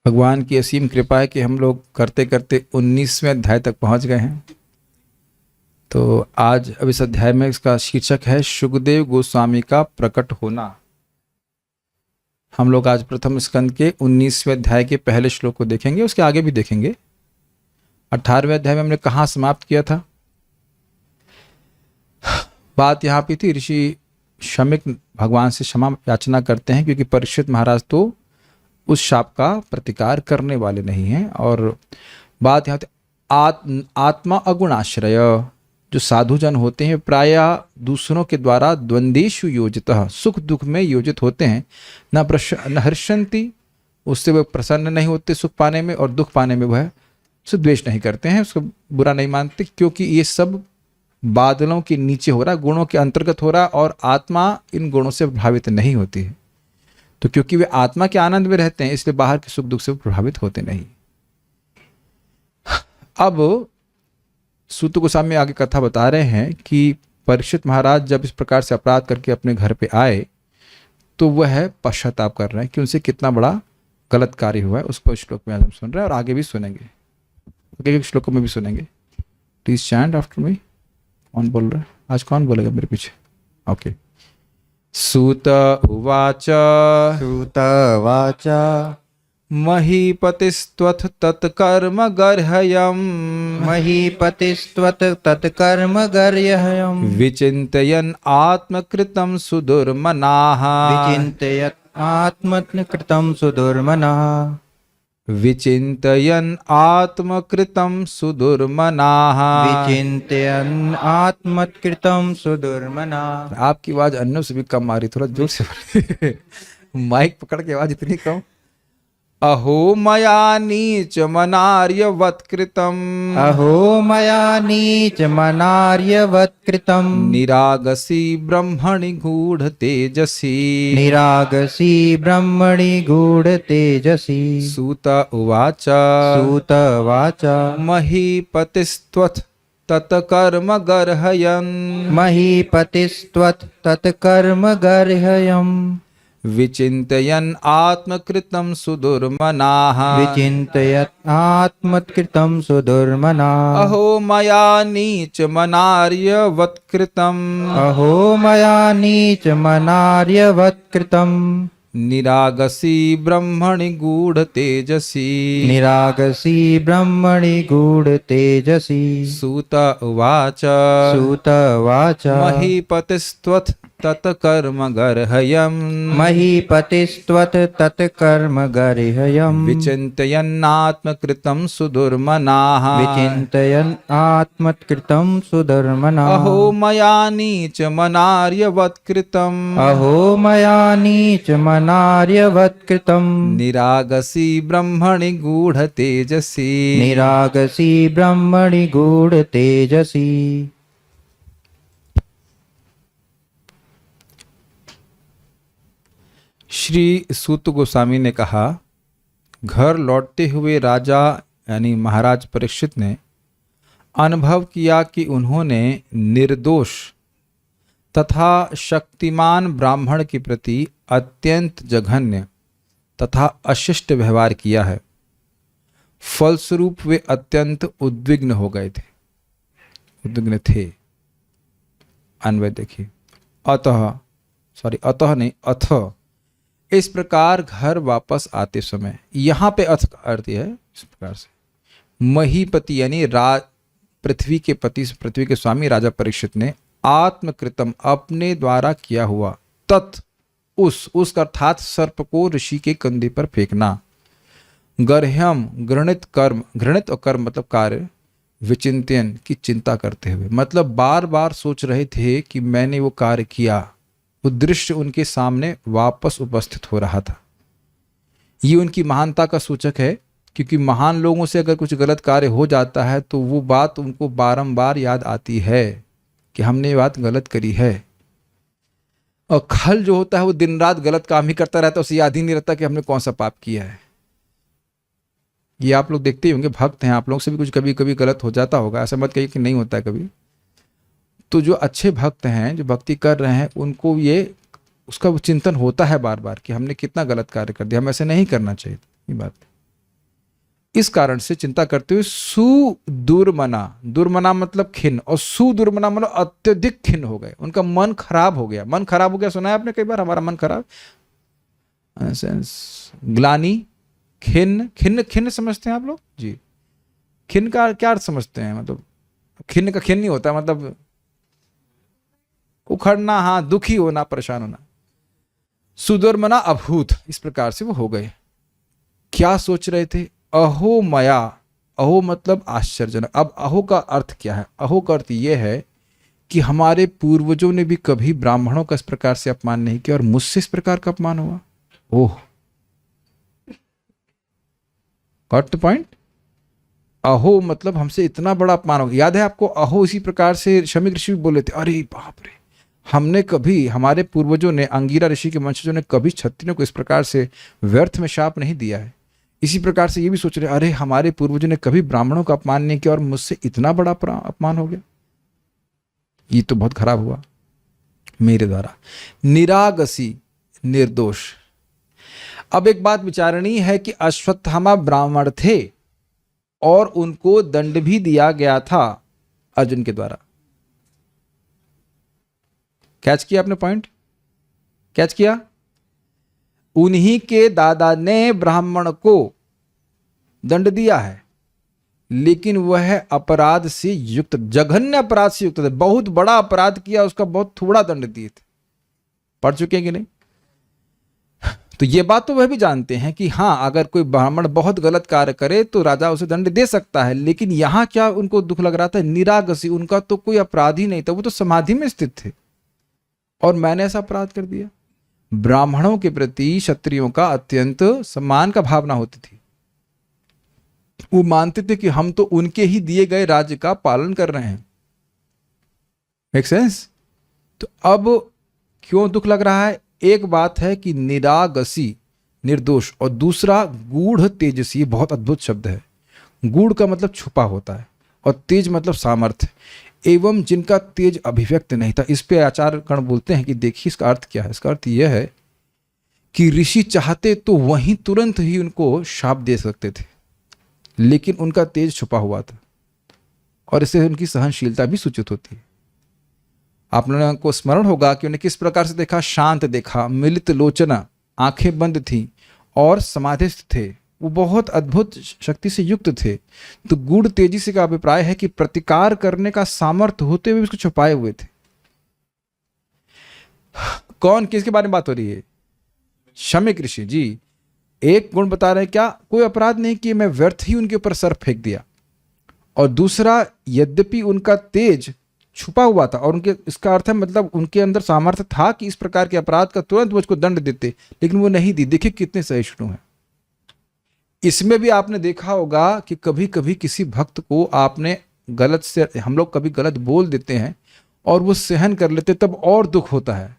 भगवान की असीम कृपा है कि हम लोग करते करते 19वें अध्याय तक पहुंच गए हैं। तो आज अब इस अध्याय में इसका शीर्षक है शुकदेव गोस्वामी का प्रकट होना। हम लोग आज प्रथम स्कंद के 19वें अध्याय के पहले श्लोक को देखेंगे, उसके आगे भी देखेंगे। 18वें अध्याय में हमने कहाँ समाप्त किया था? बात यहाँ पे थी, ऋषि शमिक भगवान से क्षमा याचना करते हैं क्योंकि परीक्षित महाराज तो उस शाप का प्रतिकार करने वाले नहीं हैं। और बात यहाँ आत्मा अगुणाश्रय, जो साधुजन होते हैं प्रायः दूसरों के द्वारा द्वंद्वेषु योजितः, सुख दुख में योजित होते हैं। न हर्षंती, उससे वह प्रसन्न नहीं होते सुख पाने में, और दुख पाने में वह उससे द्वेष नहीं करते हैं, उसको बुरा नहीं मानते, क्योंकि ये सब बादलों के नीचे हो रहा, गुणों के अंतर्गत हो रहा, और आत्मा इन गुणों से प्रभावित नहीं होती है। तो क्योंकि वे आत्मा के आनंद में रहते हैं, इसलिए बाहर के सुख दुख से प्रभावित होते नहीं। अब सूत गोस्वामी आगे कथा बता रहे हैं कि परीक्षित महाराज जब इस प्रकार से अपराध करके अपने घर पे आए तो वह पश्चाताप कर रहे हैं कि उनसे कितना बड़ा गलत कार्य हुआ है। उसको श्लोक में आज हम सुन रहे हैं और आगे भी सुनेंगे, एक श्लोकों में भी सुनेंगे। Please chant after me. कौन बोल रहा है आज? कौन बोलेगा मेरे पीछे? ओके। सूत उवाच महीपतिस्त्वथ तत्कर्म गर्हयम् महीपतिस्त्वत् तत्कर्म गर्हयम् विचिन्तयन् आत्मकृतं सुदुर्मनाः विचिन्तयत् आत्मकृतं सुदुर्मनः विचिन्तयन् आत्मकृतं सुदुर्मनाः विचिन्तयन् आत्मकृतं सुदुर्मनः। आपकी आवाज अन्यों से भी कम आ रही, थोड़ा जोर से बोलिए। माइक पकड़ के आवाज इतनी कम। अहो मया नीच मनार्यवत्कृतम् अहो मया नीच मनार्यवत्कृतं निरागसी ब्रह्मणि गूढ़ तेजसी निरागसी ब्रह्मणि गूढ़ तेजसी। सूत उवाच सूतवाच महीपतिस्त्वत् तत्कर्म गर्हयन् महीपतिस्त्वत् तत्कर्म गर्हयम् विचिन्तयन् आत्मकृतं सुदुर्मनाः विचिन्तयत् आत्मकृतं सुदुर्मनः। अहो मया नीच मनार्यवत्कृतम् अहो मया नीच मनार्यवत्कृतं निरागसी ब्रह्मणि गूढ़ तेजसी निरागसी ब्रह्मणि गूढ़ तेजसी। सूत उवाच सूतवाच महीपतिस्त्वत् तत्कर्म गर्हयम् महीपतिस्त्वत् तत्कर्म गर्हयम् विचिन्तयन्नात्मकृतं सुदुर्मनाः विचिन्तयन् आत्मकृतं सुदुर्मनः। अहो मया नीच मनार्यवत्कृतम् अहो मया नीच मनार्यवत्कृतं निरागसी ब्रह्मणि गूढ़ तेजसी निरागसी ब्रह्मणि गूढ़ तेजसी। श्री सूत गोस्वामी ने कहा, घर लौटते हुए राजा यानी महाराज परीक्षित ने अनुभव किया कि उन्होंने निर्दोष तथा शक्तिमान ब्राह्मण के प्रति अत्यंत जघन्य तथा अशिष्ट व्यवहार किया है। फलस्वरूप वे अत्यंत उद्विग्न हो गए थे, उद्विग्न थे। अन्वय देखिए, अतः नहीं, अथ इस प्रकार घर वापस आते समय, यहाँ पे अथ का अर्थ है इस प्रकार से, महीपति यानी पृथ्वी के पति, पृथ्वी के स्वामी राजा परीक्षित ने आत्मकृतम अपने द्वारा किया हुआ, तत् उस अर्थात सर्प को ऋषि के कंधे पर फेंकना, गर्ह्यम घृणित कर्म, घृणित और कर्म मतलब कार्य, विचिंतन की चिंता करते हुए, मतलब बार बार सोच रहे थे कि मैंने वो कार्य किया। वो दृश्य उनके सामने वापस उपस्थित हो रहा था। ये उनकी महानता का सूचक है, क्योंकि महान लोगों से अगर कुछ गलत कार्य हो जाता है तो वो बात उनको बारंबार याद आती है कि हमने ये बात गलत करी है। और खल जो होता है वो दिन रात गलत काम ही करता रहता है, उसे याद ही नहीं रहता कि हमने कौन सा पाप किया है। ये आप लोग देखते ही होंगे, भक्त हैं, आप लोग से भी कुछ कभी कभी गलत हो जाता होगा, ऐसा मत कहिए कि नहीं होता है कभी। तो जो अच्छे भक्त हैं, जो भक्ति कर रहे हैं, उनको ये उसका चिंतन होता है बार बार कि हमने कितना गलत कार्य कर दिया, हम ऐसे नहीं करना चाहिए। ये बात इस कारण से चिंता करते हुए सुदुर्मना, दुर्मना मतलब खिन्न, और सुदुर्मना मतलब अत्यधिक खिन्न हो गए, उनका मन खराब हो गया। मन खराब हो गया सुना है आपने कई बार, हमारा मन खराब, ग्लानि, खिन्न, खिन्न खिन्न समझते हैं आप लोग जी? खिन्न का क्या अर्थ समझते हैं? मतलब खिन्न का खिन्न नहीं होता, मतलब उखड़ना, हाँ, दुखी होना, परेशान होना। सुदुर्मना अभूत, इस प्रकार से वो हो गए। क्या सोच रहे थे? अहो मया, अहो मतलब आश्चर्यजनक। अब अहो का अर्थ क्या है? अहो का अर्थ यह है कि हमारे पूर्वजों ने भी कभी ब्राह्मणों का इस प्रकार से अपमान नहीं किया और मुझसे इस प्रकार का अपमान हुआ। ओह, गॉट द पॉइंट? अहो मतलब हमसे इतना बड़ा अपमान हो गया। याद है आपको, अहो इसी प्रकार से शमी ऋषि भी बोले थे, अरे बाप रे, हमने कभी, हमारे पूर्वजों ने, अंगिरा ऋषि के वंशजों ने कभी क्षत्रियों को इस प्रकार से व्यर्थ में शाप नहीं दिया है। इसी प्रकार से ये भी सोच रहे, अरे हमारे पूर्वजों ने कभी ब्राह्मणों का अपमान नहीं किया और मुझसे इतना बड़ा अपमान हो गया, ये तो बहुत खराब हुआ मेरे द्वारा। निरागसी, निर्दोष। अब एक बात विचारणीय है कि अश्वत्थामा ब्राह्मण थे और उनको दंड भी दिया गया था अर्जुन के द्वारा। कैच किया आपने पॉइंट? कैच किया? उन्हीं के दादा ने ब्राह्मण को दंड दिया है, लेकिन वह अपराध से युक्त, जघन्य अपराध से युक्त थे। बहुत बड़ा अपराध किया, उसका बहुत थोड़ा दंड दिए थे। पढ़ चुके हैं कि नहीं? तो ये बात तो वह भी जानते हैं कि हाँ, अगर कोई ब्राह्मण बहुत गलत कार्य करे तो राजा उसे दंड दे सकता है, लेकिन यहां क्या उनको दुख लग रहा था? निरागसी, उनका तो कोई अपराध ही नहीं था, वो तो समाधि में स्थित थे और मैंने ऐसा अपराध कर दिया। ब्राह्मणों के प्रति क्षत्रियों का अत्यंत सम्मान का भावना होती थी। वो मानते थे कि हम तो उनके ही दिए गए राज्य का पालन कर रहे हैं। Make sense? तो अब क्यों दुख लग रहा है? एक बात है कि निरागसी, निर्दोष, और दूसरा गूढ़ तेजसी। बहुत अद्भुत शब्द है। गूढ़ का मतलब छुपा होता है और तेज मतलब सामर्थ्य, एवं जिनका तेज अभिव्यक्त नहीं था। इस पे आचार्य गण बोलते हैं कि देखिए इसका अर्थ क्या है। इसका अर्थ यह है कि ऋषि चाहते तो वहीं तुरंत ही उनको शाप दे सकते थे, लेकिन उनका तेज छुपा हुआ था और इससे उनकी सहनशीलता भी सूचित होती है। आप लोगों को स्मरण होगा कि उन्हें किस प्रकार से देखा? शांत देखा, मिलित लोचना, आंखें बंद थी और समाधिस्थ थे। वो बहुत अद्भुत शक्ति से युक्त थे। तो गूढ़ तेजी से का अभिप्राय है कि प्रतिकार करने का सामर्थ्य होते हुए उसको छुपाए हुए थे। कौन, किसके बारे में बात हो रही है? शमी ऋषि जी। एक गुण बता रहे हैं क्या? कोई अपराध नहीं किए, मैं व्यर्थ ही उनके ऊपर सर फेंक दिया। और दूसरा, यद्यपि उनका तेज छुपा हुआ था और उनके, इसका अर्थ है मतलब उनके अंदर सामर्थ्य था कि इस प्रकार के अपराध का तुरंत मुझको दंड देते, लेकिन वो नहीं दी। देखिए कितने सहिष्णु हैं। इसमें भी आपने देखा होगा कि कभी कभी किसी भक्त को आपने गलत से, हम लोग कभी गलत बोल देते हैं और वो सहन कर लेते, तब और दुख होता है।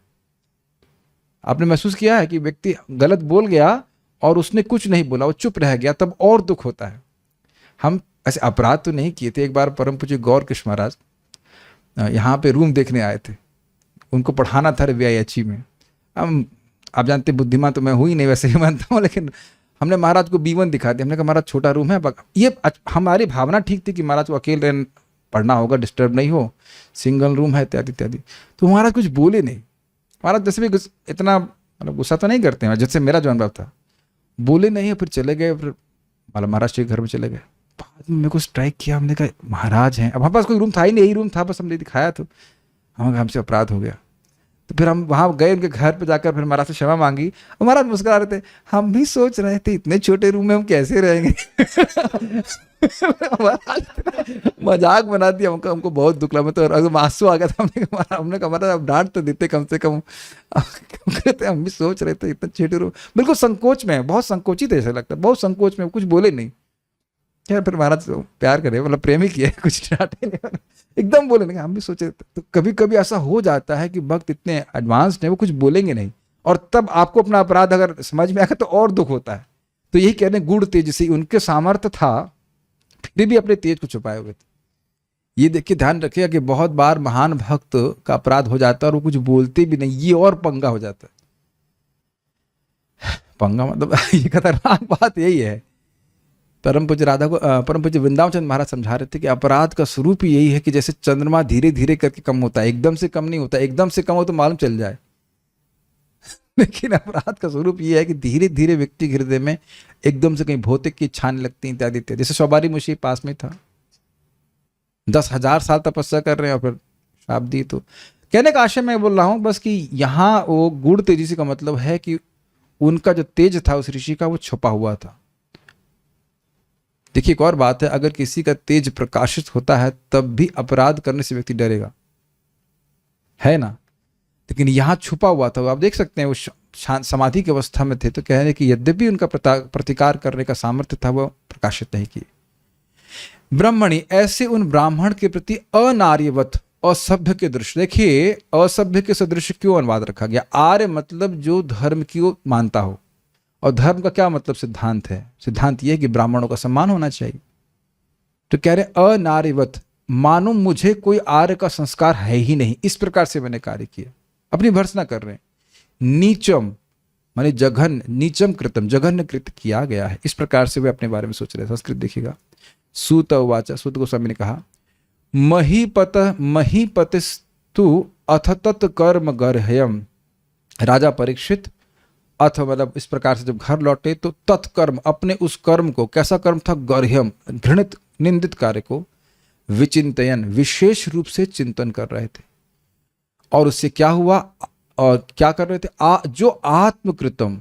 आपने महसूस किया है कि व्यक्ति गलत बोल गया और उसने कुछ नहीं बोला, वो चुप रह गया, तब और दुख होता है। हम ऐसे अपराध तो नहीं किए थे। एक बार परम पूज्य गौर कृष्ण महाराज यहाँ पे रूम देखने आए थे, उनको पढ़ाना था VIH में। हम, आप जानते बुद्धिमान तो मैं हुई नहीं, वैसे ही मानता हूँ, लेकिन हमने महाराज को B1 दिखा दिया। हमने कहा महाराज छोटा रूम है। ये हमारी भावना ठीक थी कि महाराज को अकेले पढ़ना होगा, डिस्टर्ब नहीं हो, सिंगल रूम है, इत्यादि इत्यादि। तो महाराज कुछ बोले नहीं। महाराज जैसे भी इतना मतलब गुस्सा तो नहीं करते हैं, जैसे मेरा जो अनुभव था, बोले नहीं, फिर चले गए। फिर महाराज के घर में चले गए। बाद में मेरे को स्ट्राइक किया, हमने कहा महाराज हैं। अब हमारे पास कोई रूम था ही नहीं, यही रूम था बस, हमने दिखाया तो हमसे अपराध हो गया। तो फिर हम वहाँ गए उनके घर पे जाकर, फिर महाराज से क्षमा मांगी। और महाराज मुस्कुरा रहे थे, हम भी सोच रहे थे इतने छोटे रूम में हम कैसे रहेंगे। मजाक बना दिया हमको बहुत दुख लगा। तो अगर आंसू आ गया था, हमने कहा महाराज अब डांट तो देते कम से कम। कहते हम भी सोच रहे थे इतने छोटे रूम, बिल्कुल संकोच में, बहुत संकोचित ऐसा लगता है, बहुत संकोच में, कुछ बोले नहीं। यार फिर महाराज प्यार करे, मतलब प्रेम ही किया, कुछ डांटे नहीं, एकदम बोले नहीं। हम भी सोचे। तो कभी कभी ऐसा हो जाता है कि भक्त इतने एडवांस्ड है, वो कुछ बोलेंगे नहीं, और तब आपको अपना अपराध अगर समझ में आएगा तो और दुख होता है। तो यही कहने गूढ़ तेज से, उनके सामर्थ्य था फिर भी अपने तेज को छुपाए हुए थे। ये देखिए, ध्यान रखिएगा कि बहुत बार महान भक्त का अपराध हो जाता है और वो कुछ बोलते भी नहीं, ये और पंगा हो जाता है। पंगा मतलब ये खतरनाक बात यही है परम पूज्य राधा को परम पूज्य वृंदावन चंद्र महाराज समझा रहे थे कि अपराध का स्वरूप ही यही है कि जैसे चंद्रमा धीरे धीरे करके कम होता है, एकदम से कम नहीं होता। एकदम से कम हो तो मालूम चल जाए, लेकिन अपराध का स्वरूप ये है कि धीरे धीरे व्यक्ति के हृदय में एकदम से कहीं भौतिक की इच्छाएं लगती इत्यादि इत्यादि। जैसे सौबारी मुशी पास में था, 10,000 साल तपस्या कर रहे हैं और फिर श्राप दी। तो कहने का आशय मैं बोल रहा हूं बस कि यहाँ वो गूढ़ तेजसी का मतलब है कि उनका जो तेज था उस ऋषि का वो छुपा हुआ था। देखिए एक और बात है, अगर किसी का तेज प्रकाशित होता है तब भी अपराध करने से व्यक्ति डरेगा, है ना। लेकिन यहां छुपा हुआ था, आप देख सकते हैं वो समाधि की अवस्था में थे, तो कह रहे कि यद्यपि उनका प्रतिकार करने का सामर्थ्य था वो प्रकाशित नहीं किए। ब्रह्मणि, ऐसे उन ब्राह्मण के प्रति अनार्यवत, असभ्य के दृश्य। देखिए असभ्य के सदृश क्यों अनुवाद रखा गया। आर्य मतलब जो धर्म की मानता हो, और धर्म का क्या मतलब सिद्धांत है। सिद्धांत यह है कि ब्राह्मणों का सम्मान होना चाहिए। तो कह रहे अनार्यवत, मानो मुझे कोई आर्य का संस्कार है ही नहीं, इस प्रकार से मैंने कार्य किया। अपनी भर्त्सना कर रहे हैं। नीचम माने जघन्य, नीचम कृतम, जघन्य कृत किया गया है, इस प्रकार से वे अपने बारे में सोच रहे हैं। संस्कृत देखिएगा। सूत उवाचा, सूत गोस्वामी ने कहा महीपतिस्तु अथ तत् कर्म गर्ह्यम। राजा परीक्षित अथ मतलब इस प्रकार से जब घर लौटे तो तत्कर्म, अपने उस कर्म को, कैसा कर्म था, गर्ह्यम घृणित निंदित कार्य को, विचिंतयन विशेष रूप से चिंतन कर रहे थे। और उससे क्या हुआ, और क्या कर रहे थे, जो आत्मकृतम,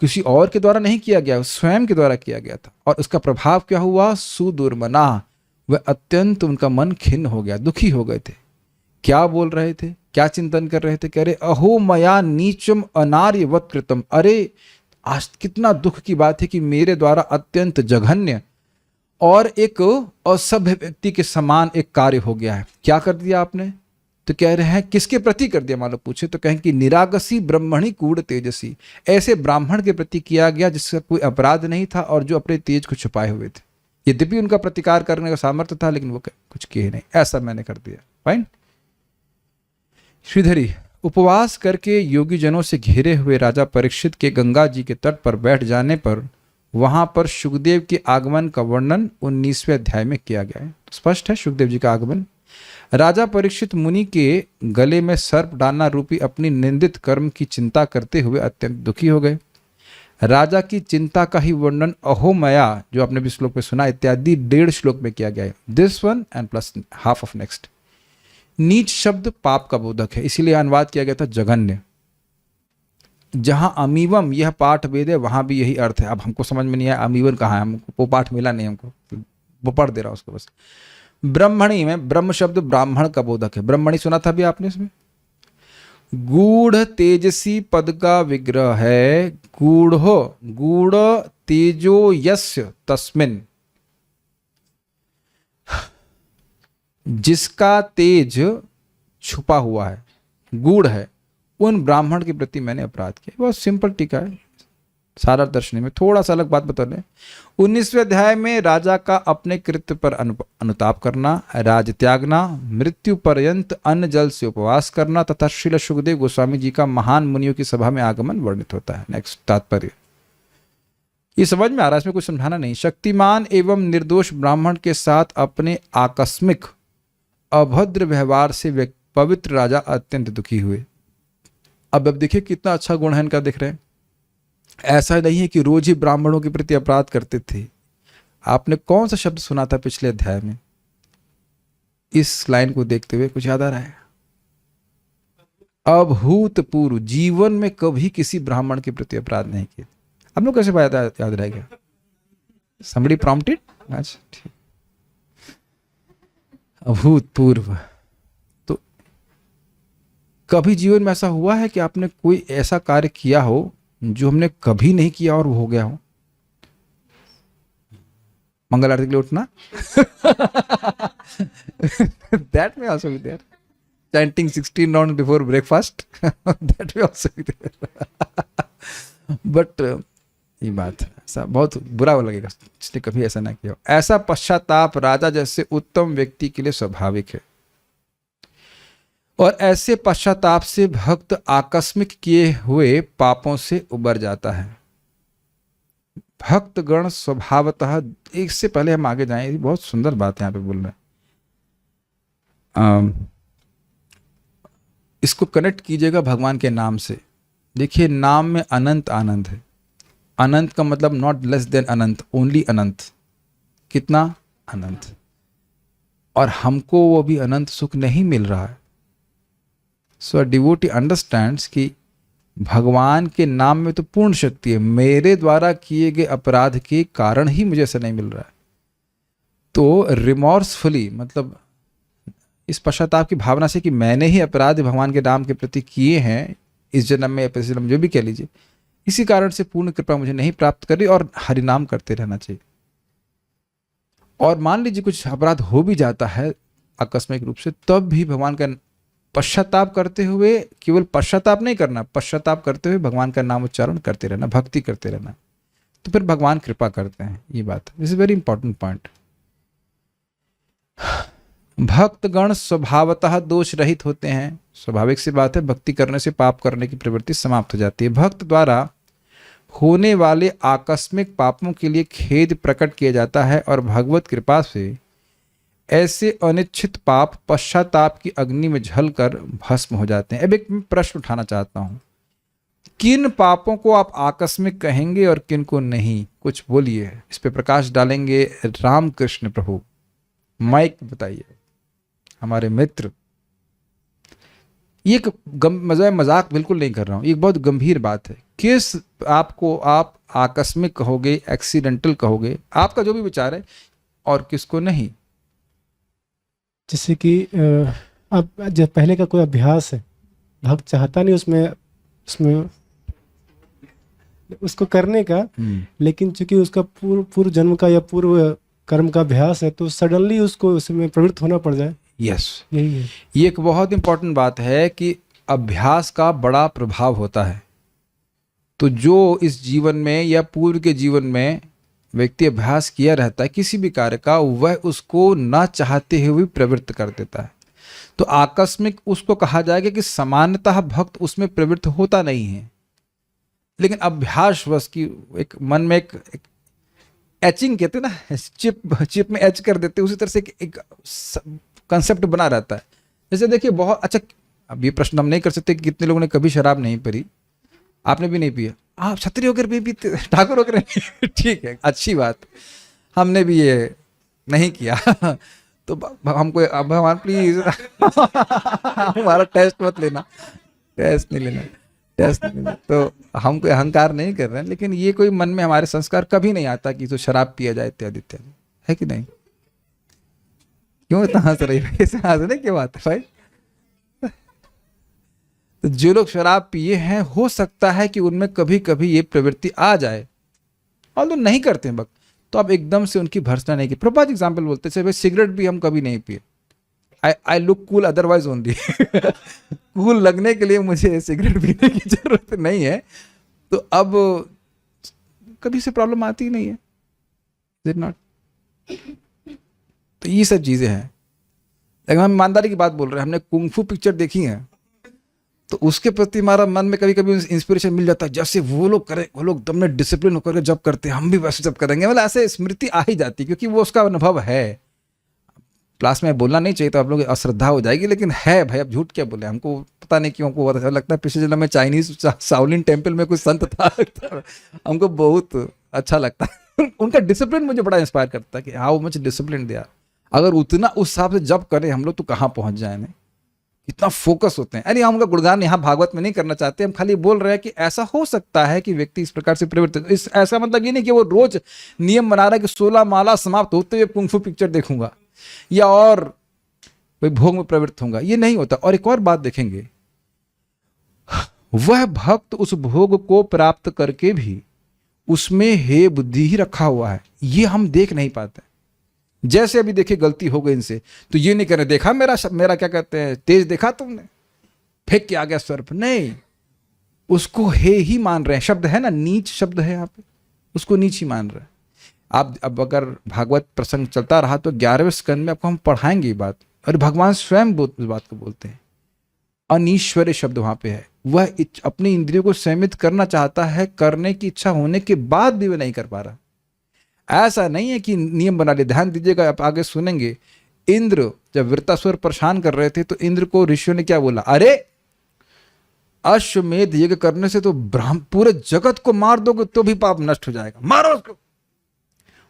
किसी और के द्वारा नहीं किया गया, स्वयं के द्वारा किया गया था। और उसका प्रभाव क्या हुआ, सुदुर्मना, वह अत्यंत उनका मन खिन्न हो गया, दुखी हो गए थे। क्या बोल रहे थे, क्या चिंतन कर रहे थे, कह रहे अहो मया नीचम अनार्यवत कृतम। अरे आज कितना दुख की बात है कि मेरे द्वारा अत्यंत जघन्य और एक असभ्य व्यक्ति के समान एक कार्य हो गया है। क्या कर दिया आपने, तो कह रहे हैं किसके प्रति कर दिया, मानो पूछे तो कहें कि निरागसी ब्रह्मणि कूढ़ तेजसी, ऐसे ब्राह्मण के प्रति किया गया जिसका कोई अपराध नहीं था और जो अपने तेज को छुपाए हुए थे। यद्यपि उनका प्रतिकार करने का सामर्थ्य था लेकिन वो कुछ किए नहीं, ऐसा मैंने कर दिया। फाइन। श्रीधरी, उपवास करके योगी जनों से घिरे हुए राजा परीक्षित के गंगा जी के तट पर बैठ जाने पर वहां पर सुखदेव के आगमन का वर्णन 19वें अध्याय में किया गया है। स्पष्ट है सुखदेव जी का आगमन। राजा परीक्षित मुनि के गले में सर्प डालना रूपी अपनी निंदित कर्म की चिंता करते हुए अत्यंत दुखी हो गए। राजा की चिंता का ही वर्णन अहोमया, जो आपने भी श्लोक में सुना, इत्यादि 1.5 श्लोक में किया गया है। This one and plus half of next. नीच शब्द पाप का बोधक है, इसीलिए अनुवाद किया गया था जघन्य। जहां अमीवम यह पाठ वेद है वहां भी यही अर्थ है। अब हमको समझ में नहीं आया अमीवन कहाँ है, हमको वो पाठ मिला नहीं, हमको वो पढ़ दे रहा उसको बस। ब्रह्मणी में ब्रह्म शब्द ब्राह्मण का बोधक है। ब्रह्मणी सुना था भी आपने इसमें। गूढ़ तेजसी पद का विग्रह है। गूढ़ तेजो यस्य तस्मिन, जिसका तेज छुपा हुआ है, गूढ़ है, उन ब्राह्मण के प्रति मैंने अपराध किया। बहुत सिंपल टीका है, सारा दर्शनी में। थोड़ा सा अलग बात बता रहे। 19वें अध्याय में राजा का अपने कृत्य पर अनुताप करना, राज त्यागना, मृत्यु पर्यंत अन्न जल से उपवास करना तथा श्रील सुखदेव गोस्वामी जी का महान मुनियों की सभा में आगमन वर्णित होता है। नेक्स्ट तात्पर्य, ये समझ में आ रहा है, इसमें कुछ समझाना नहीं। शक्तिमान एवं निर्दोष ब्राह्मण के साथ अपने आकस्मिक अभद्र व्यवहार से पवित्र राजा अत्यंत दुखी हुए। अब देखिए कितना अच्छा गुण है इनका, दिख रहे हैं। ऐसा नहीं है कि रोज ही ब्राह्मणों के प्रति अपराध करते थे। आपने कौन सा शब्द सुना था पिछले अध्याय में, इस लाइन को देखते हुए कुछ याद आ रहा है? अभूतपूर्व, जीवन में कभी किसी ब्राह्मण के प्रति अपराध नहीं किए। आप लोग कैसे याद रह गया? somebody prompted? अच्छा ठीक। अभूतपूर्व, तो कभी जीवन में ऐसा हुआ है कि आपने कोई ऐसा कार्य किया हो जो हमने कभी नहीं किया और वो हो गया हो? मंगल आरती के लिए उठना that may also be there. Chanting 16 rounds before breakfast that may also be there. But ये बात ऐसा बहुत बुरा लगेगा जिसने कभी ऐसा ना किया हो। ऐसा पश्चाताप राजा जैसे उत्तम व्यक्ति के लिए स्वाभाविक है, और ऐसे पश्चाताप से भक्त आकस्मिक किए हुए पापों से उबर जाता है। भक्तगण स्वभावतः, एक से पहले हम आगे जाएं, ये बहुत सुंदर बात यहाँ पे बोल रहे हैं। इसको कनेक्ट कीजिएगा भगवान के नाम से। देखिए, नाम में अनंत आनंद है। अनंत का मतलब नॉट लेस देन अनंत, ओनली अनंत। कितना? अनंत। और हमको वो भी अनंत सुख नहीं मिल रहा है। सो डिवोटी अंडरस्टैंड्स कि भगवान के नाम में तो पूर्ण शक्ति है, मेरे द्वारा किए गए अपराध के कारण ही मुझे ऐसा नहीं मिल रहा है। तो रिमॉर्सफुली, मतलब इस पश्चाताप की भावना से कि मैंने ही अपराध भगवान के नाम के प्रति किए हैं इस जन्म में या पिछले जन्म, जो भी कह लीजिए, इसी कारण से पूर्ण कृपा मुझे नहीं प्राप्त कर रही, और हरिनाम करते रहना चाहिए। और मान लीजिए कुछ अपराध हो भी जाता है आकस्मिक रूप से, तब भी भगवान का पश्चाताप करते हुए, केवल पश्चाताप नहीं करना, पश्चाताप करते हुए भगवान का नाम उच्चारण करते रहना, भक्ति करते रहना, तो फिर भगवान कृपा करते हैं। ये बात, this is very important point. भक्तगण स्वभावतः दोष रहित होते हैं। स्वाभाविक सी बात है, भक्ति करने से पाप करने की प्रवृत्ति समाप्त हो जाती है। भक्त द्वारा होने वाले आकस्मिक पापों के लिए खेद प्रकट किया जाता है और भगवत कृपा से ऐसे अनिच्छित पाप पश्चाताप की अग्नि में जलकर भस्म हो जाते हैं। अब एक प्रश्न उठाना चाहता हूं, किन पापों को आप आकस्मिक कहेंगे और किन को नहीं? कुछ बोलिए, इस पे प्रकाश डालेंगे रामकृष्ण प्रभु। माइक बताइए हमारे मित्र। ये मजाक बिल्कुल नहीं कर रहा हूं, ये बहुत गंभीर बात है। किस आपको आप आकस्मिक कहोगे, एक्सीडेंटल कहोगे, आपका जो भी विचार है, और किसको नहीं? जैसे कि अब जब पहले का कोई अभ्यास है, भक्त चाहता नहीं उसमें उसको करने का, लेकिन चूंकि उसका पूर्व जन्म का या पूर्व कर्म का अभ्यास है, तो सडनली उसको उसमें प्रवृत्त होना पड़ जाए। यस, यही है। ये एक बहुत इंपॉर्टेंट बात है कि अभ्यास का बड़ा प्रभाव होता है। तो जो इस जीवन में या पूर्व के जीवन में व्यक्ति अभ्यास किया रहता है किसी भी कार्य का, वह उसको ना चाहते हुए प्रवृत्त कर देता है। तो आकस्मिक उसको कहा जाएगा कि सामान्यतः भक्त उसमें प्रवृत्त होता नहीं है, लेकिन अभ्यासवश की एक मन में एक एचिंग कहते हैं ना, चिप में एच कर देते हैं, उसी तरह से एक कंसेप्ट बना रहता है। जैसे देखिए, बहुत अच्छा, अब ये प्रश्न हम नहीं कर सकते कि कितने लोगों ने कभी शराब नहीं पी। आपने भी नहीं पिया, आप क्षत्रिय होकर भी पीते, ठाकुर होकर नहीं, ठीक है, अच्छी बात, हमने भी ये नहीं किया। तो हमको अब हमारा प्लीज हमारा टेस्ट मत लेना, टेस्ट नहीं लेना। तो हम कोई अहंकार नहीं कर रहे हैं, लेकिन ये कोई मन में हमारे संस्कार कभी नहीं आता कि तो शराब पिया जाए इत्यादि इत्यादि, है कि नहीं? क्यों इतना हंस रही है? इसे हंसने की बात है भाई। तो जो लोग शराब पिए हैं, हो सकता है कि उनमें कभी कभी ये प्रवृत्ति आ जाए, और तो नहीं करते हैं भक्त, तो आप एकदम से उनकी भर्त्सना नहीं की। प्रभात एग्जाम्पल बोलते हैं, भाई सिगरेट भी हम कभी नहीं पिए, I look cool otherwise only. Cool लगने के लिए मुझे सिगरेट पीने की जरूरत नहीं है, तो अब कभी से प्रॉब्लम आती ही नहीं है, इज इट नॉट? तो ये सब चीजें हैं। लेकिन हम ईमानदारी की बात बोल रहे हैं, हमने कुंग फू पिक्चर देखी है, तो उसके प्रति हमारा मन में कभी कभी इंस्पिरेशन मिल जाता है, जैसे वो लोग करें, वो लोग दम में डिसिप्लिन होकर जब करते हैं, हम भी वैसे जब करेंगे, मतलब ऐसे स्मृति आ ही जाती है, क्योंकि वो उसका अनुभव है। क्लास में बोलना नहीं चाहिए, तो आप लोग अश्रद्धा हो जाएगी, लेकिन है भाई, अब झूठ क्या बोले, हमको पता नहीं क्यों, हमको अच्छा लगता है। पिछले जन्म में चाइनीज शाओलिन टेम्पल में कोई संत था, हमको बहुत अच्छा लगता है। उनका डिसिप्लिन मुझे बड़ा इंस्पायर करता है कि हाउ मच डिसिप्लिन दिया। अगर उतना उस हिसाब से जब करें हम लोग, तो कहाँ पहुंच जाए, नहीं इतना फोकस होते हैं। अरे हम उनका गुणगान यहाँ भागवत में नहीं करना चाहते, हम खाली बोल रहे हैं कि ऐसा हो सकता है कि व्यक्ति इस प्रकार से प्रवृत्त, इस ऐसा मतलब ये नहीं कि वो रोज नियम बना रहा है कि 16 माला समाप्त होते हुए कुंग फू पिक्चर देखूंगा या और कोई भोग में प्रवृत्त होऊंगा, ये नहीं होता। और एक और बात देखेंगे, वह भक्त उस भोग को प्राप्त करके भी उसमें हे बुद्धि ही रखा हुआ है, ये हम देख नहीं पाते। जैसे अभी देखिए गलती हो गई इनसे, तो ये नहीं कहने देखा मेरा क्या कहते हैं तेज देखा तुमने, फेंक के आ गया सर्प, नहीं, उसको हे ही मान रहे हैं। शब्द है ना, नीच शब्द है यहाँ पे, उसको नीच ही मान रहे हैं। आप अब अगर भागवत प्रसंग चलता रहा तो 11वें स्कंद में आपको हम पढ़ाएंगे ये बात, और भगवान स्वयं इस बात को बोलते हैं। अनीश्वरी शब्द वहां पे है, वह अपनी इंद्रियों को संयमित करना चाहता है, करने की इच्छा होने के बाद भी वह नहीं कर पा रहा। ऐसा नहीं है कि नियम बना ले। ध्यान दीजिएगा, आप आगे सुनेंगे। इंद्र जब वृत्तासुर परेशान कर रहे थे तो इंद्र को ऋषियों ने क्या बोला, अरे अश्वमेध यज्ञ करने से तो पूरे जगत को मार दोगे तो भी पाप नष्ट हो जाएगा, मारो उसको,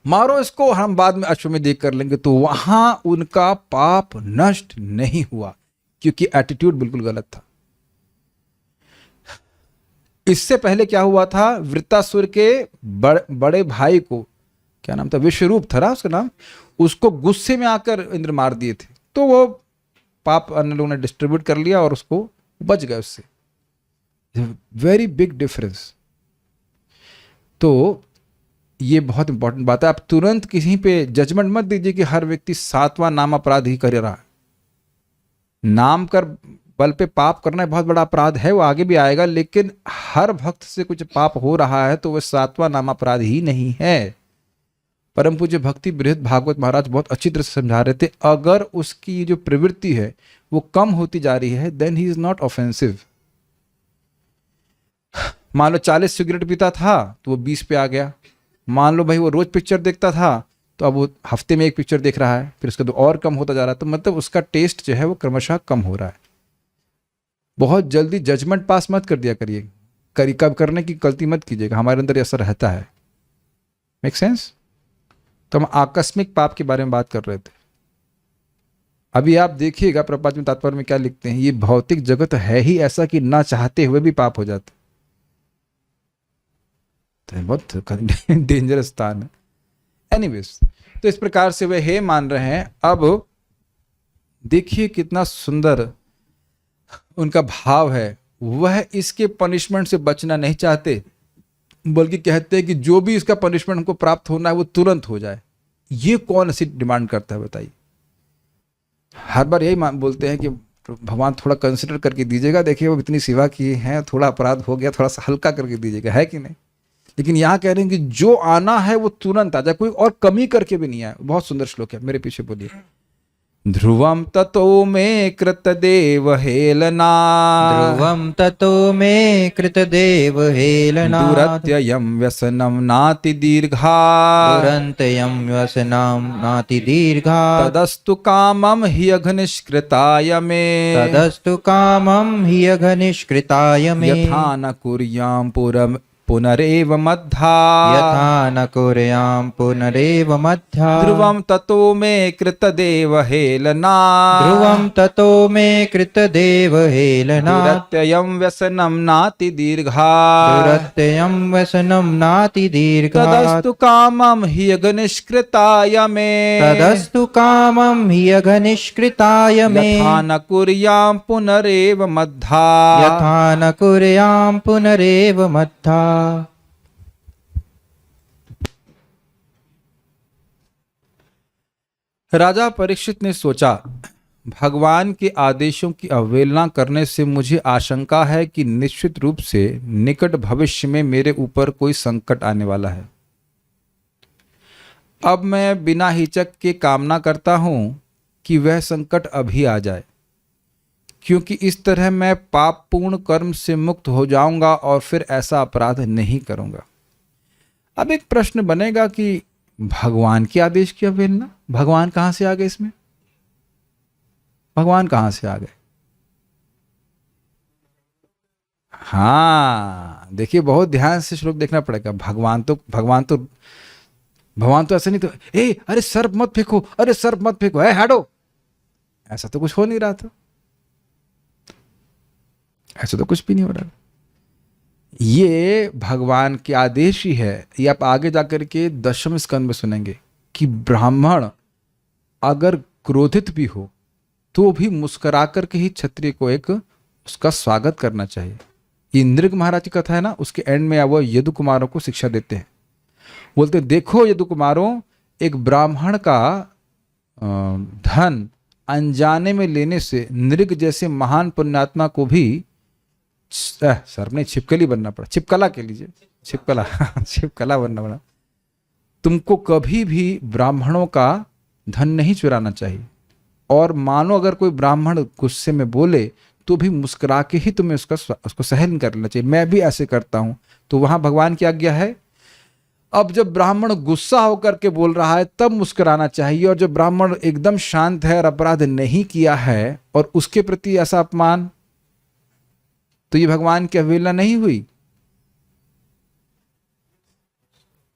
मारो इसको, हम बाद में अश्वमेध यज्ञ कर लेंगे। तो वहां उनका पाप नष्ट नहीं हुआ क्योंकि एटीट्यूड बिल्कुल गलत था। इससे पहले क्या हुआ था, वृत्तासुर के बड़े भाई को, क्या नाम था, विश्वरूप था ना उसका नाम, उसको गुस्से में आकर इंद्र मार दिए थे। तो वो पाप अन्य लोगों ने डिस्ट्रीब्यूट कर लिया और उसको बच गए उससे। Very big difference. तो ये बहुत इंपॉर्टेंट बात है। आप तुरंत किसी पे जजमेंट मत दीजिए कि हर व्यक्ति 7वां नाम अपराध ही कर रहा है। नाम कर बल पे पाप करना बहुत बड़ा अपराध है, वो आगे भी आएगा, लेकिन हर भक्त से कुछ पाप हो रहा है तो वह 7वां नाम अपराध ही नहीं है। परम पूज्य भक्ति बृहद भागवत महाराज बहुत अच्छी तरह से समझा रहे थे, अगर उसकी जो प्रवृत्ति है वो कम होती जा रही है then he is not offensive. मान लो 40 सिगरेट पीता था तो वो 20 पे आ गया। मान लो भाई वो रोज पिक्चर देखता था तो अब वो हफ्ते में एक पिक्चर देख रहा है, फिर उसका तो और कम होता जा रहा है। तो मतलब उसका टेस्ट जो है वो क्रमशः कम हो रहा है। बहुत जल्दी जजमेंट पास मत कर दिया करिए, कब करने की गलती मत कीजिएगा, हमारे अंदर ऐसा रहता है। Make sense? तो हम आकस्मिक पाप के बारे में बात कर रहे थे। अभी आप देखिएगा प्रपात में तात्पर्य में क्या लिखते हैं, ये भौतिक जगत है ही ऐसा कि ना चाहते हुए भी पाप हो जाता है। तो बहुत डेंजरस स्थान है। एनीवेज, तो इस प्रकार से वे हे मान रहे हैं। अब देखिए कितना सुंदर उनका भाव है। वह इसके पनिशमेंट से बचना नहीं चाहते, बल्कि कहते हैं कि जो भी इसका पनिशमेंट हमको प्राप्त होना है वो तुरंत हो जाए। ये कौन सी डिमांड करता है बताइए? हर बार यही बोलते हैं कि भगवान थोड़ा कंसिडर करके दीजिएगा, देखिए वो इतनी सेवा की है, थोड़ा अपराध हो गया, थोड़ा सा हल्का करके दीजिएगा, है कि नहीं? लेकिन यहाँ कह रहे हैं कि जो आना है वो तुरंत आ जाए, कोई और कमी करके भी नहीं आए। बहुत सुंदर श्लोक है, मेरे पीछे बोलिए। ध्रुवम ततो मे कृत देव हेलना, ध्रुवं ततो मे कृतदेव हेलनात्, दुरत्ययं व्यसनं नाति दीर्घा, दुरन्तयं व्यसनं नाति दीर्घात्, तदस्तु कामं हि अघनिष्कृताय मे, तदस्तु कामं हि अघनिष्कृताय मे, यथा न कुर्यां पुनरेव मद्धा, यथा न कुर्यां पुनरेव मध्या, ध्रुवं ततो मे कृतदेव हेलनात्, ध्रुवं ततो मे कृतदेव हेलनात्, दुरत्ययं व्यसनं नाति दीर्घात्, दुरत्ययं व्यसनं नाति दीर्घात्, तदस्तु कामं हि अघनिष्कृताय मे, तदस्तु कामं हि अघनिष्कृताय मे, यथा न कुर्यां पुनरेव मद्धा, यथा न कुर्यां पुनरेव मद्धा। राजा परीक्षित ने सोचा, भगवान के आदेशों की अवहेलना करने से मुझे आशंका है कि निश्चित रूप से निकट भविष्य में मेरे ऊपर कोई संकट आने वाला है। अब मैं बिना हिचक के कामना करता हूं कि वह संकट अभी आ जाए, क्योंकि इस तरह मैं पापपूर्ण कर्म से मुक्त हो जाऊंगा और फिर ऐसा अपराध नहीं करूंगा। अब एक प्रश्न बनेगा कि भगवान के आदेश की अवहेलना, भगवान कहां से आ गए इसमें? भगवान कहां से आ गए? हाँ देखिए, बहुत ध्यान से श्लोक देखना पड़ेगा। भगवान तो ऐसा नहीं तो अरे सर्प मत फेंको, अरे सर्प मत फेंको, है हटो, ऐसा तो कुछ हो नहीं रहा था। ऐसा तो कुछ भी नहीं हो रहा। ये भगवान के आदेश ही है। ये आप आगे जाकर के 10वें स्कंद में सुनेंगे कि ब्राह्मण अगर क्रोधित भी हो तो भी मुस्कुरा करके ही क्षत्रिय को एक उसका स्वागत करना चाहिए। इंद्र महाराज की कथा है ना, उसके एंड में वो यदु कुमारों को शिक्षा देते हैं। बोलते देखो यदु कुमारों, एक ब्राह्मण का धन अनजाने में लेने से नृग जैसे महान पुण्यात्मा को भी सर नहीं छिपकली बनना पड़ा, छिपकला के लीजिए, छिपकला छिपकला बनना पड़ा। तुमको कभी भी ब्राह्मणों का धन नहीं चुराना चाहिए। और मानो अगर कोई ब्राह्मण गुस्से में बोले तो भी मुस्कुरा के ही तुम्हें उसको सहन कर लेना चाहिए। मैं भी ऐसे करता हूं। तो वहां भगवान की आज्ञा है। अब जब ब्राह्मण गुस्सा होकर के बोल रहा है तब मुस्कुराना चाहिए, और जब ब्राह्मण एकदम शांत है और अपराध नहीं किया है और उसके प्रति ऐसा अपमान, तो ये भगवान की अवहेलना नहीं हुई।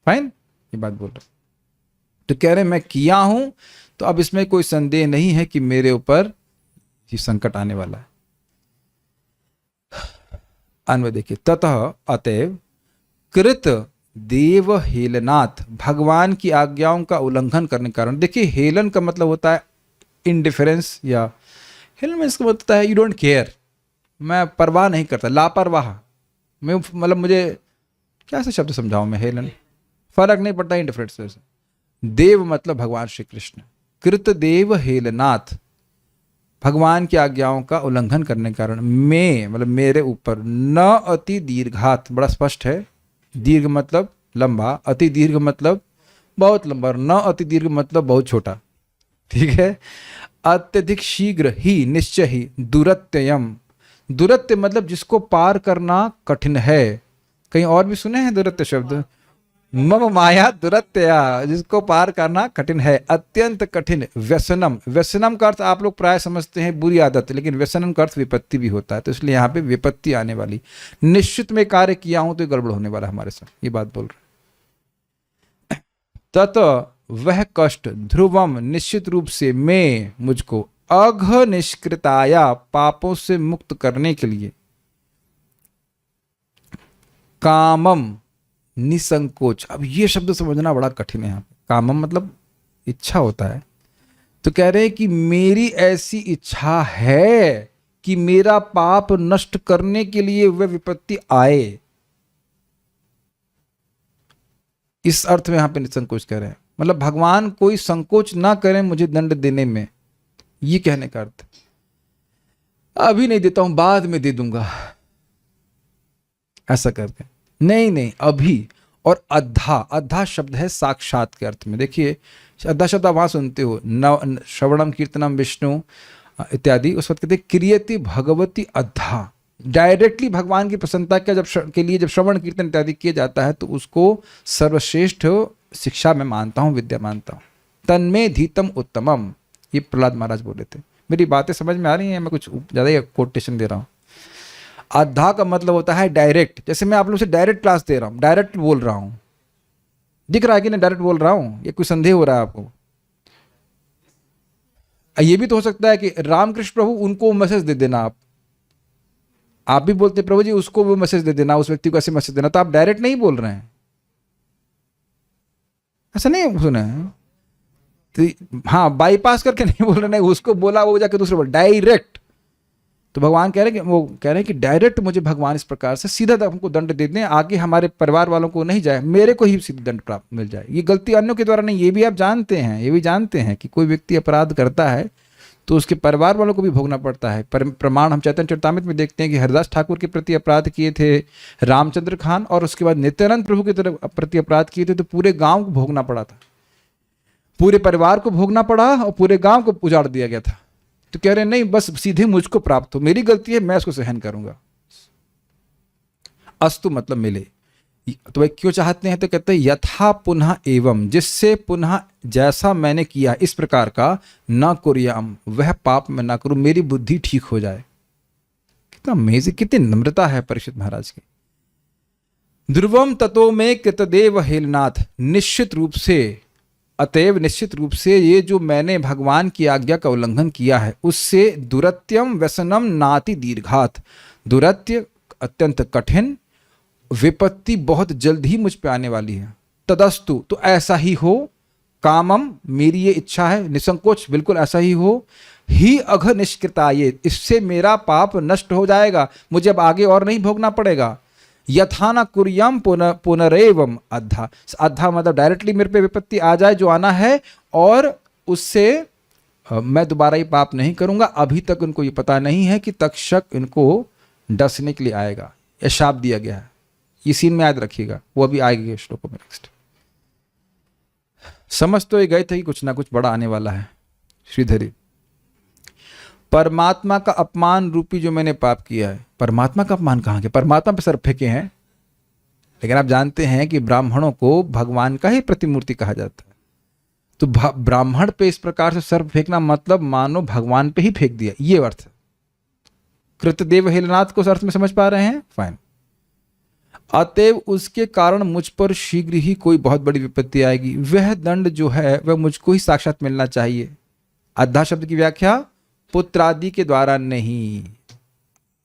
फाइन, ये बात बोल रहे। तो कह रहे मैं किया हूं, तो अब इसमें कोई संदेह नहीं है कि मेरे ऊपर ये संकट आने वाला है। अन्वय देखिए, ततः अतएव कृत देव हेलनाथ, भगवान की आज्ञाओं का उल्लंघन करने के कारण। देखिए हेलन का मतलब होता है इनडिफरेंस, या हेलन इसका मतलब होता है यू डोंट केयर, मैं परवाह नहीं करता, लापरवाह। मैं मतलब मुझे क्या से शब्द समझाऊं मैं, हेलन फर्क नहीं पड़ता इंडिफरेंस से। देव मतलब भगवान श्री कृष्ण। कृत देव हेलनाथ, भगवान की आज्ञाओं का उल्लंघन करने के कारण मैं मतलब मेरे ऊपर न अति दीर्घात, बड़ा स्पष्ट है। दीर्घ मतलब लंबा, अति दीर्घ मतलब बहुत लंबा, और न अति दीर्घ मतलब बहुत छोटा। ठीक है। अत्यधिक शीघ्र ही, निश्चय ही, दुरत्ययम, दुरत्य मतलब जिसको पार करना कठिन है। कहीं और भी सुने हैं दुरत्य शब्द? मम माया दुरत्यया, जिसको पार करना कठिन है, अत्यंत कठिन। व्यसनम, व्यसनम का अर्थ आप लोग प्राय समझते हैं बुरी आदत, लेकिन व्यसनम का अर्थ विपत्ति भी होता है, तो इसलिए यहाँ पे विपत्ति आने वाली। निश्चित में कार्य किया हूं तो गड़बड़ होने वाला हमारे साथ, ये बात बोल रहे। तत वह कष्ट ध्रुवम, निश्चित रूप से मैं, मुझको, अघ निष्कृताया, पापों से मुक्त करने के लिए, कामम, निसंकोच। अब ये शब्द समझना बड़ा कठिन है यहाँ पे। कामम मतलब इच्छा होता है, तो कह रहे हैं कि मेरी ऐसी इच्छा है कि मेरा पाप नष्ट करने के लिए वह विपत्ति आए। इस अर्थ में यहां पे निसंकोच कह रहे हैं, मतलब भगवान कोई संकोच ना करें मुझे दंड देने में, ये कहने का अर्थ। अभी नहीं देता हूं, बाद में दे दूंगा, ऐसा करके नहीं नहीं अभी। और अद्धा, अद्धा शब्द है साक्षात के अर्थ में। देखिए अद्धा शब्द आप वहां सुनते हो, न श्रवणम कीर्तनम विष्णु इत्यादि, उस वक्त कहते क्रियति भगवती अद्धा। डायरेक्टली भगवान की प्रसन्नता के के लिए जब श्रवण कीर्तन इत्यादि किया जाता है तो उसको सर्वश्रेष्ठ शिक्षा में मानता हूं, विद्या मानता हूं। तन्मे धीतम उत्तमम, ये प्रहलाद महाराज बोले थे। मेरी बातें समझ में आ रही हैं? मैं कुछ ज़्यादा ही कोटेशन दे रहा हूँ। अद्धा का मतलब होता है डायरेक्ट, जैसे मैं आप लोग से डायरेक्ट क्लास दे रहा हूँ, डायरेक्ट बोल रहा हूँ, दिख रहा है कि नहीं डायरेक्ट बोल रहा हूँ? ये कोई संदेह हो रहा है आपको? ये भी तो हो सकता है कि रामकृष्ण प्रभु उनको मैसेज दे देना, आप भी बोलते प्रभु जी उसको वो मैसेज दे देना, उस व्यक्ति को ऐसे मैसेज देना, तो आप डायरेक्ट नहीं बोल रहे हैं, ऐसा नहीं सुना है? तो हाँ, बाईपास करके नहीं बोल रहे, नहीं उसको बोला वो जाके दूसरे बोल, डायरेक्ट। तो भगवान कह रहे हैं कि वो कह रहे हैं कि डायरेक्ट मुझे भगवान इस प्रकार से सीधा हमको दंड दे दें, आगे हमारे परिवार वालों को नहीं जाए, मेरे को ही सीधा दंड प्राप्त मिल जाए। ये गलती अन्यों के द्वारा नहीं, ये भी आप जानते हैं, ये भी जानते हैं कि कोई व्यक्ति अपराध करता है तो उसके परिवार वालों को भी भोगना पड़ता है। प्रमाण हम चैतन्य चरितामृत में देखते हैं कि हरिदास ठाकुर के प्रति अपराध किए थे रामचंद्र खान, और उसके बाद नित्यानंद प्रभु के तरफ प्रति अपराध किए थे तो पूरे गांव को भोगना पड़ा था, पूरे परिवार को भोगना पड़ा और पूरे गांव को उजाड़ दिया गया था। तो कह रहे हैं नहीं, बस सीधे मुझको प्राप्त हो, मेरी गलती है, मैं उसको सहन करूंगा। अस्तु मतलब मिले। तो वह क्यों चाहते हैं? तो कहते हैं यथा पुनः एवं, जिससे पुनः जैसा मैंने किया इस प्रकार का न कुर्याम, वह पाप मैं ना करूं, मेरी बुद्धि ठीक हो जाए। कितना अमेजिंग, कितनी नम्रता है परीक्षित महाराज की। ध्रुवम ततो में कृतदेव हेलनाथ, निश्चित रूप से, अतएव निश्चित रूप से ये जो मैंने भगवान की आज्ञा का उल्लंघन किया है उससे दुरत्यम व्यसनम नाति दीर्घात, दुरत्य अत्यंत कठिन, विपत्ति बहुत जल्द ही मुझ पे आने वाली है। तदस्तु, तो ऐसा ही हो, कामम, मेरी ये इच्छा है, निसंकोच बिल्कुल ऐसा ही हो, ही अघ निष्कृताये, इससे मेरा पाप नष्ट हो जाएगा, मुझे अब आगे और नहीं भोगना पड़ेगा। यथा न कुर्यम पुनरेवम अद्धा, अद्धा मतलब डायरेक्टली मेरे पे विपत्ति आ जाए जो आना है, और उससे मैं दोबारा ये पाप नहीं करूंगा। अभी तक उनको ये पता नहीं है कि तक्षक इनको डसने के लिए आएगा, यह शाप दिया गया है। ये सीन में याद रखिएगा, वो अभी आएगा श्लोकों में नेक्स्ट। समझ तो ये गए थे कि कुछ ना कुछ बड़ा आने वाला है। श्रीधरी परमात्मा का अपमान रूपी जो मैंने पाप किया है, परमात्मा का अपमान कहाँ के, परमात्मा पे सर्प फेंके हैं। लेकिन आप जानते हैं कि ब्राह्मणों को भगवान का ही प्रतिमूर्ति कहा जाता है, तो ब्राह्मण पे इस प्रकार से सर्प फेंकना मतलब मानो भगवान पे ही फेंक दिया, ये अर्थ है। कृतदेव हेलनाथ को उस अर्थ में समझ पा रहे हैं? फाइन। अतएव उसके कारण मुझ पर शीघ्र ही कोई बहुत बड़ी विपत्ति आएगी। वह दंड जो है वह मुझको ही साक्षात मिलना चाहिए। अद्धा शब्द की व्याख्या पुत्र आदि के द्वारा नहीं।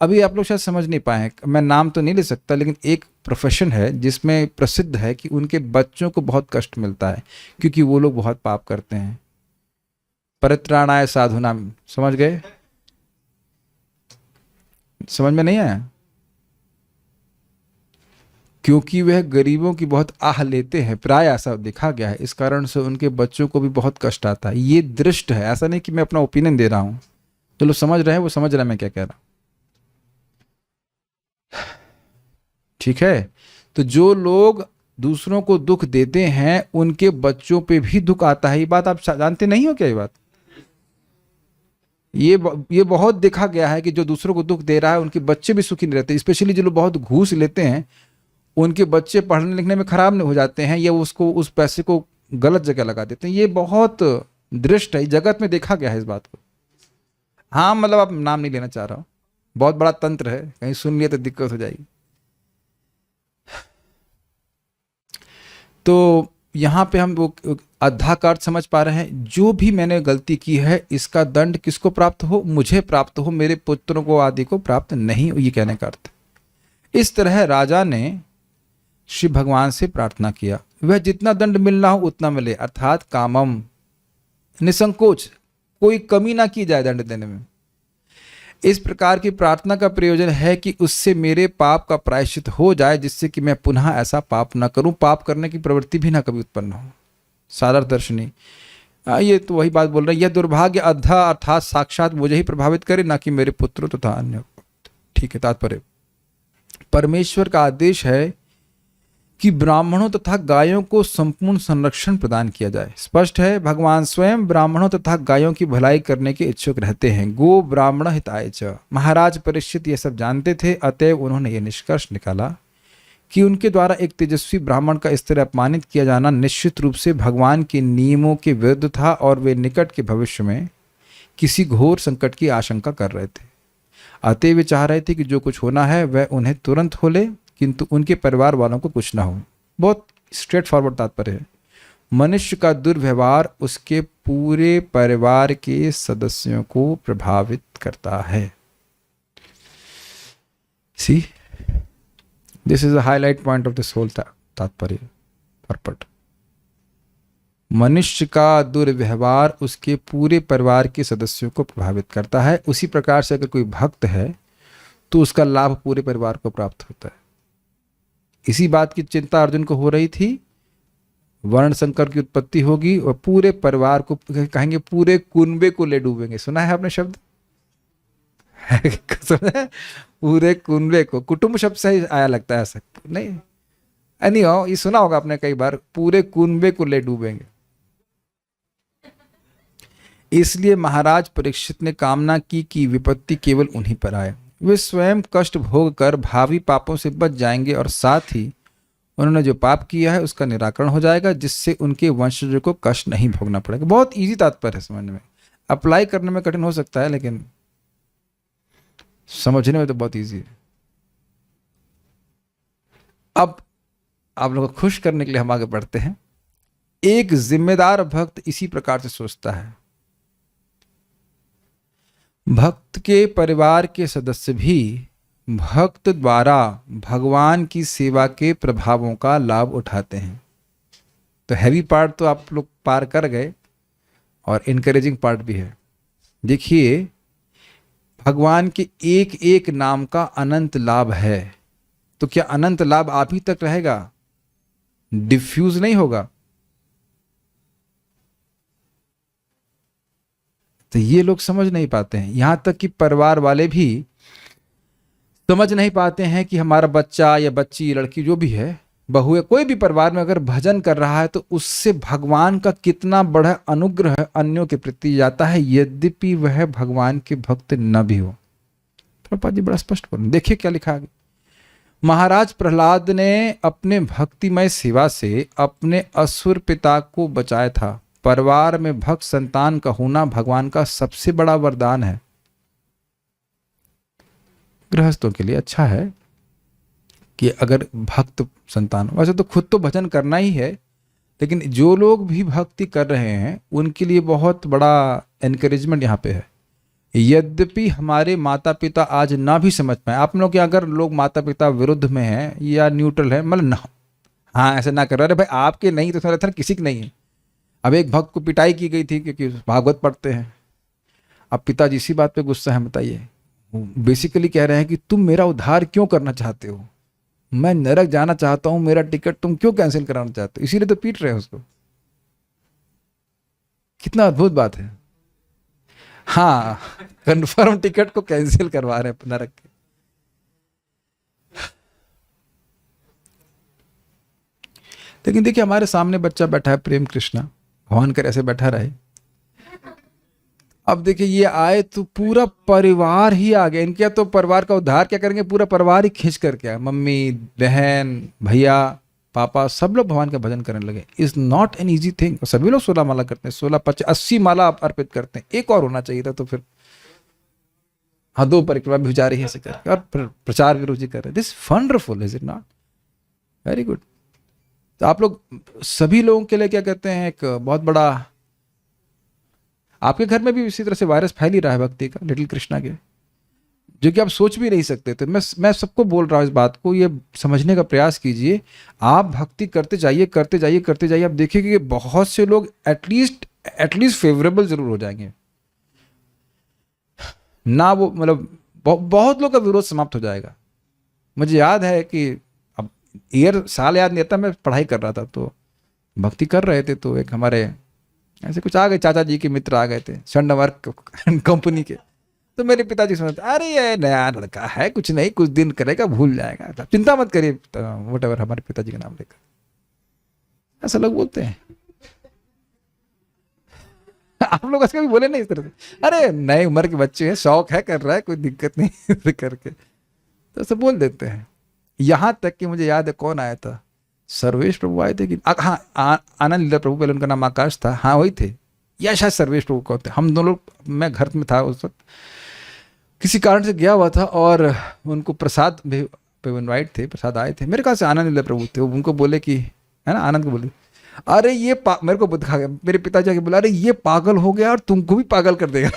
अभी आप लोग शायद समझ नहीं पाए, मैं नाम तो नहीं ले सकता, लेकिन एक प्रोफेशन है जिसमें प्रसिद्ध है कि उनके बच्चों को बहुत कष्ट मिलता है क्योंकि वो लोग बहुत पाप करते हैं। परित्राणाय साधुनाम, समझ गए? समझ में नहीं आया? क्योंकि वह गरीबों की बहुत आह लेते हैं, प्राय ऐसा देखा गया है, इस कारण से उनके बच्चों को भी बहुत कष्ट आता है। ये दृष्ट है, ऐसा नहीं कि मैं अपना ओपिनियन दे रहा हूं। जो लोग समझ रहे हैं वो समझ रहे हैं मैं क्या कह रहा हूं, ठीक है? तो जो लोग दूसरों को दुख देते हैं उनके बच्चों पे भी दुख आता है। ये बात आप जानते नहीं हो क्या? ये बात ये बहुत देखा गया है कि जो दूसरों को दुख दे रहा है उनके बच्चे भी सुखी नहीं रहते। स्पेशली जो लोग बहुत घूस लेते हैं उनके बच्चे पढ़ने लिखने में खराब नहीं हो जाते हैं, या उसको उस पैसे को गलत जगह लगा देते हैं। ये बहुत दृष्ट है, जगत में देखा गया है इस बात को। हाँ मतलब आप नाम नहीं लेना चाह रहा हूं, बहुत बड़ा तंत्र है, कहीं सुन लिया तो दिक्कत हो जाएगी। तो यहाँ पे हम वो अद्धा का अर्थ समझ पा रहे हैं। जो भी मैंने गलती की है इसका दंड किसको प्राप्त हो? मुझे प्राप्त हो, मेरे पुत्रों को आदि को प्राप्त नहीं हो, ये कहने का अर्थ। इस तरह राजा ने श्री भगवान से प्रार्थना किया, वह जितना दंड मिलना हो उतना मिले, अर्थात कामम, निसंकोच, कोई कमी ना की जाए दंड देने में। इस प्रकार की प्रार्थना का प्रयोजन है कि उससे मेरे पाप का प्रायश्चित हो जाए, जिससे कि मैं पुनः ऐसा पाप न करूं, पाप करने की प्रवृत्ति भी ना कभी उत्पन्न हो। साधारण दर्शनी ये तो वही बात बोल रहा है, यह दुर्भाग्य अद्धा अर्थात साक्षात मुझे ही प्रभावित करे, ना कि मेरे पुत्रों तथा अन्य। ठीक है, तात्पर्य परमेश्वर का आदेश है कि ब्राह्मणों तथा गायों को संपूर्ण संरक्षण प्रदान किया जाए। स्पष्ट है, भगवान स्वयं ब्राह्मणों तथा गायों की भलाई करने के इच्छुक रहते हैं। गो ब्राह्मण हिताय च। महाराज परीक्षित ये सब जानते थे, अतएव उन्होंने ये निष्कर्ष निकाला कि उनके द्वारा एक तेजस्वी ब्राह्मण का इस तरह अपमानित किया जाना निश्चित रूप से भगवान के नियमों के विरुद्ध था, और वे निकट के भविष्य में किसी घोर संकट की आशंका कर रहे थे। अतएव वे चाह रहे थे कि जो कुछ होना है वह उन्हें तुरंत हो ले, किंतु उनके परिवार वालों को कुछ ना हो। बहुत स्ट्रेट फॉरवर्ड तात्पर्य है। मनुष्य का दुर्व्यवहार उसके पूरे परिवार के सदस्यों को प्रभावित करता है। See, this is the highlight point of this whole तात्पर्य परपट। मनुष्य का दुर्व्यवहार उसके पूरे परिवार के सदस्यों को प्रभावित करता है। उसी प्रकार से अगर कोई भक्त है तो उसका लाभ पूरे परिवार को प्राप्त होता है। इसी बात की चिंता अर्जुन को हो रही थी। वर्ण संकर की उत्पत्ति होगी और पूरे परिवार को, कहेंगे पूरे कुनबे को ले डूबेंगे। सुना है आपने शब्द? सुना है? पूरे कुनबे को, कुटुंब शब्द से ही आया लगता है ऐसा नहीं? एनीहाउ ये सुना होगा आपने कई बार, पूरे कुनबे को ले डूबेंगे। इसलिए महाराज परीक्षित ने कामना की कि विपत्ति केवल उन्हीं पर आए। वे स्वयं कष्ट भोग कर भावी पापों से बच जाएंगे, और साथ ही उन्होंने जो पाप किया है उसका निराकरण हो जाएगा, जिससे उनके वंशजों को कष्ट नहीं भोगना पड़ेगा। बहुत इजी तात्पर्य है समझने में, अप्लाई करने में कठिन हो सकता है लेकिन समझने में तो बहुत इजी है। अब आप लोगों को खुश करने के लिए हम आगे बढ़ते हैं। एक जिम्मेदार भक्त इसी प्रकार से सोचता है। भक्त के परिवार के सदस्य भी भक्त द्वारा भगवान की सेवा के प्रभावों का लाभ उठाते हैं। तो हैवी पार्ट तो आप लोग पार कर गए, और इनकरेजिंग पार्ट भी है। देखिए, भगवान के एक एक नाम का अनंत लाभ है। तो क्या अनंत लाभ आप ही तक रहेगा, डिफ्यूज नहीं होगा? तो ये लोग समझ नहीं पाते हैं। यहां तक कि परिवार वाले भी समझ नहीं पाते हैं कि हमारा बच्चा या बच्ची, लड़की जो भी है, बहू है, कोई भी परिवार में अगर भजन कर रहा है तो उससे भगवान का कितना बड़ा अनुग्रह अन्यों के प्रति जाता है, यद्यपि वह भगवान के भक्त न भी हो। प्रभुपाद जी बड़ा स्पष्ट बोल, देखिए क्या लिखा है। महाराज प्रहलाद ने अपने भक्तिमय सेवा से अपने असुर पिता को बचाया था। परिवार में भक्त संतान का होना भगवान का सबसे बड़ा वरदान है। गृहस्थों के लिए अच्छा है कि अगर भक्त संतान, वैसे तो खुद तो भजन करना ही है, लेकिन जो लोग भी भक्ति कर रहे हैं उनके लिए बहुत बड़ा एनकरेजमेंट यहाँ पे है। यद्यपि हमारे माता पिता आज ना भी समझ पाए, आप लोग के अगर लोग माता पिता विरुद्ध में हैं या न्यूट्रल है, मतलब ना, हाँ ऐसे ना कर रहे, अरे भाई आपके नहीं तो थोड़ा किसी की नहीं है। अब एक भक्त को पिटाई की गई थी क्योंकि भागवत पढ़ते हैं। अब पिताजी इसी बात पे गुस्सा है, बताइए। बेसिकली कह रहे हैं कि तुम मेरा उद्धार क्यों करना चाहते हो, मैं नरक जाना चाहता हूं, मेरा टिकट तुम क्यों कैंसिल कराना चाहते हो, इसीलिए तो पीट रहे हो उसको। कितना अद्भुत बात है। हाँ, कंफर्म टिकट को कैंसिल करवा रहे हैं नरक के। लेकिन देखिए हमारे सामने बच्चा बैठा है, प्रेम कृष्णा, भगवान कर ऐसे बैठा रहे। अब देखिए ये आए तो पूरा परिवार ही आ गया। इनके तो परिवार का उद्धार क्या करेंगे, पूरा परिवार ही खींच करके आया। मम्मी, बहन, भैया, पापा सब लोग भगवान का भजन करने लगे। Is not an easy thing. सभी लोग 16 माला करते हैं, 16, 25, 80 माला अर्पित करते हैं। एक और होना चाहिए था तो फिर, हाँ 2 परिक्रमा भी जा रही है ऐसे करके, और प्रचार भी रुचि कर रहे हैं। This wonderful, is it not? Very good. तो आप लोग सभी लोगों के लिए क्या कहते हैं, एक बहुत बड़ा, आपके घर में भी इसी तरह से वायरस फैल ही रहा है भक्ति का, लिटिल कृष्णा के, जो कि आप सोच भी नहीं सकते। तो मैं सबको बोल रहा हूँ इस बात को, ये समझने का प्रयास कीजिए। आप भक्ति करते जाइए, करते जाइए, करते जाइए। आप देखिए कि बहुत से लोग एटलीस्ट फेवरेबल जरूर हो जाएंगे ना, वो मतलब बहुत लोग का विरोध समाप्त हो जाएगा। मुझे याद है कि अब साल याद नहीं आता, मैं पढ़ाई कर रहा था तो भक्ति कर रहे थे, तो एक हमारे ऐसे कुछ आ गए, चाचा जी के मित्र आ गए थे स्वर्णवर्क कंपनी के। तो मेरे पिताजी सुनते, अरे ये नया लड़का है, कुछ नहीं, कुछ दिन करेगा, भूल जाएगा, चिंता मत करिए, व्हाटएवर, हमारे पिताजी का नाम लेकर ऐसा लोग बोलते हैं। आप लोग ऐसे कभी बोले नहीं इस तरह से, अरे नई उम्र के बच्चे हैं, शौक है, कर रहा है, कोई दिक्कत नहीं करके तो ऐसे बोल देते हैं। यहाँ तक कि मुझे याद है कौन आया था, सर्वेश प्रभु आए थे कि, हाँ आनंद लीला प्रभु, पहले उनका नाम आकाश था, हाँ वही थे, या शायद सर्वेश प्रभु को थे। हम दोनों, मैं घर में था उस वक्त, किसी कारण से गया हुआ था, और उनको प्रसाद पे इनवाइट थे, प्रसाद आए थे, मेरे ख्याल से आनंद लीला प्रभु थे। उनको बोले कि, है ना, आनंद को बोले, अरे ये मेरे को दिखा गया, मेरे पिताजी आके बोला, अरे ये पागल हो गया और तुमको भी पागल कर देगा।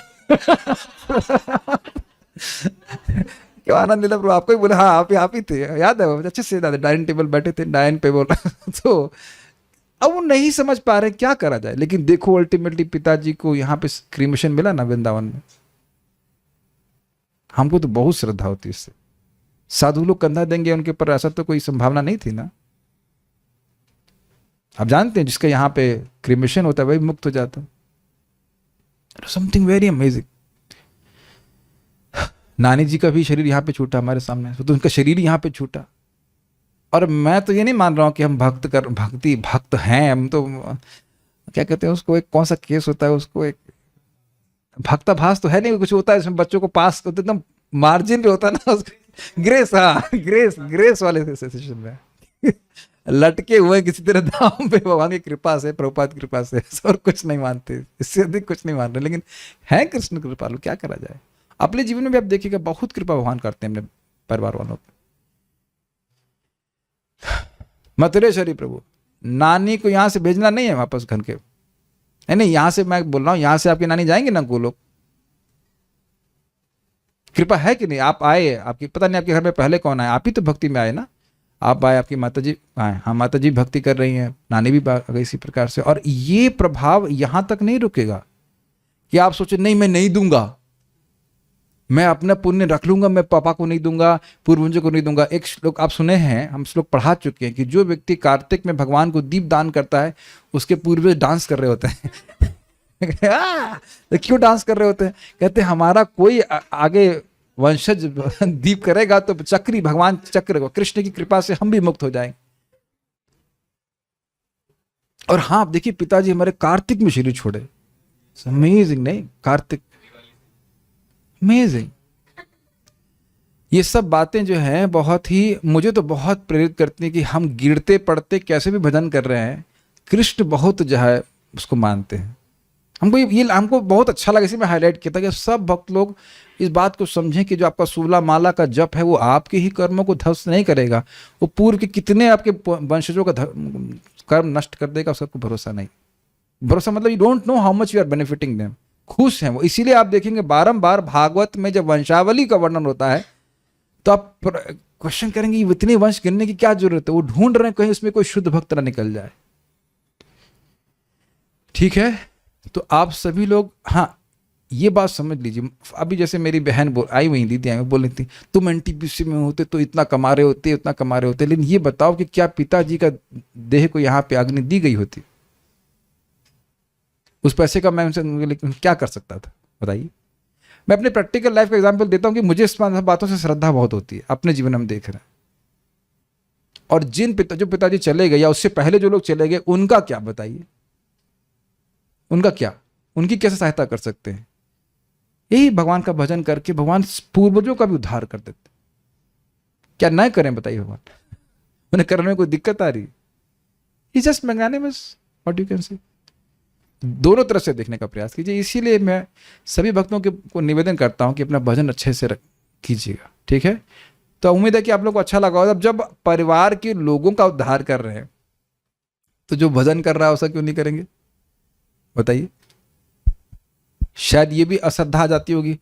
क्यों आनंद लीला प्रभु आपको ही बोले? हाँ आप ही थे, याद है अच्छे से, डाइनिंग टेबल बैठे थे, डाइन पे बोला। तो अब वो नहीं समझ पा रहे क्या करा जाए। लेकिन देखो अल्टीमेटली पिताजी को यहाँ पे क्रीमेशन मिला ना वृंदावन में, हमको तो बहुत श्रद्धा होती है इससे। साधु लोग कंधा देंगे उनके ऊपर, ऐसा तो कोई संभावना नहीं थी ना। आप जानते हैं जिसका यहाँ पे क्रीमेशन होता है वही मुक्त हो जाता है। Something very amazing. नानी जी का भी शरीर यहाँ पे छूटा हमारे सामने, तो उनका शरीर यहाँ पे छूटा। और मैं तो ये नहीं मान रहा हूँ कि हम भक्त हैं, हम तो क्या कहते हैं उसको, एक कौन सा केस होता है उसको, एक भक्ताभास तो है नहीं, कुछ होता है इसमें बच्चों को पास करते, एकदम मार्जिन पे होता है ना उसको, ग्रेस, हाँ ग्रेस वाले सिचुएशन में लटके हुए किसी तरह दाम पे, भगवान की कृपा से, प्रभुपाद की कृपा से, और कुछ नहीं मानते, इससे अधिक कुछ नहीं मान रहे। लेकिन है कृष्ण कृपालु, क्या करा जाए। अपने जीवन में भी आप देखिएगा बहुत कृपा भगवान करते हैं अपने परिवार वालों पर। मथुरेश्वरी प्रभु, नानी को यहाँ से भेजना नहीं है वापस घर के, नहीं, यहाँ से मैं बोल रहा हूँ, यहाँ से आपकी नानी जाएंगे ना गोलोक। कृपा है कि नहीं? आप आए, आपकी पता नहीं आपके घर में पहले कौन आए, आप ही तो भक्ति में आए ना। आप आए, आपकी माता जी आए, हाँ माता जी भक्ति कर रही हैं, नानी भी आ गई इसी प्रकार से। और ये प्रभाव यहाँ तक नहीं रुकेगा कि आप सोचे नहीं मैं नहीं दूंगा, मैं अपना पुण्य रख लूंगा, मैं पापा को नहीं दूंगा, पूर्वजों को नहीं दूंगा। एक श्लोक आप सुने हैं, हम श्लोक पढ़ा चुके हैं कि जो व्यक्ति कार्तिक में भगवान को दीप दान करता है उसके पूर्वज डांस कर रहे होते हैं। तो क्यों डांस कर रहे होते हैं? कहते हैं हमारा कोई आगे वंशज दीप करेगा तो चक्री भगवान चक्र को, कृष्ण की कृपा से हम भी मुक्त हो जाएंगे। और हाँ, आप देखिए पिताजी हमारे कार्तिक में शरीर छोड़े, अमेजिंग, नहीं कार्तिक, अमेजिंग। ये सब बातें जो हैं बहुत ही, मुझे तो बहुत प्रेरित करती हैं कि हम गिरते पड़ते कैसे भी भजन कर रहे हैं, कृष्ण बहुत जो है उसको मानते हैं। हमको ये हमको बहुत अच्छा लगा, इसी में हाईलाइट किया था कि सब भक्त लोग इस बात को समझें कि जो आपका 16 माला का जप है वो आपके ही कर्मों को ध्वस्त नहीं करेगा, वो पूर्व के कितने आपके वंशजों का कर्म नष्ट कर देगा, उसका कोई भरोसा नहीं। भरोसा मतलब you don't know how much you are benefiting them. खुश हैं वो, इसीलिए आप देखेंगे बारंबार भागवत में जब वंशावली का वर्णन होता है तो आप क्वेश्चन करेंगे इतने वंश गिनने की क्या जरूरत है, वो ढूंढ रहे हैं कहीं उसमें कोई शुद्ध भक्त ना निकल जाए। ठीक है, तो आप सभी लोग, हाँ ये बात समझ लीजिए, अभी जैसे मेरी बहन आई हुई दीदी आई बोल रही थी तुम एनटीपीसी में होते तो इतना कमा रहे होते, उतना कमा रहे होते, लेकिन ये बताओ कि क्या पिताजी का देह को यहाँ पे अग्नि दी गई होती? उस पैसे का मैं उनसे लेकिन क्या कर सकता था बताइए? मैं अपने प्रैक्टिकल लाइफ का एग्जांपल देता हूं कि मुझे इस बातों से श्रद्धा बहुत होती है, अपने जीवन में हम देख रहे हैं। और जो पिताजी चले गए या उससे पहले जो लोग चले गए उनका क्या बताइए, उनका क्या, उनकी कैसे सहायता कर सकते हैं? यही भगवान का भजन करके भगवान पूर्वजों का भी उद्धार कर देते। क्या न करें बताइए? भगवान उन्हें करने में कोई दिक्कत आ रही? He just magnanimous, what you can say. दोनों तरफ से देखने का प्रयास कीजिए। इसीलिए मैं सभी भक्तों को निवेदन करता हूं कि अपना भजन अच्छे से कीजिएगा, ठीक है? तो उम्मीद है कि आप लोग को अच्छा लगा होगा। जब परिवार के लोगों का उद्धार कर रहे हैं तो जो भजन कर रहा है उसका क्यों नहीं करेंगे बताइए? शायद ये भी अश्रद्धा आ जाती होगी,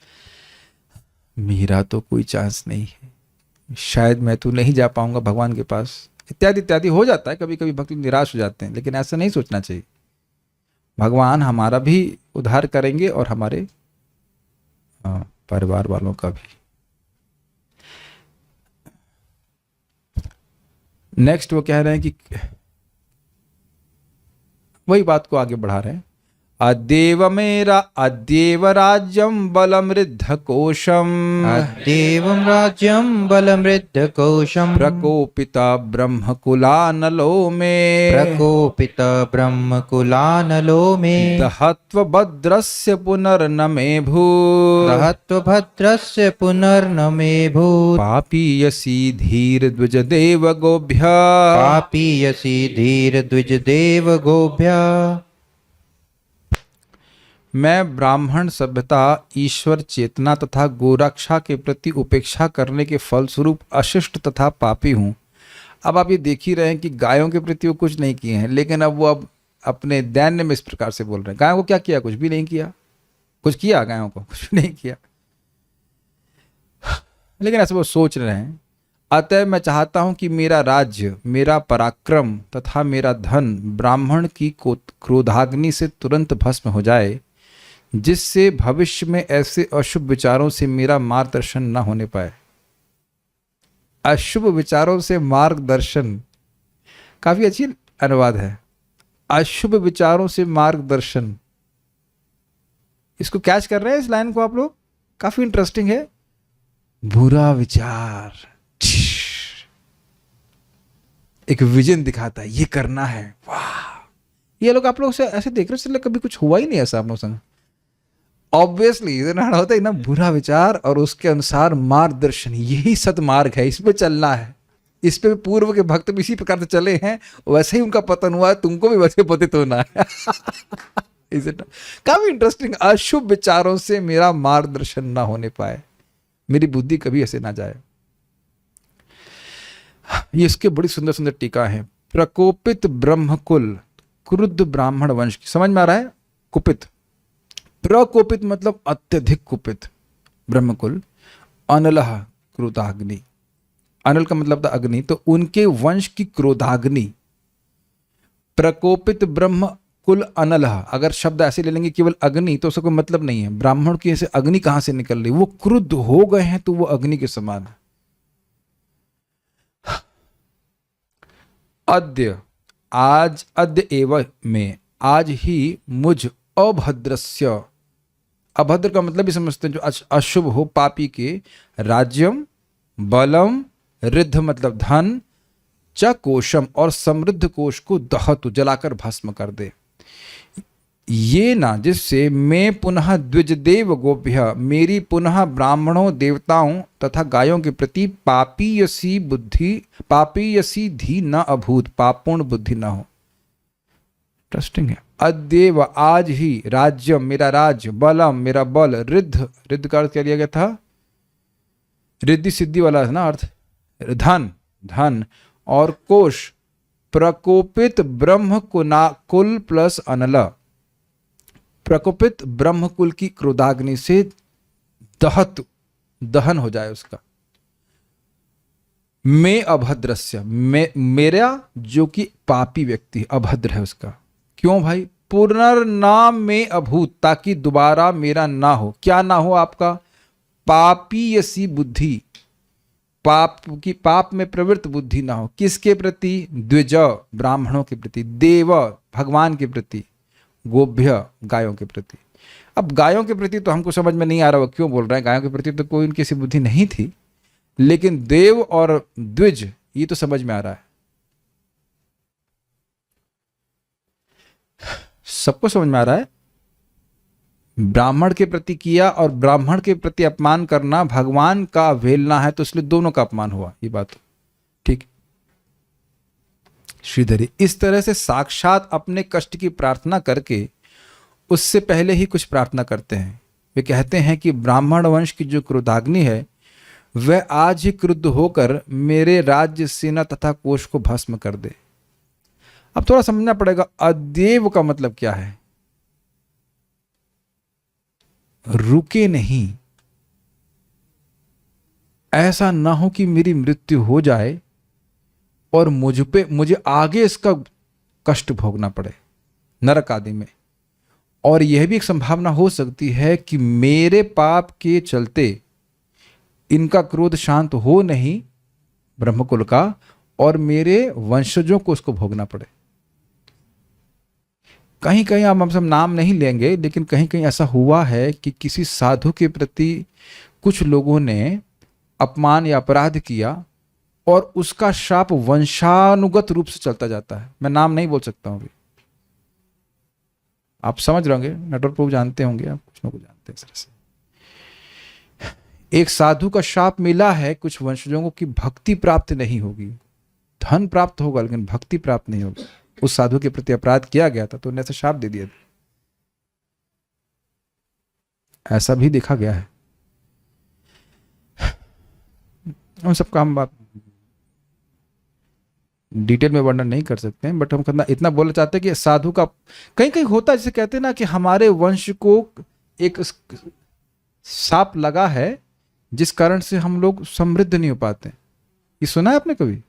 मेरा तो कोई चांस नहीं है, शायद मैं तो नहीं जा पाऊंगा भगवान के पास, इत्यादि इत्यादि हो जाता है। कभी कभी भक्त निराश हो जाते हैं, लेकिन ऐसा नहीं सोचना चाहिए। भगवान हमारा भी उद्धार करेंगे और हमारे परिवार वालों का भी। नेक्स्ट वो कह रहे हैं कि वही बात को आगे बढ़ा रहे हैं, अद्येव मेरा अद्येव राज्यम बलमृद्ध कोशम, अद्येवं राज्यं बलमृद्धकोशम् प्रकोपिता ब्रह्मकुलानलो में, प्रकोपित ब्रह्मकुलानलो मे, दहत्व भद्रस्य पुनर्न मे भूत्, दहत्वभद्रस्य पुनर्न मे भूत्, पापीयसी धीर द्विज देव गोभ्य, पापीयसी धीर द्विज देव गोभ्य। मैं ब्राह्मण सभ्यता, ईश्वर चेतना तथा गोरक्षा के प्रति उपेक्षा करने के फलस्वरूप अशिष्ट तथा पापी हूँ। अब आप ये देख ही रहे हैं कि गायों के प्रति वो कुछ नहीं किए हैं, लेकिन अब वो अपने दैन्य में इस प्रकार से बोल रहे हैं। गायों को क्या किया? कुछ भी नहीं किया। कुछ किया गायों को? कुछ भी नहीं किया, लेकिन ऐसा वो सोच रहे हैं। अतः मैं चाहता हूं कि मेरा राज्य, मेरा पराक्रम तथा मेरा धन ब्राह्मण की क्रोधाग्नि से तुरंत भस्म हो जाए, जिससे भविष्य में ऐसे अशुभ विचारों से मेरा मार्गदर्शन न होने पाए। अशुभ विचारों से मार्गदर्शन, काफी अच्छी अनुवाद है। अशुभ विचारों से मार्गदर्शन, इसको कैच कर रहे हैं इस लाइन को आप लोग? काफी इंटरेस्टिंग है। बुरा विचार एक विजन दिखाता है, ये करना है, वाह। ये लोग आप लोग से ऐसे देख रहे हो, कभी कुछ हुआ ही नहीं ऐसा आप लोग संग। ऑब्वियसली होता है ना, बुरा विचार और उसके अनुसार मार्गदर्शन, यही सतमार्ग है, इस पे चलना है। इस पे पूर्व के भक्त भी इसी प्रकार से चले हैं, वैसे ही उनका पतन हुआ है, तुमको भी वैसे पतित होना है। काफी इंटरेस्टिंग। अशुभ विचारों से मेरा मार्गदर्शन ना होने पाए, मेरी बुद्धि कभी ऐसे ना जाए। ये इसके बड़ी सुंदर सुंदर टीका है। प्रकोपित ब्रह्मकुल, क्रुद्ध ब्राह्मण वंश, समझ में आ रहा है? कुपित, प्रकोपित मतलब अत्यधिक कुपित, ब्रह्मकुल। अनलह क्रोधाग्नि, अनल का मतलब था अग्नि, तो उनके वंश की क्रोधाग्नि। प्रकोपित ब्रह्म कुल अनलह, अगर शब्द ऐसे ले लेंगे केवल अग्नि तो उसका कोई मतलब नहीं है। ब्राह्मण की ऐसे अग्नि कहां से निकल रही? वो क्रुद्ध हो गए हैं तो वो अग्नि के समान है। अद्य, आज, अद्य एव में, आज ही मुझ अभद्रस्य, अभद्र का मतलब भी समझते हैं जो अशुभ हो, पापी के, राज्यम बलम, रिद्ध मतलब धन, च कोशम और समृद्ध कोश को दहतु जलाकर भस्म कर दे। ये ना जिससे मैं पुनः द्विजदेव गोभ्य मेरी पुनः ब्राह्मणों देवताओं तथा गायों के प्रति पापीयसी धी न अभूत पापूर्ण बुद्धि न हो। इंटरेस्टिंग है। अद्येव आज ही राज्य मेरा राज्य बलम मेरा बल रिद्ध का अर्थ क्या लिया गया था? रिद्धि सिद्धि वाला है ना अर्थ। धन और कोश प्रकोपित ब्रह्म कुल प्लस अनल प्रकोपित ब्रह्मकुल की क्रोधाग्नि से दहन हो जाए उसका। मैं अभद्रस्य मेरा जो कि पापी व्यक्ति अभद्र है उसका। क्यों भाई? पुनर्नाम में अभूत ताकि दोबारा मेरा ना हो। क्या ना हो आपका? पापीयसी बुद्धि पाप में प्रवृत्त बुद्धि ना हो। किसके प्रति? द्विज ब्राह्मणों के प्रति, देव भगवान के प्रति, गोभ्य गायों के प्रति। अब गायों के प्रति तो हमको समझ में नहीं आ रहा वो क्यों बोल रहे हैं। गायों के प्रति तो कोई उनकी ऐसी बुद्धि नहीं थी, लेकिन देव और द्विज ये तो समझ में आ रहा है। सबको समझ में आ रहा है। ब्राह्मण के प्रति किया और ब्राह्मण के प्रति अपमान करना भगवान का अवहेलना है, तो इसलिए दोनों का अपमान हुआ। ये बात ठीक। श्रीधरी इस तरह से साक्षात अपने कष्ट की प्रार्थना करके उससे पहले ही कुछ प्रार्थना करते हैं। वे कहते हैं कि ब्राह्मण वंश की जो क्रोधाग्नि है वह आज ही क्रुद्ध होकर मेरे राज्य सेना तथा कोष को भस्म कर दे। अब थोड़ा समझना पड़ेगा अद्येव का मतलब क्या है। रुके नहीं, ऐसा ना हो कि मेरी मृत्यु हो जाए और मुझे आगे इसका कष्ट भोगना पड़े नरक आदि में। और यह भी एक संभावना हो सकती है कि मेरे पाप के चलते इनका क्रोध शांत हो नहीं ब्रह्मकुल का, और मेरे वंशजों को उसको भोगना पड़े। कहीं कहीं हम सब नाम नहीं लेंगे, लेकिन कहीं कहीं ऐसा हुआ है कि किसी साधु के प्रति कुछ लोगों ने अपमान या अपराध किया और उसका शाप वंशानुगत रूप से चलता जाता है। मैं नाम नहीं बोल सकता हूं अभी, आप समझ रहे होंगे, नटवर प्रभु जानते होंगे, आप कुछ ना कुछ जानते हैं इस तरह से। एक साधु का शाप मिला है कुछ वंशजों को कि भक्ति प्राप्त नहीं होगी। धन प्राप्त होगा लेकिन भक्ति प्राप्त नहीं होगी। उस साधु के प्रति अपराध किया गया था तो उन्हें ऐसा शाप दे दिया। ऐसा भी देखा गया है। हम सबका हम बात डिटेल में वर्णन नहीं कर सकते हैं, बट हम इतना बोलना चाहते हैं कि साधु का कहीं कहीं होता है, जैसे कहते हैं ना कि हमारे वंश को एक साप लगा है जिस कारण से हम लोग समृद्ध नहीं हो पाते। ये सुना है आपने कभी?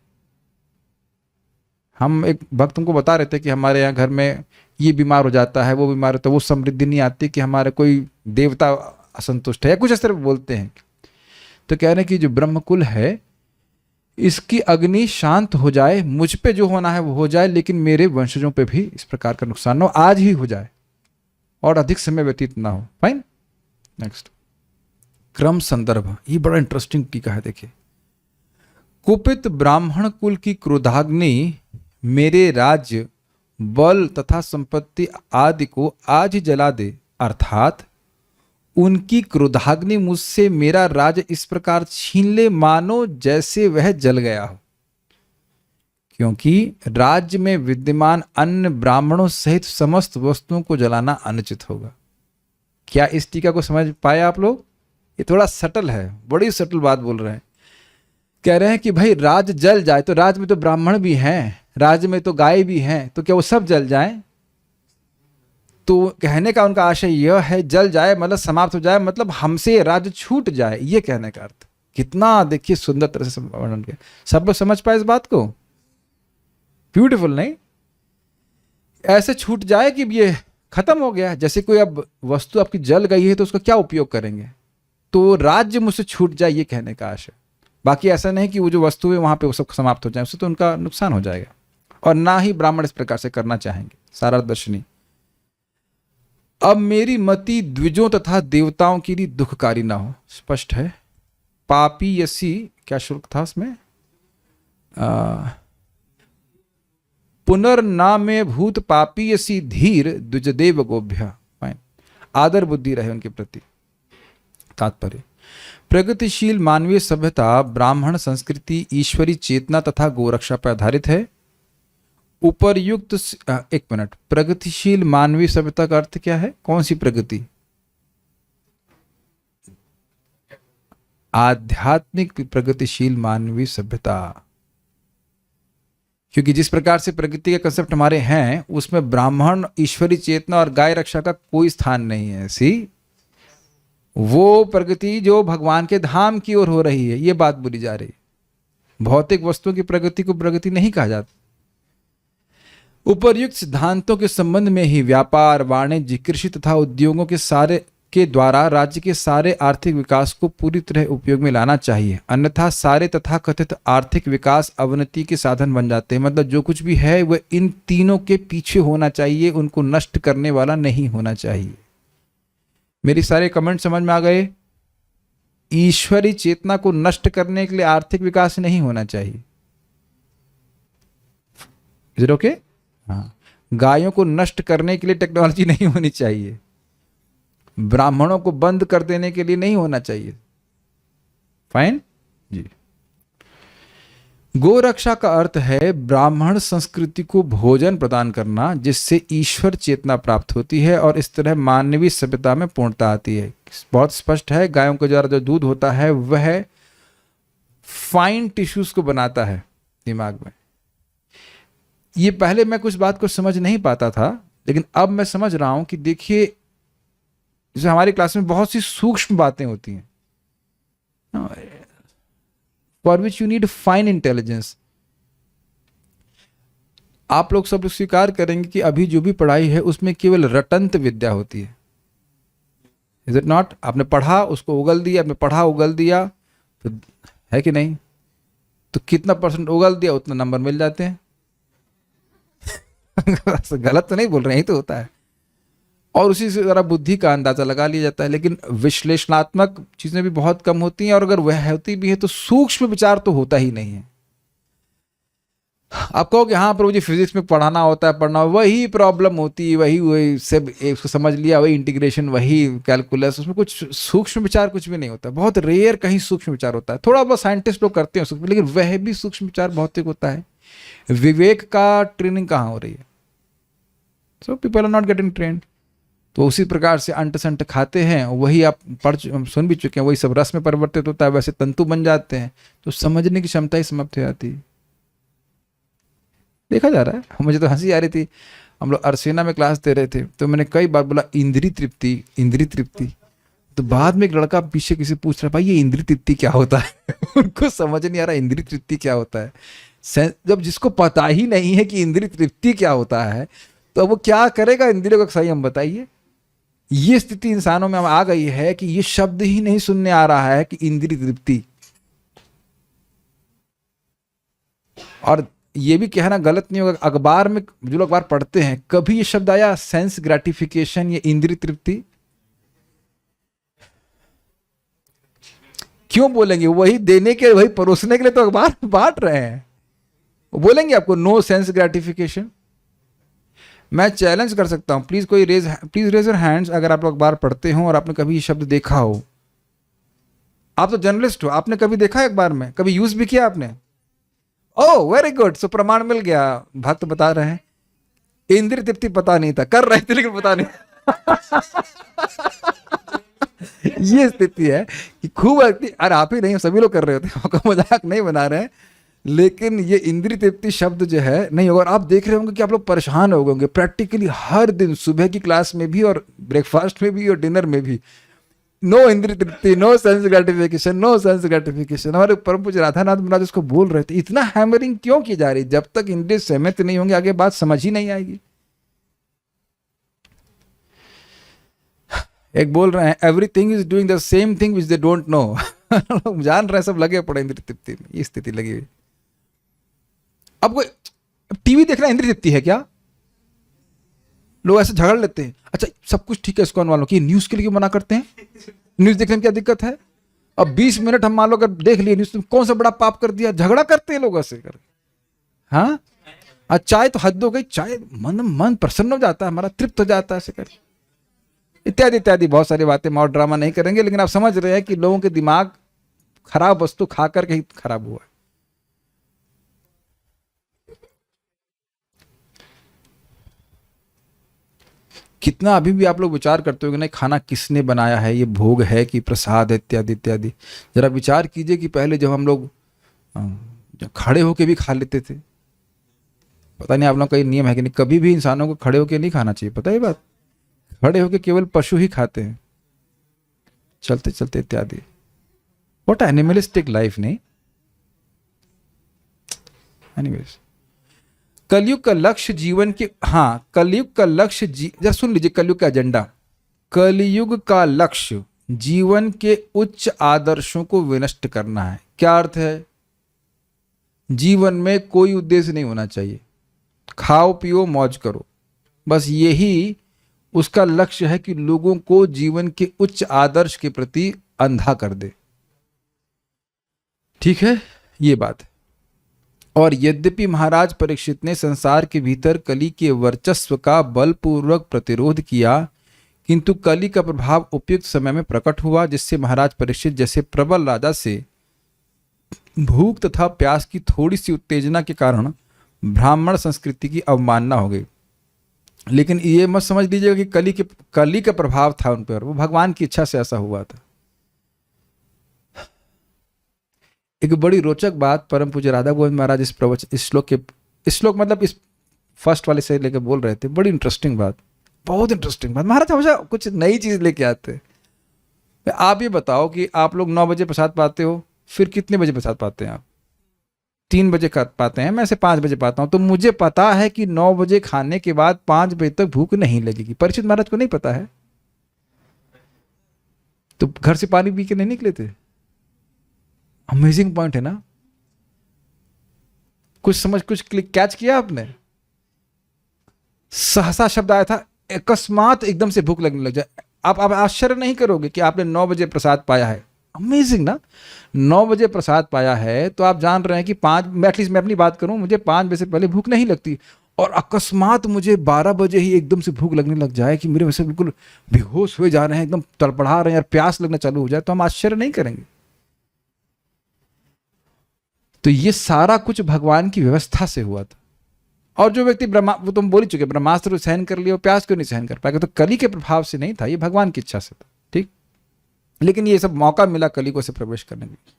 हम एक भक्त हमको बता रहे थे कि हमारे यहाँ घर में ये बीमार हो जाता है, वो बीमार होता है, वो समृद्धि नहीं आती कि हमारे कोई देवता असंतुष्ट है या कुछ इस तरह बोलते हैं। तो कह रहे हैं कि जो ब्रह्मकुल है इसकी अग्नि शांत हो जाए, मुझ पे जो होना है वो हो जाए, लेकिन मेरे वंशजों पे भी इस प्रकार का नुकसान ना हो, आज ही हो जाए और अधिक समय व्यतीत ना हो। फाइन। नेक्स्ट क्रम संदर्भ, ये बड़ा इंटरेस्टिंग टीका है। देखिए, कुपित ब्राह्मण कुल की क्रोधाग्नि मेरे राज्य बल तथा संपत्ति आदि को आज ही जला दे, अर्थात उनकी क्रोधाग्नि मुझसे मेरा राज्य इस प्रकार छीन ले मानो जैसे वह जल गया हो, क्योंकि राज्य में विद्यमान अन्य ब्राह्मणों सहित समस्त वस्तुओं को जलाना अनुचित होगा। क्या इस टीका को समझ पाए आप लोग? ये थोड़ा सटल है, बड़ी सटल बात बोल रहे हैं। कह रहे हैं कि भाई राज्य जल जाए, तो राज्य में तो ब्राह्मण भी हैं, राज्य में तो गाय भी हैं, तो क्या वो सब जल जाएं? तो कहने का उनका आशय यह है जल जाए मतलब समाप्त हो जाए, मतलब हमसे राज्य छूट जाए, ये कहने का अर्थ। कितना देखिए सुंदर तरह से वर्णन किया। सब लोग समझ पाए इस बात को? ब्यूटीफुल नहीं? ऐसे छूट जाए कि ये खत्म हो गया। जैसे कोई अब वस्तु आपकी जल गई है तो उसका क्या उपयोग करेंगे, तो राज्य मुझसे छूट जाए, ये कहने का आशय। बाकी ऐसा नहीं कि वो जो वस्तु है वहां पे वो सब समाप्त हो जाए, उससे तो उनका नुकसान हो जाएगा। और ना ही ब्राह्मण इस प्रकार से करना चाहेंगे। सारा दर्शनी। अब मेरी मति द्विजों तथा देवताओं के लिए दुखकारी ना हो। स्पष्ट है। पापी यसी, क्या शुल्क था उसमें? पुनर्नामे भूत पापी यसी धीर द्विजदेव गोभ्य। फाइन, आदर बुद्धि रहे उनके प्रति। तात्पर्य, प्रगतिशील मानवीय सभ्यता ब्राह्मण संस्कृति, ईश्वरी चेतना तथा गोरक्षा पर आधारित है। उपर्युक्त एक मिनट, प्रगतिशील मानवीय सभ्यता का अर्थ क्या है? कौन सी प्रगति? आध्यात्मिक प्रगतिशील मानवीय सभ्यता। क्योंकि जिस प्रकार से प्रगति के कंसेप्ट हमारे हैं उसमें ब्राह्मण, ईश्वरी चेतना और गाय रक्षा का कोई स्थान नहीं है। सी, वो प्रगति जो भगवान के धाम की ओर हो रही है, ये बात बोली जा रही है। भौतिक वस्तुओं की प्रगति को प्रगति नहीं कहा जाता। उपर्युक्त सिद्धांतों के संबंध में ही व्यापार, वाणिज्य, कृषि तथा उद्योगों के द्वारा राज्य के सारे आर्थिक विकास को पूरी तरह उपयोग में लाना चाहिए, अन्यथा सारे तथा कथित आर्थिक विकास अवनति के साधन बन जाते हैं। मतलब जो कुछ भी है वह इन तीनों के पीछे होना चाहिए, उनको नष्ट करने वाला नहीं होना चाहिए। मेरी सारे कमेंट समझ में आ गए? ईश्वरी चेतना को नष्ट करने के लिए आर्थिक विकास नहीं होना चाहिए। Is it okay? हाँ, गायों को नष्ट करने के लिए टेक्नोलॉजी नहीं होनी चाहिए, ब्राह्मणों को बंद कर देने के लिए नहीं होना चाहिए। फाइन जी। गोरक्षा का अर्थ है ब्राह्मण संस्कृति को भोजन प्रदान करना जिससे ईश्वर चेतना प्राप्त होती है और इस तरह मानवीय सभ्यता में पूर्णता आती है। बहुत स्पष्ट है, गायों के द्वारा जो दूध होता है वह फाइन टिश्यूज को बनाता है दिमाग में। ये पहले मैं कुछ बात को समझ नहीं पाता था, लेकिन अब मैं समझ रहा हूं कि देखिए, जैसे हमारी क्लास में बहुत सी सूक्ष्म बातें होती हैं for which you need fine intelligence. आप लोग सब स्वीकार करेंगे कि अभी जो भी पढ़ाई है उसमें केवल रटंत विद्या होती है। Is it not? आपने पढ़ा, उसको उगल दिया, आपने पढ़ा उगल दिया, तो है कि नहीं? तो कितना परसेंट उगल दिया उतना नंबर मिल जाते हैं। गलत तो नहीं बोल रहे हैं, यही तो होता है। और उसी से जरा बुद्धि का अंदाजा लगा लिया जाता है, लेकिन विश्लेषणात्मक चीजें भी बहुत कम होती हैं, और अगर वह होती भी है तो सूक्ष्म विचार तो होता ही नहीं है। आप कहो कि हाँ प्रभु जी फिजिक्स में पढ़ाना होता है, पढ़ना, वही प्रॉब्लम होती है, वही सब उसको समझ लिया, वही इंटीग्रेशन, वही कैलकुलस, उसमें कुछ सूक्ष्म विचार कुछ भी नहीं होता। बहुत रेयर कहीं सूक्ष्म विचार होता है, थोड़ा बहुत साइंटिस्ट लोग करते हैं सूक्ष्म, लेकिन वह भी सूक्ष्म विचार भौतिक होता है। विवेक का ट्रेनिंग कहाँ हो रही है? So people are not getting trained. तो उसी प्रकार से अंट संट खाते हैं, वही आप सुन भी चुके हैं, वही सब रस में परिवर्तित होता है, वैसे तंतु बन जाते हैं, तो समझने की क्षमता ही समाप्त हो जाती है। देखा जा रहा है। मुझे तो हंसी आ रही थी, हम लोग अरसेना में क्लास दे रहे थे, तो मैंने कई बार बोला इंद्री तृप्ति, इंद्री तृप्ति। तो बाद में एक लड़का पीछे किसी पूछ रहा, भाई ये इंद्री तृप्ति क्या होता है? उनको समझ नहीं आ रहा इंद्री तृप्ति क्या होता है। जब जिसको पता ही नहीं है कि इंद्री तृप्ति क्या होता है, तो वो क्या करेगा इंद्रियों का? सही हम बताइए। ये स्थिति इंसानों में आ गई है कि ये शब्द ही नहीं सुनने आ रहा है कि इंद्रिय तृप्ति। और ये भी कहना गलत नहीं होगा, अखबार में जो लोग अखबार पढ़ते हैं, कभी ये शब्द आया सेंस ग्रेटिफिकेशन या इंद्रिय तृप्ति? क्यों बोलेंगे? वही देने के, वही परोसने के लिए तो अखबार बांट रहे हैं। बोलेंगे आपको नो सेंस ग्रेटिफिकेशन? मैं चैलेंज कर सकता हूं, प्लीज रेज योर हैंड्स अगर आप लोग अखबार पढ़ते हो और आपने कभी ये शब्द देखा हो। आप तो जर्नलिस्ट हो, आपने कभी देखा है अखबार में? कभी यूज भी किया आपने? ओह वेरी गुड, सो प्रमाण मिल गया। भक्त बता रहे हैं इंद्रिय तृप्ति पता नहीं था, कर रहे थे लेकिन पता नहीं। ये स्थिति है कि खूब, अरे आप ही नहीं, सभी लोग कर रहे होते, मजाक नहीं बना रहे हैं, लेकिन ये इंद्रिय तृप्ति शब्द जो है नहीं होगा। और आप देख रहे होंगे कि आप लोग परेशान हो गए होंगे, प्रैक्टिकली हर दिन सुबह की क्लास में भी और ब्रेकफास्ट में भी और डिनर में भी नो इंद्रिय तृप्ति, no sense gratification, no sense gratification. हमारे परम पूज्य राधानाथ महाराज उसको बोल रहे थे। इतना हैमरिंग क्यों की जा रही? जब तक इंद्रिय सहमत नहीं होंगे आगे बात समझ ही नहीं आएगी। एक बोल रहे हैं everything is doing the same thing which they don't know. जान रहे हैं, सब लगे पड़े इंद्रिय तृप्ति में, ये स्थिति लगी हुई। अब कोई टीवी देखना इंद्रिय तृप्ति है क्या? लोग ऐसे झगड़ लेते हैं। अच्छा सब कुछ ठीक है इस्कॉन वालों की, न्यूज के लिए क्यों मना करते हैं? न्यूज देखने में क्या दिक्कत है? अब 20 मिनट हम मान लो अगर देख लिए न्यूज, तो कौन सा बड़ा पाप कर दिया? झगड़ा करते हैं लोग ऐसे कर। हाँ आज चाय तो हद हो गई, चाय मन मन प्रसन्न हो जाता है हमारा, तृप्त हो जाता है ऐसे कर, इत्यादि इत्यादि बहुत सारी बातें। और ड्रामा नहीं करेंगे, लेकिन आप समझ रहे हैं कि लोगों के दिमाग खराब वस्तु खा करके ही खराब हुआ है। कितना अभी भी आप लोग विचार करते हो कि नहीं खाना किसने बनाया है, ये भोग है कि प्रसाद है, इत्यादि इत्यादि। जरा विचार कीजिए कि पहले जब हम लोग जब खड़े होके भी खा लेते थे, पता नहीं आप लोग का ये नियम है कि नहीं, कभी भी इंसानों को खड़े होके नहीं खाना चाहिए, पता है ये बात? खड़े होके केवल पशु ही खाते हैं, चलते चलते इत्यादि। व्हाट एनिमलिस्टिक लाइफ नहीं। एनीवेज, कलयुग का लक्ष्य जीवन के, हाँ कलयुग का लक्ष्य जरा सुन लीजिए कलयुग का एजेंडा। कलयुग का लक्ष्य जीवन के उच्च आदर्शों को विनष्ट करना है। क्या अर्थ है? जीवन में कोई उद्देश्य नहीं होना चाहिए, खाओ पियो मौज करो, बस यही उसका लक्ष्य है कि लोगों को जीवन के उच्च आदर्श के प्रति अंधा कर दे। ठीक है, ये बात है। और यद्यपि महाराज परीक्षित ने संसार के भीतर कली के वर्चस्व का बलपूर्वक प्रतिरोध किया, किंतु कली का प्रभाव उपयुक्त समय में प्रकट हुआ, जिससे महाराज परीक्षित जैसे प्रबल राजा से भूख तथा प्यास की थोड़ी सी उत्तेजना के कारण ब्राह्मण संस्कृति की अवमानना हो गई। लेकिन ये मत समझ लीजिएगा कि कली का प्रभाव था उन पर, वो भगवान की इच्छा से ऐसा हुआ था। एक बड़ी रोचक बात परम पूज्य राधा गोविंद महाराज इस श्लोक मतलब इस फर्स्ट वाले से लेकर बोल रहे थे, बड़ी इंटरेस्टिंग बात, बहुत इंटरेस्टिंग बात। महाराज हमेशा कुछ नई चीज लेके आते हैं। आप ये बताओ कि आप लोग 9 बजे प्रसाद पाते हो, फिर कितने बजे प्रसाद पाते हैं आप? 3 बजे पाते हैं, मैं से 5 बजे पाता हूं। तो मुझे पता है कि 9 बजे खाने के बाद 5 बजे तक भूख नहीं लगेगी। परीक्षित महाराज को नहीं पता है, तो घर से पानी पी के नहीं निकले थे। अमेजिंग पॉइंट है ना? कुछ क्लिक कैच किया आपने? सहसा शब्द आया था, अकस्मात एकदम से भूख लगने लग जाए। आप आश्चर्य नहीं करोगे कि आपने 9 बजे प्रसाद पाया है। अमेजिंग ना? 9 बजे प्रसाद पाया है तो आप जान रहे हैं कि 5, एटलीस्ट मैं अपनी बात करूं, मुझे 5 बजे से पहले भूख नहीं लगती, और अकस्मात मुझे 12 बजे ही एकदम से भूख लगने लग जाए कि मेरे वैसे बिल्कुल बेहोश हुए जा रहे हैं, एकदम तड़पड़ा रहे हैं और प्यास लगना चालू हो जाए, तो हम आश्चर्य नहीं करेंगे। तो ये सारा कुछ भगवान की व्यवस्था से हुआ था। और जो व्यक्ति वो तुम बोल ही चुके, ब्रह्मास्त्र सहन कर लिया, प्यास क्यों नहीं सहन कर पाएगा? तो कली के प्रभाव से नहीं था, ये भगवान की इच्छा से था। ठीक, लेकिन ये सब मौका मिला कली को से प्रवेश करने के।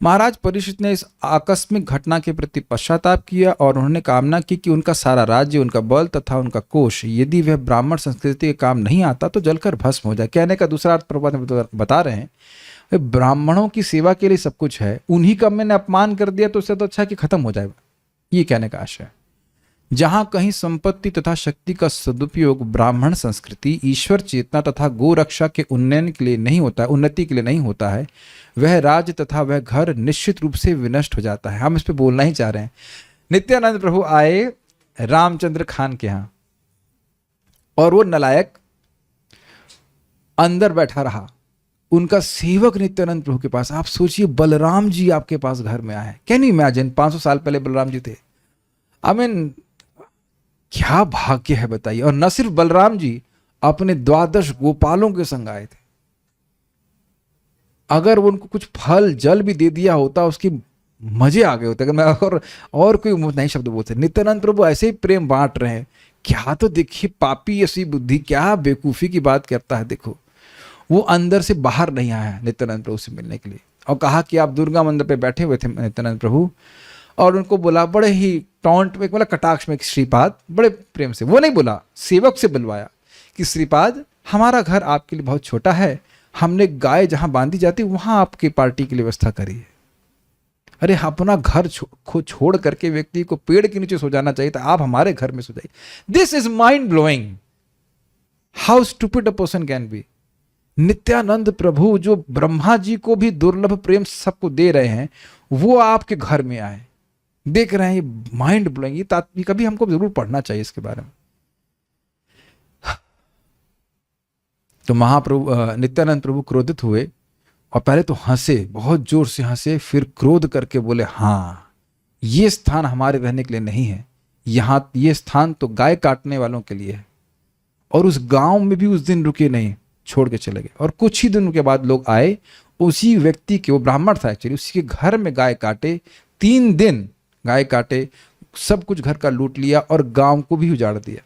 महाराज परीक्षित ने इस आकस्मिक घटना के प्रति पश्चाताप किया और उन्होंने कामना की कि उनका सारा राज्य, उनका बल तथा उनका कोष, यदि वह ब्राह्मण संस्कृति के काम नहीं आता तो जलकर भस्म हो जाए। कहने का दूसरा अर्थ प्रभुपाद बता रहे हैं, ब्राह्मणों की सेवा के लिए सब कुछ है, उन्हीं का मैंने अपमान कर दिया तो उससे तो अच्छा कि खत्म हो जाएगा, ये कहने का आशय है। जहां कहीं संपत्ति तथा शक्ति का सदुपयोग ब्राह्मण संस्कृति, ईश्वर चेतना तथा गो रक्षा के उन्नयन के लिए नहीं होता है, उन्नति के लिए नहीं होता है, वह राज्य तथा वह घर निश्चित रूप से विनष्ट हो जाता है। हम इस पे बोलना ही चाह रहे हैं। नित्यानंद प्रभु आए रामचंद्र खान के यहां, और वो नलायक अंदर बैठा रहा, उनका सेवक नित्यानंद प्रभु के पास। आप सोचिए, बलराम जी आपके पास घर में आए। Can you imagine? 500 साल पहले बलराम जी थे। आई मीन क्या भाग्य है बताइए। और न सिर्फ बलराम जी, अपने 12 गोपालों के संग आए थे। अगर वो उनको कुछ फल जल भी दे दिया होता, उसकी मजे आ गए होते। अगर मैं और कोई नहीं शब्द बोलते, नित्यानंद प्रभु ऐसे ही प्रेम बांट रहे हैं। क्या तो देखिए, पापी ऐसी बुद्धि, क्या बेवकूफी की बात करता है। देखो, वो अंदर से बाहर नहीं आया नित्यानंद प्रभु से मिलने के लिए, और कहा कि आप दुर्गा मंदिर पे बैठे हुए थे नित्यानंद प्रभु, और उनको बोला बड़े ही टॉन्ट में, बोला कटाक्ष में, श्रीपाद, बड़े प्रेम से, वो नहीं बोला, सेवक से बुलवाया कि श्रीपाद, हमारा घर आपके लिए बहुत छोटा है, हमने गाय जहां बांधी जाती वहां आपकी पार्टी की व्यवस्था करी है। अरे अपना घर छोड़ करके व्यक्ति को पेड़ के नीचे सो जाना चाहिए था, आप हमारे घर में सो जाइए। This is mind blowing. How stupid a person can be. Nityananda Prabhu जो ब्रह्मा जी को भी दुर्लभ प्रेम सबको दे रहे हैं, वो आपके घर में आए, देख रहे हैं। ये माइंड ब्लोइंग। ये कभी हमको जरूर पढ़ना चाहिए इसके बारे में। तो महाप्रभु नित्यानंद प्रभु क्रोधित हुए, और पहले तो हंसे, बहुत जोर से हंसे, फिर क्रोध करके बोले, हाँ, ये स्थान हमारे रहने के लिए नहीं है, यहाँ ये स्थान तो गाय काटने वालों के लिए है। और उस गांव में भी उस दिन रुके नहीं, छोड़ के चले गए। और कुछ ही दिनों के बाद लोग आए, उसी व्यक्ति के, वो ब्राह्मण था एक्चुअली, उसी के घर में गाय काटे, 3 दिन गाय काटे, सब कुछ घर का लूट लिया और गांव को भी उजाड़ दिया।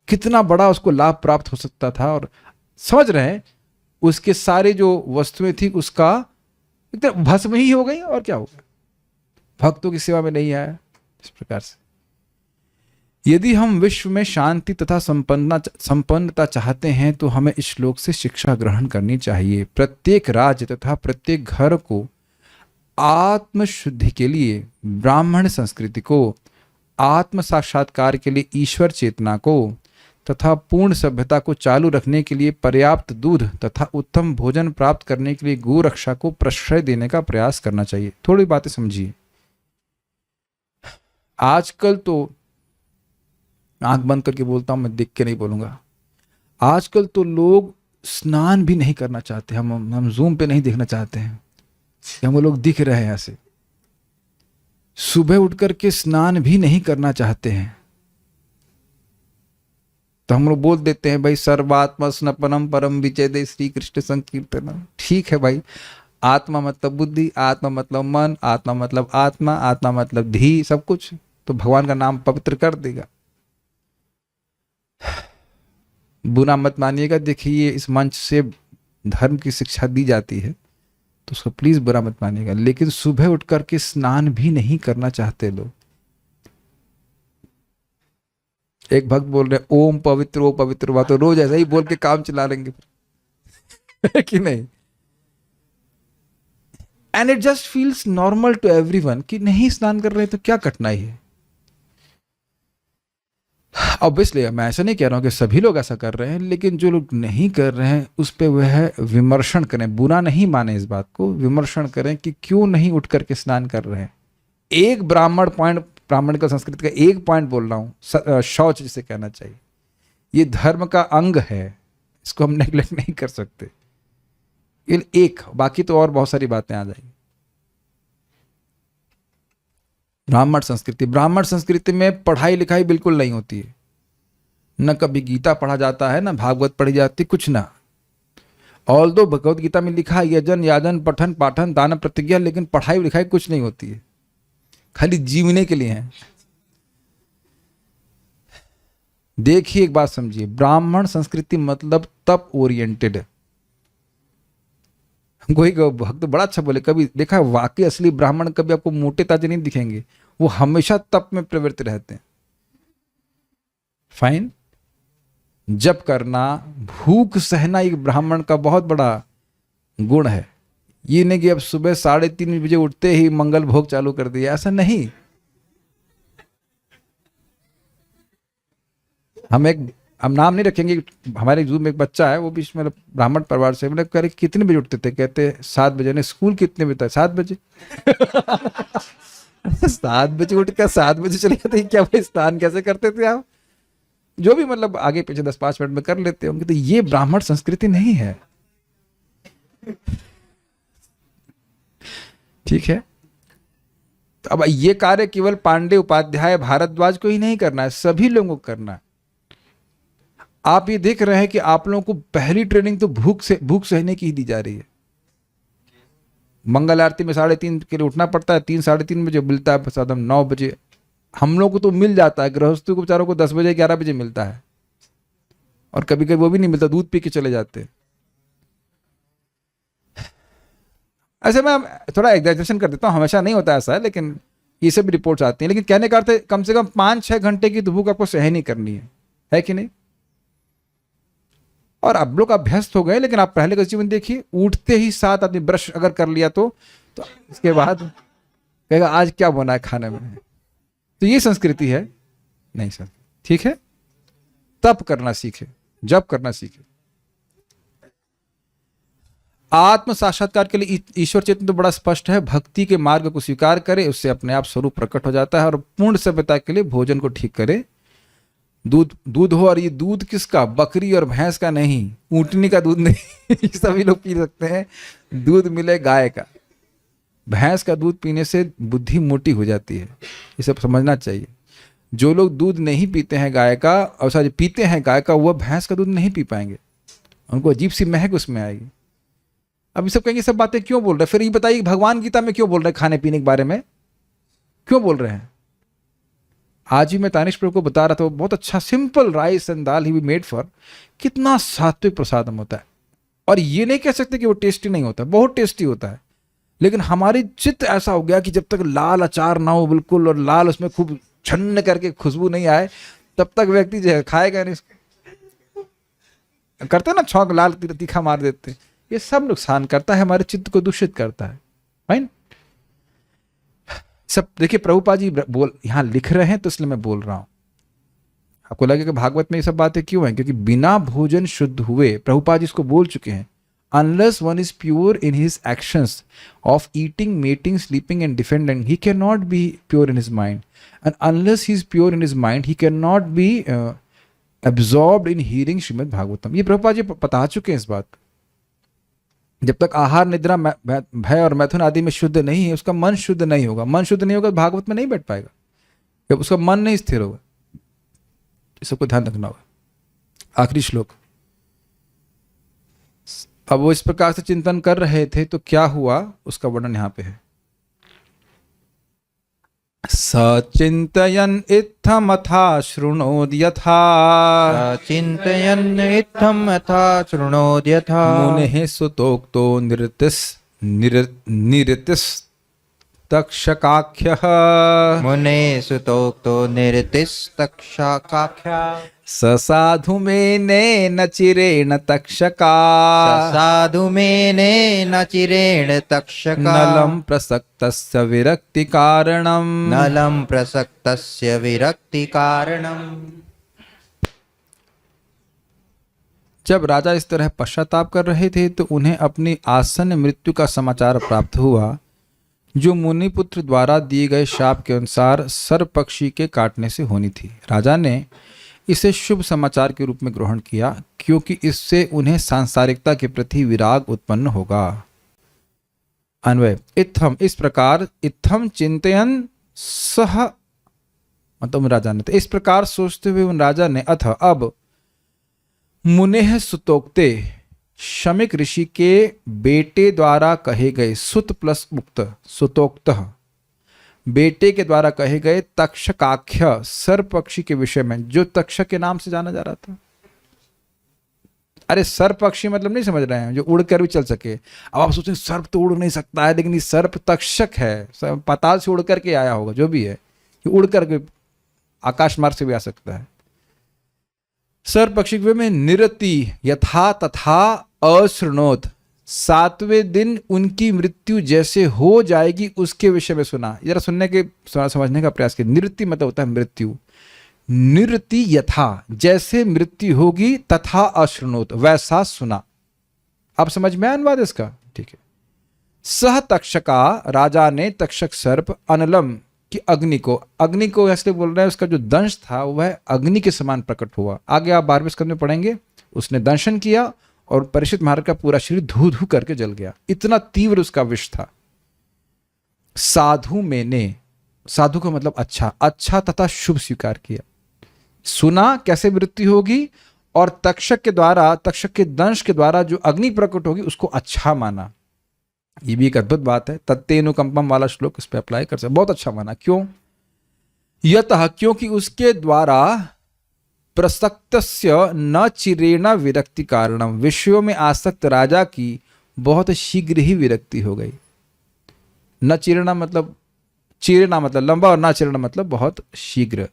कितना बड़ा उसको लाभ प्राप्त हो सकता था। और समझ रहे हैं, उसके सारे जो वस्तुएं थी उसका एकदम भस्म ही हो गई। और क्या होगा, भक्तों की सेवा में नहीं आया। इस प्रकार से यदि हम विश्व में शांति तथा संपन्नता चाहते हैं तो हमें इस श्लोक से शिक्षा ग्रहण करनी चाहिए। प्रत्येक राज्य तथा प्रत्येक घर को आत्मशुद्धि के लिए ब्राह्मण संस्कृति को, आत्म साक्षात्कार के लिए ईश्वर चेतना को तथा पूर्ण सभ्यता को चालू रखने के लिए पर्याप्त दूध तथा उत्तम भोजन प्राप्त करने के लिए गो रक्षा को प्रश्रय देने का प्रयास करना चाहिए। थोड़ी बातें समझिए। आजकल तो, आंख बंद करके बोलता हूं, मैं देख के नहीं बोलूंगा, आजकल तो लोग स्नान भी नहीं करना चाहते। हम जूम पे नहीं देखना चाहते हैं कि हम लोग दिख रहे हैं ऐसे। सुबह उठ करके स्नान भी नहीं करना चाहते हैं। तो हम लोग बोल देते हैं भाई, सर्वात्मा स्नपनम परम विचेदे श्री कृष्ण संकीर्तनम। ठीक है भाई, आत्मा मतलब बुद्धि, आत्मा मतलब मन, आत्मा मतलब आत्मा, आत्मा मतलब धी, सब कुछ तो भगवान का नाम पवित्र कर देगा। बुरा मत मानिएगा। देखिए, इस मंच से धर्म की शिक्षा दी जाती है तो उसको प्लीज बुरा मत मानिएगा। लेकिन सुबह उठ करके स्नान भी नहीं करना चाहते लोग। एक भक्त बोल रहे ओम पवित्र, ओ पवित्र हुआ, तो रोज ऐसा ही बोल के काम चला लेंगे कि नहीं। And it just feels normal to everyone कि नहीं स्नान कर रहे तो क्या कठिनाई है। ऑब्वियसली मैं ऐसा नहीं कह रहा हूं कि सभी लोग ऐसा कर रहे हैं, लेकिन जो लोग नहीं कर रहे हैं उस पर वह विमर्शन करें, बुरा नहीं माने इस बात को, विमर्शन करें कि क्यों नहीं उठ करके स्नान कर रहे हैं। एक ब्राह्मण का संस्कृति का एक पॉइंट बोल रहा हूं, शौच जिसे कहना चाहिए, ये धर्म का अंग है, इसको हम नेग्लेक्ट नहीं कर सकते। एक, बाकी तो और बहुत सारी बातें आ जाएंगी। ब्राह्मण संस्कृति में पढ़ाई लिखाई बिल्कुल नहीं होती है। न कभी गीता पढ़ा जाता है, न भागवत पढ़ी जाती, कुछ ना। ऑल्दो भगवत गीता में लिखा यजन याजन पठन पाठन दान प्रतिज्ञा, लेकिन पढ़ाई लिखाई कुछ नहीं होती है, खाली जीवने के लिए है। देखिए, एक बात समझिए, ब्राह्मण संस्कृति मतलब तप ओरिएंटेड है। कोई भक्त बड़ा अच्छा बोले, कभी देखा वाकई असली ब्राह्मण कभी आपको मोटे ताजे नहीं दिखेंगे, वो हमेशा तप में प्रवृत्त रहते हैं। फाइन, जप करना, भूख सहना एक ब्राह्मण का बहुत बड़ा गुण है। ये नहीं कि अब सुबह 3:30 बजे उठते ही मंगल भोग चालू कर दिया, ऐसा नहीं। हम नाम नहीं रखेंगे। हमारे जूम में एक बच्चा है, वो भी मतलब ब्राह्मण परिवार से, मैंने कह रहे कितने बजे उठते थे, कहते 7 बजे। ने स्कूल कितने बजे था? 7 बजे 7 बजे उठ कर 7 बजे चले जाते, क्या भाई स्नान कैसे करते थे आप? जो भी मतलब आगे पीछे 10-5 मिनट में कर लेते होंगे। तो ये ब्राह्मण संस्कृति नहीं है, ठीक है। तो अब ये कार्य केवल पांडे, उपाध्याय, भारद्वाज को ही नहीं करना है, सभी लोगों को करना है। आप ये देख रहे हैं कि आप लोगों को पहली ट्रेनिंग तो भूख सहने की ही दी जा रही है। मंगल आरती में 3:30 के लिए उठना पड़ता है, 3-3:30 बजे मिलता है प्रसादम, 9 बजे। हम लोग को तो मिल जाता है, गृहस्थों को बेचारों को 10 बजे 11 बजे मिलता है, और कभी कभी वो भी नहीं मिलता, दूध पी के चले जाते। ऐसे मैं थोड़ा एग्जैजरेशन कर देता हूँ, हमेशा नहीं होता ऐसा है, लेकिन ये सब रिपोर्ट्स आती हैं। लेकिन कहने का अर्थ है कम से कम 5-6 घंटे की भूख आपको सहन ही करनी है कि नहीं? और अब लोग अभ्यस्त हो गए, लेकिन आप पहले का जीवन देखिए, उठते ही 7 आदमी ब्रश अगर कर लिया तो इसके बाद कहेगा आज क्या बना है खाने में। तो ये संस्कृति है नहीं सर, ठीक है। तप करना सीखे, जप करना सीखे। आत्म साक्षात्कार के लिए ईश्वर चेतन तो बड़ा स्पष्ट है, भक्ति के मार्ग को स्वीकार करे, उससे अपने आप स्वरूप प्रकट हो जाता है। और पूर्ण सभ्यता के लिए भोजन को ठीक करे, दूध हो, और ये दूध किसका? बकरी और भैंस का नहीं, ऊँटनी का दूध नहीं सभी लोग पी सकते हैं। दूध मिले गाय का, भैंस का दूध पीने से बुद्धि मोटी हो जाती है, ये सब समझना चाहिए। जो लोग दूध नहीं पीते हैं गाय का, और सॉरी पीते हैं गाय का, वह भैंस का दूध नहीं पी पाएंगे, उनको अजीब सी महक उसमें आएगी। अब ये सब कहेंगे सब बातें क्यों बोल रहे हैं? फिर ये बताइए भगवान गीता में क्यों बोल रहे हैं खाने पीने के बारे में, क्यों बोल रहे हैं? आज ही मैं तानिश प्रभु को बता रहा था, वो बहुत अच्छा सिंपल राइस एंड दाल ही वी मेड फॉर, कितना सात्विक प्रसादम होता है। और ये नहीं कह सकते कि वो टेस्टी नहीं होता, बहुत टेस्टी होता है। लेकिन हमारी चित्त ऐसा हो गया कि जब तक लाल अचार ना हो बिल्कुल, और लाल उसमें खूब छन्न करके खुशबू नहीं आए, तब तक व्यक्ति जो है खाएगा नहीं। करते ना छौंक, लाल तीखा मार देते, ये सब नुकसान करता है, हमारे चित्त को दूषित करता है। राइट? सब देखिए प्रभुपाद जी बोल यहां लिख रहे हैं तो इसलिए मैं बोल रहा हूं। आपको लगेगा भागवत में ये सब बातें क्यों हैं? क्योंकि बिना भोजन शुद्ध हुए, प्रभुपाद जी इसको बोल चुके हैं, unless one is pure in his actions of eating, mating, sleeping and defending, he cannot be pure in his mind. And unless he is pure in his mind, he cannot be absorbed in hearing Srimad Bhagavatam. ये प्रभुपाद जी बता चुके हैं इस बात। जब तक आहार, निद्रा, भय और मैथुन आदि में शुद्ध नहीं है, उसका मन शुद्ध नहीं होगा। मन शुद्ध नहीं होगा तो भागवत में नहीं बैठ पाएगा, जब उसका मन नहीं स्थिर होगा। इस सबको ध्यान रखना होगा। आखिरी श्लोक। अब वो इस प्रकार से चिंतन कर रहे थे तो क्या हुआ उसका वर्णन यहां पे है। सचिंतयन् इत्थमथा शृणोद्यथा, चिन्तयन् इत्थम् यथा शृणोद्यथा, मुनेः सुतोक्तो निरतिस् तक्षकाख्यः, मुने सुतोक्तो निरतिस्तक्षकाख्या, ससाधु मेनेन चिरेण तक्षका, साधु मेनेन चिरेण तक्षका, नलं प्रसक्तस्य विरक्ति कारणम्, नलं प्रसक्तस्य विरक्ति कारणम्। जब राजा इस तरह पश्चाताप कर रहे थे तो उन्हें अपनी आसन्न मृत्यु का समाचार प्राप्त हुआ, जो मुनिपुत्र द्वारा दिए गए शाप के अनुसार सर्प पक्षी के काटने से होनी थी। राजा ने इसे शुभ समाचार के रूप में ग्रहण किया, क्योंकि इससे उन्हें सांसारिकता के प्रति विराग उत्पन्न होगा। अन्वय। इत्थम इस प्रकार, इत्थम चिंतयन सह, मतलब राजा ने, तो इस प्रकार सोचते हुए उन राजा ने, अथ अब, मुनेह सुतोक्ते, शमिक ऋषि के बेटे द्वारा कहे गए, सुत प्लस उक्त, सुतोक्त, बेटे के द्वारा कहे गए तक्षकाख्य सर्प पक्षी के विषय में, जो तक्षक के नाम से जाना जा रहा था। अरे सर्प पक्षी मतलब नहीं समझ रहे हैं, जो उड़कर भी चल सके। अब आप सोचें सर्प तो उड़ नहीं सकता है, लेकिन ये सर्प तक्षक है, पाताल से उड़ करके आया होगा, जो भी है, ये उड़ करके आकाश मार्ग से भी आ सकता है। सर्प पक्षी में निरति यथा तथा अशृणोत, 7वें दिन उनकी मृत्यु जैसे हो जाएगी उसके विषय में सुना। जरा सुनने के समझने का प्रयास किया। निरति मतलब होता है मृत्यु, निरति यथा, जैसे मृत्यु होगी, तथा अशृणोत, वैसा सुना। आप समझ में आया अनुवाद इसका? ठीक है। सह तक्षका, राजा ने तक्षक सर्प, अनलम कि अग्नि को ऐसे बोल रहे हैं, उसका जो दंश था वह अग्नि के समान प्रकट हुआ। आगे आप 12वें स्कंद में पढ़ेंगे, उसने दंशन किया और परीक्षित महाराज का पूरा शरीर धू धू करके जल गया, इतना तीव्र उसका विष था। साधु मैंने, साधु का मतलब अच्छा, अच्छा तथा शुभ स्वीकार किया, सुना कैसे मृत्यु होगी, और तक्षक के द्वारा, तक्षक के दंश के द्वारा जो अग्नि प्रकट होगी उसको अच्छा माना। ये भी एक अद्भुत बात है। तत्तेनुकंपम वाला श्लोक इस पे अप्लाई कर सकते, बहुत अच्छा माना। क्यों? यतः, क्योंकि उसके द्वारा प्रसक्तस्य न चिरेण विरक्ति कारणम, विषयों में आसक्त राजा की बहुत शीघ्र ही विरक्ति हो गई। न चिरेण मतलब, चिरेण मतलब लंबा, और न चिरेण मतलब बहुत शीघ्र।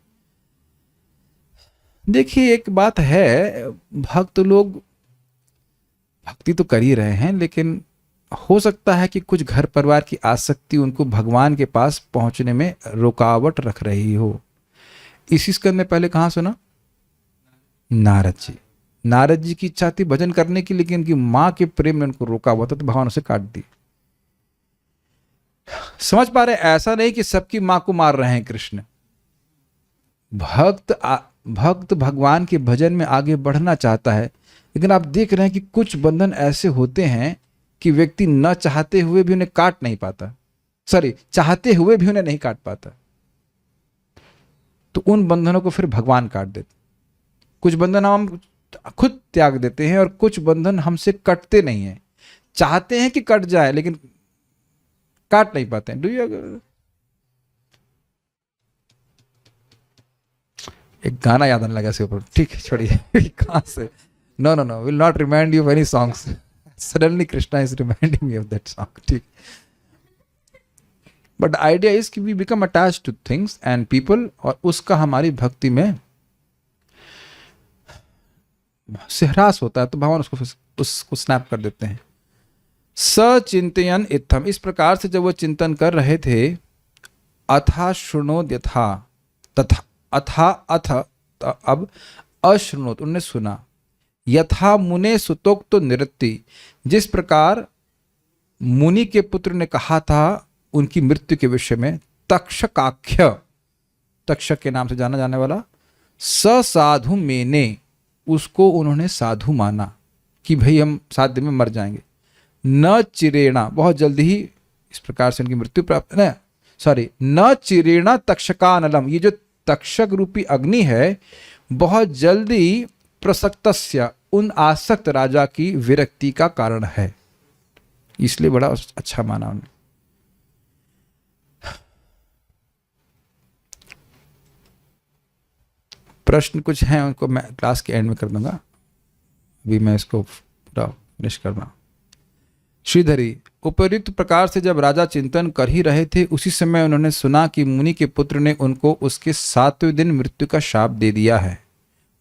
देखिए एक बात है, भक्त लोग भक्ति तो कर ही रहे हैं, लेकिन हो सकता है कि कुछ घर परिवार की आसक्ति उनको भगवान के पास पहुंचने में रुकावट रख रही हो। इसी स्कंद में पहले कहां सुना? नारद जी की इच्छा थी भजन करने की, लेकिन उनकी मां के प्रेम ने उनको रोका हुआ था, तो भगवान उसे काट दी। समझ पा रहे? ऐसा नहीं कि सबकी मां को मार रहे हैं कृष्ण। भक्त भगवान के भजन में आगे बढ़ना चाहता है, लेकिन आप देख रहे हैं कि कुछ बंधन ऐसे होते हैं कि व्यक्ति न चाहते हुए भी उन्हें काट नहीं पाता। सॉरी, चाहते हुए भी उन्हें नहीं काट पाता, तो उन बंधनों को फिर भगवान काट देते। कुछ बंधन हम खुद त्याग देते हैं और कुछ बंधन हमसे कटते नहीं हैं, चाहते हैं कि कट जाए लेकिन काट नहीं पाते हैं। Do you? एक गाना याद आने लगा इसके ऊपर, ठीक है छोड़िए। कहां से? No no no, will not remind you of any songs. Suddenly Krishna is reminding me of that song, ठीक। बट द आइडिया इज कि we become attached to things and people, और उसका हमारी भक्ति में से ह्रास होता है, तो भगवान उसको स्नैप कर देते हैं। सचिंतयन इत्थम, इस प्रकार से जब वो चिंतन कर रहे थे, अथा शृणोद यथा तथा, अथा अथ अब अशृणोत, उन्होंने सुना, यथा मुने सुतोक्त निरत्ति, जिस प्रकार मुनि के पुत्र ने कहा था उनकी मृत्यु के विषय में, तक्षकाख्य, तक्षक के नाम से जाना जाने वाला, साधु मेने, उसको उन्होंने साधु माना कि भाई हम 7 दिन में मर जाएंगे। न चिरेणा, बहुत जल्दी ही इस प्रकार से उनकी मृत्यु प्राप्त, न सॉरी, न चिरेणा तक्षकानलम, ये जो तक्षक रूपी अग्नि है बहुत जल्दी प्रसक्तस्य, उन आसक्त राजा की विरक्ति का कारण है, इसलिए बड़ा अच्छा माना उन्होंने। प्रश्न कुछ हैं, उनको मैं क्लास के एंड में कर दूंगा, अभी मैं इसको पूरा फिनिश करना। श्रीधरी, उपयुक्त प्रकार से जब राजा चिंतन कर ही रहे थे, उसी समय उन्होंने सुना कि मुनि के पुत्र ने उनको उसके 7वें दिन मृत्यु का शाप दे दिया है।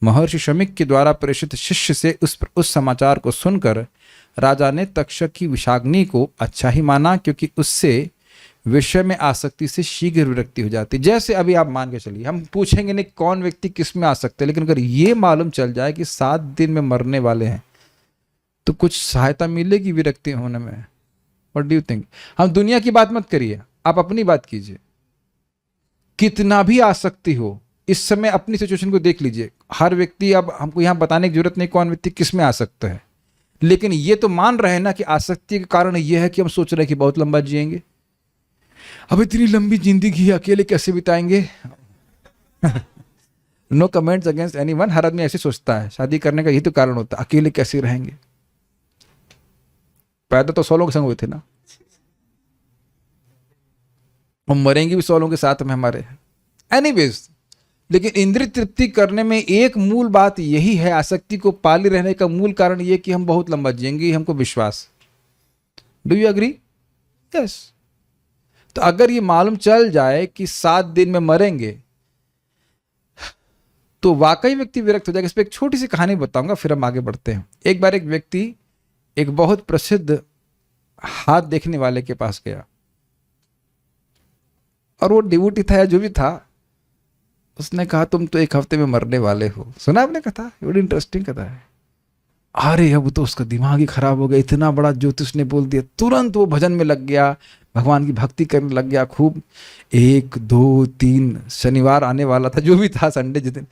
महर्षि शमिक के द्वारा प्रेषित शिष्य से उस समाचार को सुनकर राजा ने तक्षक की विषाग्नि को अच्छा ही माना, क्योंकि उससे विषय में आसक्ति से शीघ्र विरक्ति हो जाती। जैसे अभी आप मान के चलिए, हम पूछेंगे नहीं कौन व्यक्ति किस में आसक्त है, लेकिन अगर ये मालूम चल जाए कि 7 दिन में मरने वाले हैं, तो कुछ सहायता मिलेगी विरक्ति होने में। What do you think? हम दुनिया की बात मत करिए, आप अपनी बात कीजिए। कितना भी आसक्ति हो, इस समय अपनी सिचुएशन को देख लीजिए। हर व्यक्ति, अब हमको यहां बताने की जरूरत नहीं कौन व्यक्ति किस में आसक्त है, लेकिन ये तो मान रहे हैं ना कि आसक्ति के कारण यह है कि हम सोच रहे हैं कि बहुत लंबा जिएंगे। अब इतनी लंबी जिंदगी अकेले कैसे बिताएंगे? नो कमेंट्स अगेंस्ट एनीवन, हर आदमी ऐसे सोचता है। शादी करने का यही तो कारण होता है, अकेले कैसे रहेंगे। पैदा तो 100 लोगों के संग हुए थे ना, हम मरेंगे भी 100 लोगों के साथ में हमारे। एनीवेज, लेकिन इंद्रिय तृप्ति करने में एक मूल बात यही है, आसक्ति को पाली रहने का मूल कारण यह कि हम बहुत लंबा जिएंगे, हमको विश्वास। Do you agree? यस। तो अगर ये मालूम चल जाए कि 7 दिन में मरेंगे, तो वाकई व्यक्ति विरक्त हो जाएगा। इस पर एक छोटी सी कहानी बताऊंगा, फिर हम आगे बढ़ते हैं। एक बार एक व्यक्ति एक बहुत प्रसिद्ध हाथ देखने वाले के पास गया, और वो डिवोटी था या जो भी था, उसने कहा तुम तो 1 हफ्ते में मरने वाले हो। सुना आपने कथा? बड़ी इंटरेस्टिंग कथा है। अरे अब तो उसका दिमाग ही खराब हो गया, इतना बड़ा ज्योतिष ने बोल दिया। तुरंत वो भजन में लग गया, भगवान की भक्ति करने लग गया खूब। 1 2 3 शनिवार आने वाला था, जो भी था, संडे जिस दिन,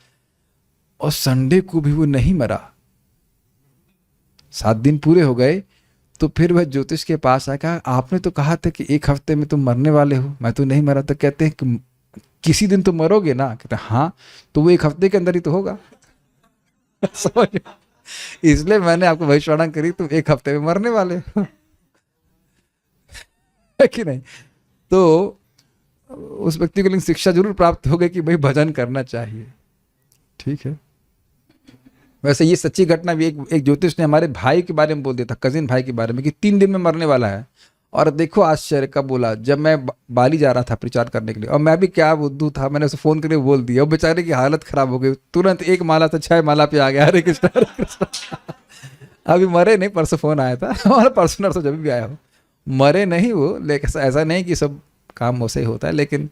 और संडे को भी वो नहीं मरा। 7 दिन पूरे हो गए, तो फिर वह ज्योतिष के पास आया, कहा आपने तो कहा था कि 1 हफ्ते में तुम मरने वाले हो, मैं तो नहीं मरा। तो कहते हैं कि किसी दिन तो मरोगे ना? कहते हैं हाँ। तो वो 1 हफ्ते के अंदर ही तो होगा। समझ? इसलिए मैंने आपको भविष्यवाणी करी, तुम 1 हफ्ते में मरने वाले हो। है कि नहीं? तो उस व्यक्ति को लेकिन शिक्षा जरूर प्राप्त हो गई कि भाई भजन करना चाहिए। ठीक है। वैसे ये सच्ची घटना भी, एक ज्योतिष ने हमारे भाई के बारे में बोल दिया था, कजिन भाई के बारे में, कि 3 दिन में मरने वाला है। और देखो आश्चर्य का बोला, जब मैं बाली जा रहा था प्रचार करने के लिए, और मैं भी क्या बुद्धू था, मैंने उसे फोन करके बोल दिया, और बेचारे की हालत खराब हो गई। तुरंत 1 माला से 6 माला पे आ गया, हरे कृष्ण हरे कृष्ण। अभी मरे नहीं, परसों फोन आया था, हमारा परसों नरसों जब भी आया हो, मरे नहीं वो। लेकिन ऐसा नहीं कि सब काम वैसे ही होता है, लेकिन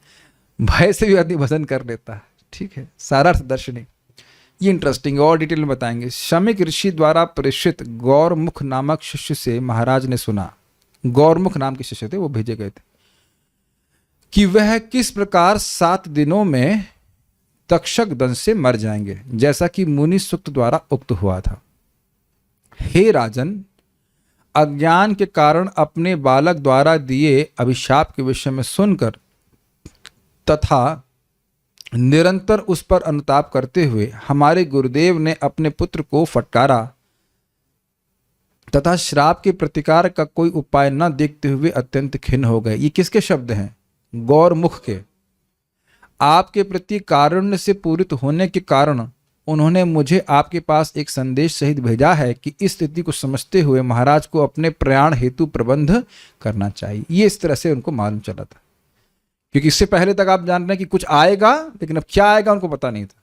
भय से भी आदमी भजन कर लेता है। ठीक है, सारार्थ दर्शनी। ये इंटरेस्टिंग है, और डिटेल में बताएंगे। शमिक ऋषि द्वारा प्रेषित गौरमुख नामक शिष्य से महाराज ने सुना, गौरमुख नाम के शिष्य थे, वो भेजे गए थे, कि वह किस प्रकार 7 दिनों में तक्षक दंश से मर जाएंगे, जैसा कि मुनि सूक्त द्वारा उक्त हुआ था। हे राजन, अज्ञान के कारण अपने बालक द्वारा दिए अभिशाप के विषय में सुनकर तथा निरंतर उस पर अनुताप करते हुए हमारे गुरुदेव ने अपने पुत्र को फटकारा तथा श्राप के प्रतिकार का कोई उपाय न देखते हुए अत्यंत खिन्न हो गए। ये किसके शब्द हैं? गौरमुख के। आपके प्रति कारुण्य से पूरित होने के कारण उन्होंने मुझे आपके पास एक संदेश सहित भेजा है कि इस स्थिति को समझते हुए महाराज को अपने प्रयाण हेतु प्रबंध करना चाहिए। ये इस तरह से उनको मालूम चला था, क्योंकि इससे पहले तक आप जान रहे हैं कि कुछ आएगा, लेकिन अब क्या आएगा उनको पता नहीं था।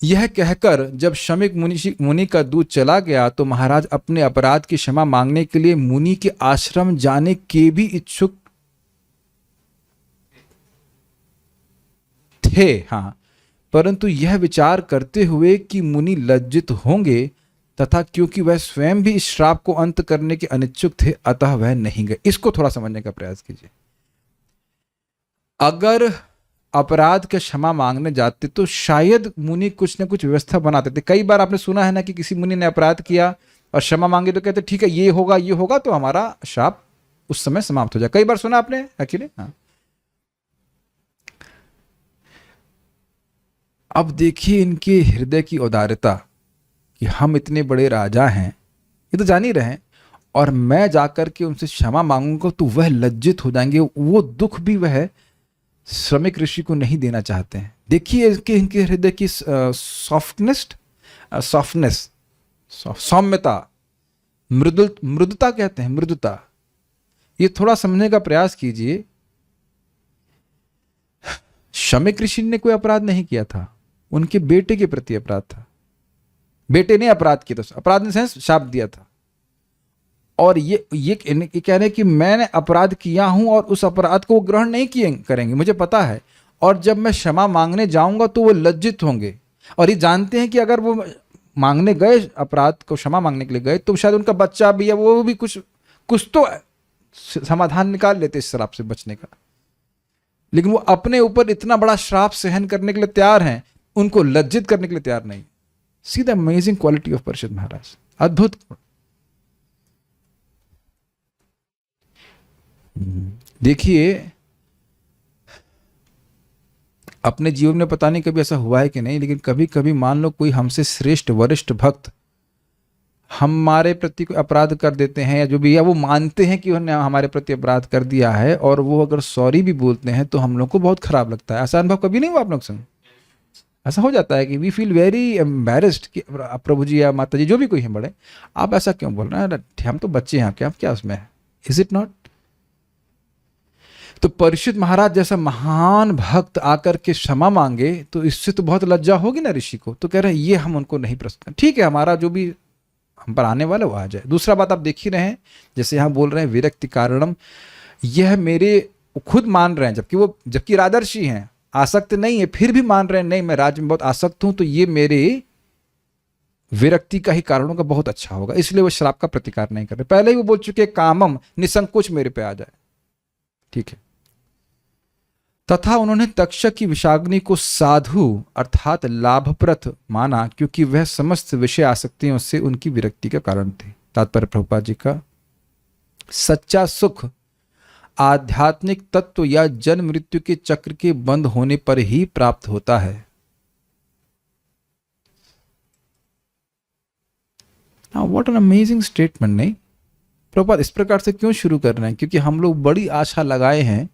यह कहकर जब शमिक मुनि का दूत चला गया तो महाराज अपने अपराध की क्षमा मांगने के लिए मुनि के आश्रम जाने के भी इच्छुक थे। हाँ, परंतु यह विचार करते हुए कि मुनि लज्जित होंगे तथा क्योंकि वह स्वयं भी इस श्राप को अंत करने के अनिच्छुक थे, अतः वह नहीं गए। इसको थोड़ा समझने का प्रयास कीजिए। अगर अपराध का क्षमा मांगने जाते तो शायद मुनि कुछ ना कुछ व्यवस्था बनाते थे। कई बार आपने सुना है ना कि किसी मुनि ने अपराध किया और क्षमा मांगे तो कहते ठीक है, ये होगा तो हमारा श्राप उस समय समाप्त हो जाए। कई बार सुना आपने अकेले। हाँ, अब देखिए इनके हृदय की उदारता कि हम इतने बड़े राजा हैं, ये तो जान ही रहे हैं, और मैं जाकर के उनसे क्षमा मांगूंगा तो वह लज्जित हो जाएंगे। वो दुख भी वह श्रमिक ऋषि को नहीं देना चाहते हैं। देखिए इनके हृदय की सॉफ्टनेस, सौम्यता, मृदुता कहते हैं, मृदुता। ये थोड़ा समझने का प्रयास कीजिए। शमिक ऋषि ने कोई अपराध नहीं किया था, उनके बेटे के प्रति अपराध था। बेटे ने अपराध किया था, अपराध ने शाप दिया था, और ये कह रहे कि मैंने अपराध किया हूं और उस अपराध को वो ग्रहण नहीं करेंगे, मुझे पता है, और जब मैं क्षमा मांगने जाऊंगा तो वो लज्जित होंगे। और ये जानते हैं कि अगर वो मांगने गए, अपराध को क्षमा मांगने के लिए गए, तो शायद उनका बच्चा भी है, वो भी कुछ तो समाधान निकाल लेते इस श्राप से बचने का। लेकिन वो अपने ऊपर इतना बड़ा श्राप सहन करने के लिए तैयार हैं, उनको लज्जित करने के लिए तैयार नहीं। See the amazing quality of Parikshit Maharaj, अद्भुत। देखिए अपने जीवन में पता नहीं कभी ऐसा हुआ है कि नहीं, लेकिन कभी कभी मान लो कोई हमसे श्रेष्ठ वरिष्ठ भक्त हमारे प्रति कोई अपराध कर देते हैं, या जो भी, या वो मानते हैं कि उन्होंने हमारे प्रति अपराध कर दिया है, और वो अगर सॉरी भी बोलते हैं तो हम लोग को बहुत खराब लगता है। ऐसा अनुभव कभी नहीं हुआ आप लोग संग? ऐसा हो जाता है कि वी फील वेरी एम्बेरस्ड कि प्रभु जी या माता जी जो भी कोई हैं बड़े, आप ऐसा क्यों बोल रहे हैं, हम तो बच्चे हैं, क्या उसमें है? Is it not? तो परीक्षित महाराज जैसा महान भक्त आकर के क्षमा मांगे तो इससे तो बहुत लज्जा होगी ना ऋषि को। तो कह रहे हैं ये हम उनको नहीं प्रस्तुत, ठीक है, हमारा जो भी हम पर आने वाला वो आ जाए। दूसरा बात आप देख ही रहे हैं, जैसे यहाँ बोल रहे हैं विरक्ति कारणम, यह मेरे खुद मान रहे हैं, जबकि राजर्षि हैं, आसक्त नहीं है, फिर भी मान रहे हैं नहीं मैं राज्य में बहुत आसक्त हूं, तो ये मेरे विरक्ति का ही कारणों का बहुत अच्छा होगा, इसलिए वो श्राप का प्रतिकार नहीं कर रहे। पहले ही वो बोल चुके कामम निसंकोच मेरे पे आ जाए, ठीक है। तथा उन्होंने तक्षक की विषाग्नि को साधु अर्थात लाभप्रद माना, क्योंकि वह समस्त विषय आसक्तियों से उनकी विरक्ति का कारण थे। तात्पर्य प्रभुपाद जी का, सच्चा सुख आध्यात्मिक तत्व या जन्म मृत्यु के चक्र के बंद होने पर ही प्राप्त होता है। व्हाट एन अमेजिंग स्टेटमेंट, नहीं? प्रभुपाद इस प्रकार से क्यों शुरू कर रहे हैं? क्योंकि हम लोग बड़ी आशा लगाए हैं,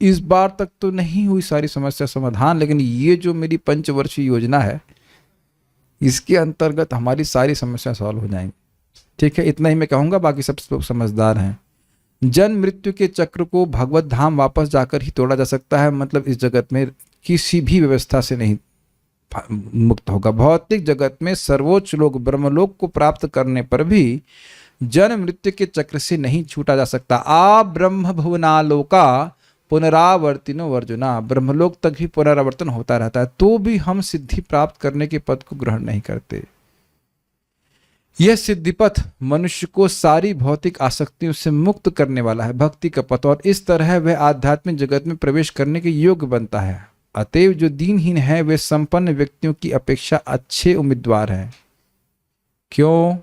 इस बार तक तो नहीं हुई सारी समस्या समाधान, लेकिन ये जो मेरी पंचवर्षीय योजना है इसके अंतर्गत हमारी सारी समस्या सॉल्व हो जाएंगी। ठीक है, इतना ही मैं कहूंगा, बाकी सब लोग समझदार हैं। जन्म मृत्यु के चक्र को भगवत धाम वापस जाकर ही तोड़ा जा सकता है, मतलब इस जगत में किसी भी व्यवस्था से नहीं मुक्त होगा। भौतिक जगत में सर्वोच्च लोक ब्रह्मलोक को प्राप्त करने पर भी जन्म मृत्यु के चक्र से नहीं छूटा जा सकता। आ ब्रह्म भुवनालोका पुनरावर्तिनो अर्जुना, ब्रह्मलोक तक ही पुनरावर्तन होता रहता है, तो भी हम सिद्धि प्राप्त करने के पद को ग्रहण नहीं करते। यह सिद्धिपथ मनुष्य को सारी भौतिक आसक्तियों से मुक्त करने वाला है, भक्ति का पथ, और इस तरह वह आध्यात्मिक जगत में प्रवेश करने के योग्य बनता है। अतएव जो दीनहीन है वे संपन्न व्यक्तियों की अपेक्षा अच्छे उम्मीदवार हैं। क्यों?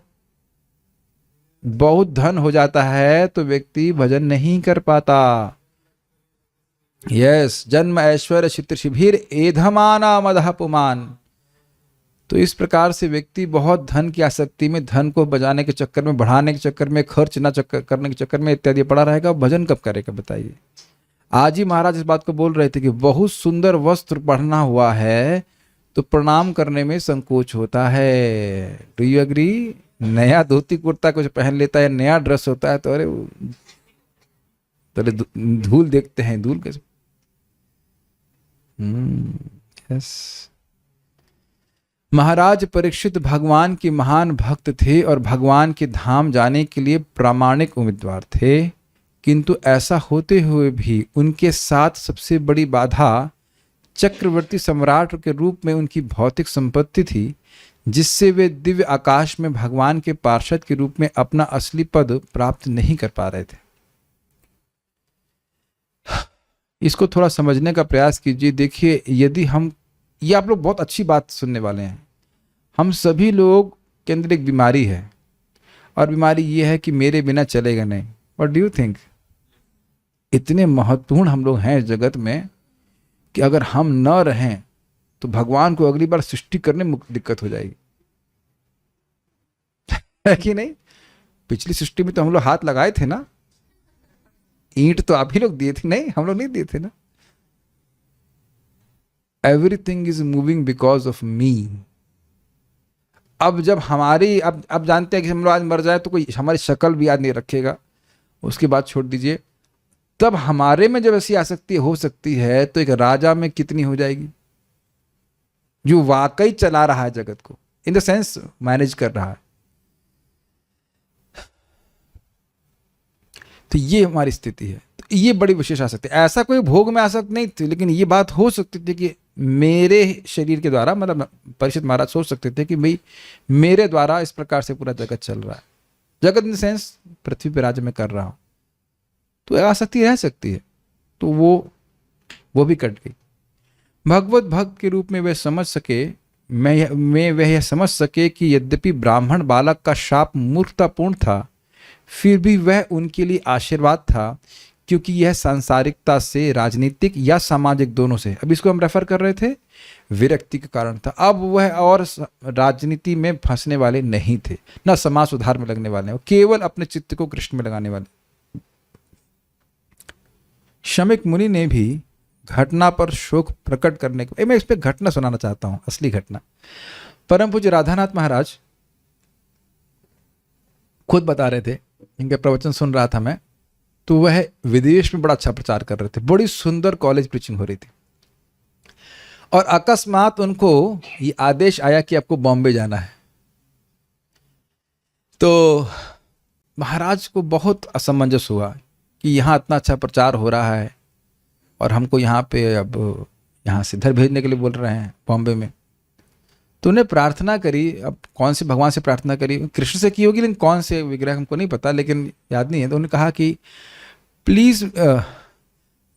बहुत धन हो जाता है तो व्यक्ति भजन नहीं कर पाता। यस, जन्म ऐश्वर्य चित्र शिभिर एधमाना मदह पुमान। तो इस प्रकार से व्यक्ति बहुत धन की आसक्ति में, धन को बजाने के चक्कर में, बढ़ाने के चक्कर में, खर्च ना करने के चक्कर में इत्यादि पड़ा रहेगा। भजन कब करेगा बताइए? आज ही महाराज इस बात को बोल रहे थे कि बहुत सुंदर वस्त्र पहना हुआ है तो प्रणाम करने में संकोच होता है। Do you agree? नया धोती कुर्ता कुछ पहन लेता है, नया ड्रेस होता है तो अरे धूल देखते हैं, धूल कैसे। यस, महाराज परीक्षित भगवान के महान भक्त थे और भगवान के धाम जाने के लिए प्रामाणिक उम्मीदवार थे, किंतु ऐसा होते हुए भी उनके साथ सबसे बड़ी बाधा चक्रवर्ती सम्राट के रूप में उनकी भौतिक संपत्ति थी, जिससे वे दिव्य आकाश में भगवान के पार्षद के रूप में अपना असली पद प्राप्त नहीं कर पा रहे थे। इसको थोड़ा समझने का प्रयास कीजिए। देखिए, यदि हम, ये आप लोग बहुत अच्छी बात सुनने वाले हैं, हम सभी लोग के अंदर एक बीमारी है और बीमारी ये है कि मेरे बिना चलेगा नहीं। What do you think? इतने महत्वपूर्ण हम लोग हैं इस जगत में कि अगर हम न रहें तो भगवान को अगली बार सृष्टि करने में दिक्कत हो जाएगी, है कि नहीं? पिछली सृष्टि में तो हम लोग हाथ लगाए थे ना, ईंट तो आप ही लोग दिए थे, नहीं हम लोग नहीं दिए थे ना। Everything is moving because of मी। अब जब हमारी, अब जानते हैं कि हम लोग आज मर जाए तो कोई हमारी शक्ल भी याद नहीं रखेगा, उसके बाद छोड़ दीजिए। तब हमारे में जब ऐसी आसक्ति हो सकती है तो एक राजा में कितनी हो जाएगी, जो वाकई चला रहा है जगत को, इन द सेंस मैनेज कर रहा है। तो ये हमारी स्थिति है। तो ये बड़ी विशेष आसक्ति। ऐसा कोई भोग में आसक्त नहीं थी, लेकिन ये बात हो सकती थी कि मेरे शरीर के द्वारा, मतलब परीक्षित महाराज सोच सकते थे कि भाई मेरे द्वारा इस प्रकार से पूरा जगत चल रहा है, जगत इन द सेंस पृथ्वी पर राज्य में कर रहा हूं, तो आसक्ति रह सकती है। तो वो भी कट गई। भगवत भक्त के रूप में वे समझ सके, मैं वह यह समझ सके कि यद्यपि ब्राह्मण बालक का शाप मूर्खतापूर्ण था, फिर भी वह उनके लिए आशीर्वाद था, क्योंकि यह सांसारिकता से, राजनीतिक या सामाजिक दोनों से, अब इसको हम रेफर कर रहे थे, विरक्ति के कारण था। अब वह और राजनीति में फंसने वाले नहीं थे, न समाज सुधार में लगने वाले, केवल अपने चित्त को कृष्ण में लगाने वाले। शमिक मुनि ने भी घटना पर शोक प्रकट करने को, मैं इस पे घटना सुनाना चाहता हूं, असली घटना। परम पूज्य राधानाथ महाराज खुद बता रहे थे, इनके प्रवचन सुन रहा था मैं, तो वह विदेश में बड़ा अच्छा प्रचार कर रहे थे, बड़ी सुंदर कॉलेज प्रीचिंग हो रही थी, और अकस्मात उनको ये आदेश आया कि आपको बॉम्बे जाना है। तो महाराज को बहुत असमंजस हुआ कि यहाँ इतना अच्छा प्रचार हो रहा है और हमको यहाँ पे अब यहाँ से इधर भेजने के लिए बोल रहे हैं बॉम्बे में। तो उन्हें प्रार्थना करी, अब कौन से भगवान से प्रार्थना करी, कृष्ण से की होगी, लेकिन कौन से विग्रह हमको नहीं पता, लेकिन याद नहीं है। तो उन्होंने कहा कि please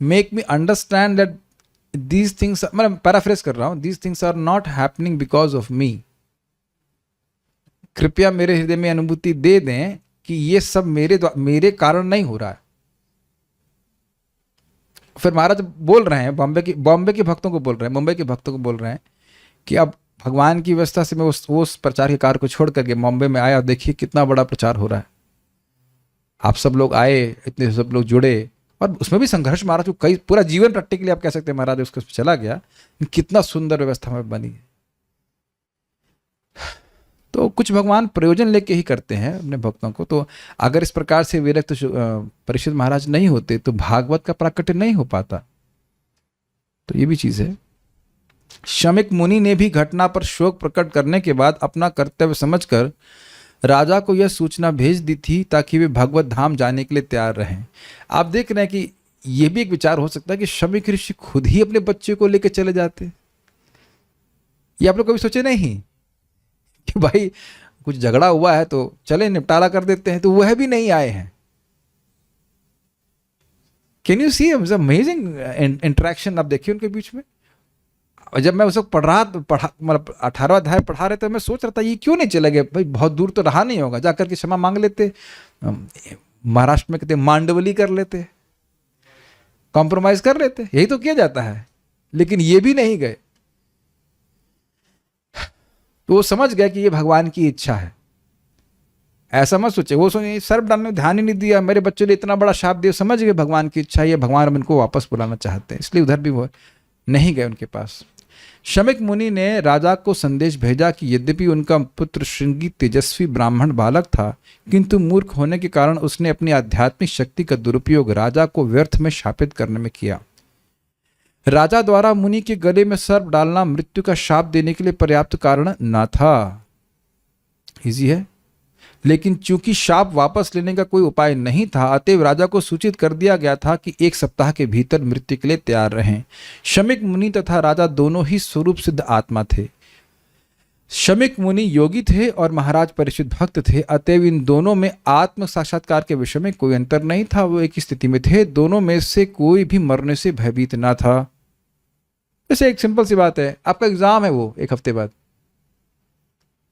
make me understand that these things, मतलब पैराफ्रेज कर रहा हूँ, these things are not happening because of me. कृपया मेरे हृदय में अनुभूति दे दें कि ये सब मेरे कारण नहीं हो रहा है। फिर महाराज बोल रहे हैं, बॉम्बे के भक्तों को बोल रहे हैं, मुंबई के भक्तों को बोल रहे हैं कि अब भगवान की व्यवस्था से मैं उस प्रचार के कार्य को छोड़ करके बॉम्बे में आया, देखिए कितना बड़ा प्रचार हो रहा है। आप सब लोग आए, इतने सब लोग जुड़े, और उसमें भी संघर्ष महाराज को कई, पूरा जीवन रट्टे के लिए आप कह सकते हैं महाराज उसको चला गया, कितना सुंदर व्यवस्था में बनी है। तो कुछ भगवान प्रयोजन लेके ही करते हैं अपने भक्तों को। तो अगर इस प्रकार से विरक्त परीक्षित महाराज नहीं होते तो भागवत का प्राकट्य नहीं हो पाता। तो ये भी चीज है। शमिक मुनि ने भी घटना पर शोक प्रकट करने के बाद अपना कर्तव्य समझकर राजा को यह सूचना भेज दी थी ताकि वे भगवत धाम जाने के लिए तैयार रहें। आप देख रहे हैं कि यह भी एक विचार हो सकता है कि शमिक ऋषि खुद ही अपने बच्चे को लेकर चले जाते। ये आप लोग कभी सोचे नहीं कि भाई कुछ झगड़ा हुआ है तो चले निपटारा कर देते हैं, तो वह भी नहीं आए हैं। Can you see amazing interaction आप देखिए उनके बीच में। और जब मैं उस वक्त मतलब 18वां अध्याय पढ़ा रहे थे, मैं सोच रहा था ये क्यों नहीं चले गए भाई, बहुत दूर तो रहा नहीं होगा, जाकर के क्षमा मांग लेते, महाराष्ट्र में कहते मांडवली कर लेते, कॉम्प्रोमाइज कर लेते, यही तो किया जाता है। लेकिन ये भी नहीं गए, तो वो समझ गया कि ये भगवान की इच्छा है। ऐसा मत सोचे, वो सोचे सर्प डालने में ध्यान ही नहीं दिया, मेरे बच्चों ने इतना बड़ा शाप दिया, समझ गए भगवान की इच्छा है, भगवान अब इनको वापस बुलाना चाहते हैं, इसलिए उधर भी वो नहीं गए उनके पास। शमिक मुनि ने राजा को संदेश भेजा कि यद्यपि उनका पुत्र श्रृंगी तेजस्वी ब्राह्मण बालक था, किंतु मूर्ख होने के कारण उसने अपनी आध्यात्मिक शक्ति का दुरुपयोग राजा को व्यर्थ में शापित करने में किया। राजा द्वारा मुनि के गले में सर्प डालना मृत्यु का शाप देने के लिए पर्याप्त कारण न था। इजी है, लेकिन चूंकि शाप वापस लेने का कोई उपाय नहीं था, अतएव राजा को सूचित कर दिया गया था कि 1 सप्ताह के भीतर मृत्यु के लिए तैयार रहें। शमिक मुनि तथा राजा दोनों ही स्वरूप सिद्ध आत्मा थे। शमिक मुनि योगी थे और महाराज परिशुद्ध भक्त थे, अतएव इन दोनों में आत्म साक्षात्कार के विषय में कोई अंतर नहीं था। वो एक ही स्थिति में थे, दोनों में से कोई भी मरने से भयभीत ना था। जैसे एक सिंपल सी बात है, आपका एग्जाम है वो 1 हफ्ते बाद,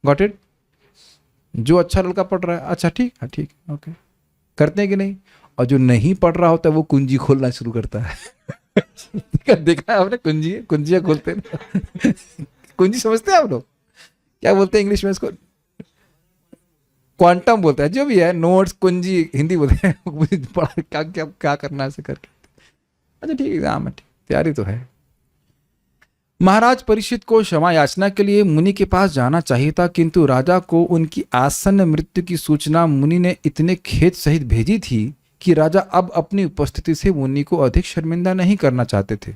गॉट इट? जो अच्छा लड़का पढ़ रहा है, अच्छा ठीक है, ठीक ओके, करते हैं कि नहीं? और जो नहीं पढ़ रहा होता है वो कुंजी खोलना शुरू करता है। देखा है आपने? कुंजियां खोलते हैं। कुंजी समझते हैं आप लोग? क्या बोलते हैं इंग्लिश में इसको? क्वांटम बोलते हैं, जो भी है, नोट्स, कुंजी हिंदी बोलते हैं। पढ़ा क्या करना है ऐसे करके। अच्छा ठीक, एग्जाम है, ठीक, तैयारी तो है। महाराज परीक्षित को क्षमा याचना के लिए मुनि के पास जाना चाहिए था, किंतु राजा को उनकी आसन्न मृत्यु की सूचना मुनि ने इतने खेद सहित भेजी थी कि राजा अब अपनी उपस्थिति से मुनि को अधिक शर्मिंदा नहीं करना चाहते थे।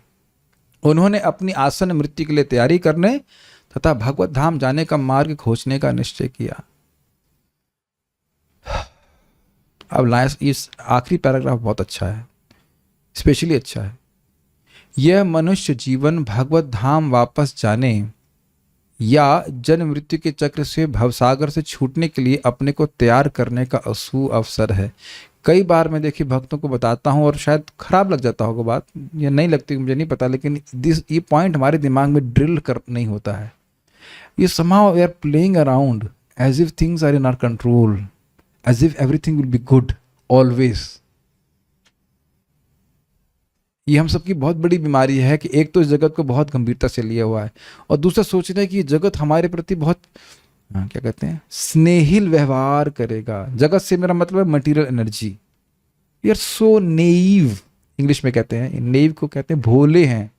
उन्होंने अपनी आसन्न मृत्यु के लिए तैयारी करने तथा भगवत धाम जाने का मार्ग खोजने का निश्चय किया। अब इस आखिरी पैराग्राफ बहुत अच्छा है, स्पेशली अच्छा है। यह मनुष्य जीवन भगवत धाम वापस जाने या जन्म मृत्यु के चक्र से भवसागर से छूटने के लिए अपने को तैयार करने का अवसर है। कई बार मैं देखिए भक्तों को बताता हूँ और शायद खराब लग जाता होगा बात, या नहीं लगती मुझे नहीं पता, लेकिन ये पॉइंट हमारे दिमाग में ड्रिल कर नहीं होता है। ये somehow we are playing around as if things are in our control, as if everything will be good always. ये हम सबकी बहुत बड़ी बीमारी है कि एक तो इस जगत को बहुत गंभीरता से लिया हुआ है, और दूसरा सोच रहे हैं कि ये जगत हमारे प्रति बहुत क्या कहते हैं, स्नेहिल व्यवहार करेगा। जगत से मेरा मतलब है material energy. We are so naive, English में कहते हैं, नेइव को कहते हैं भोले हैं।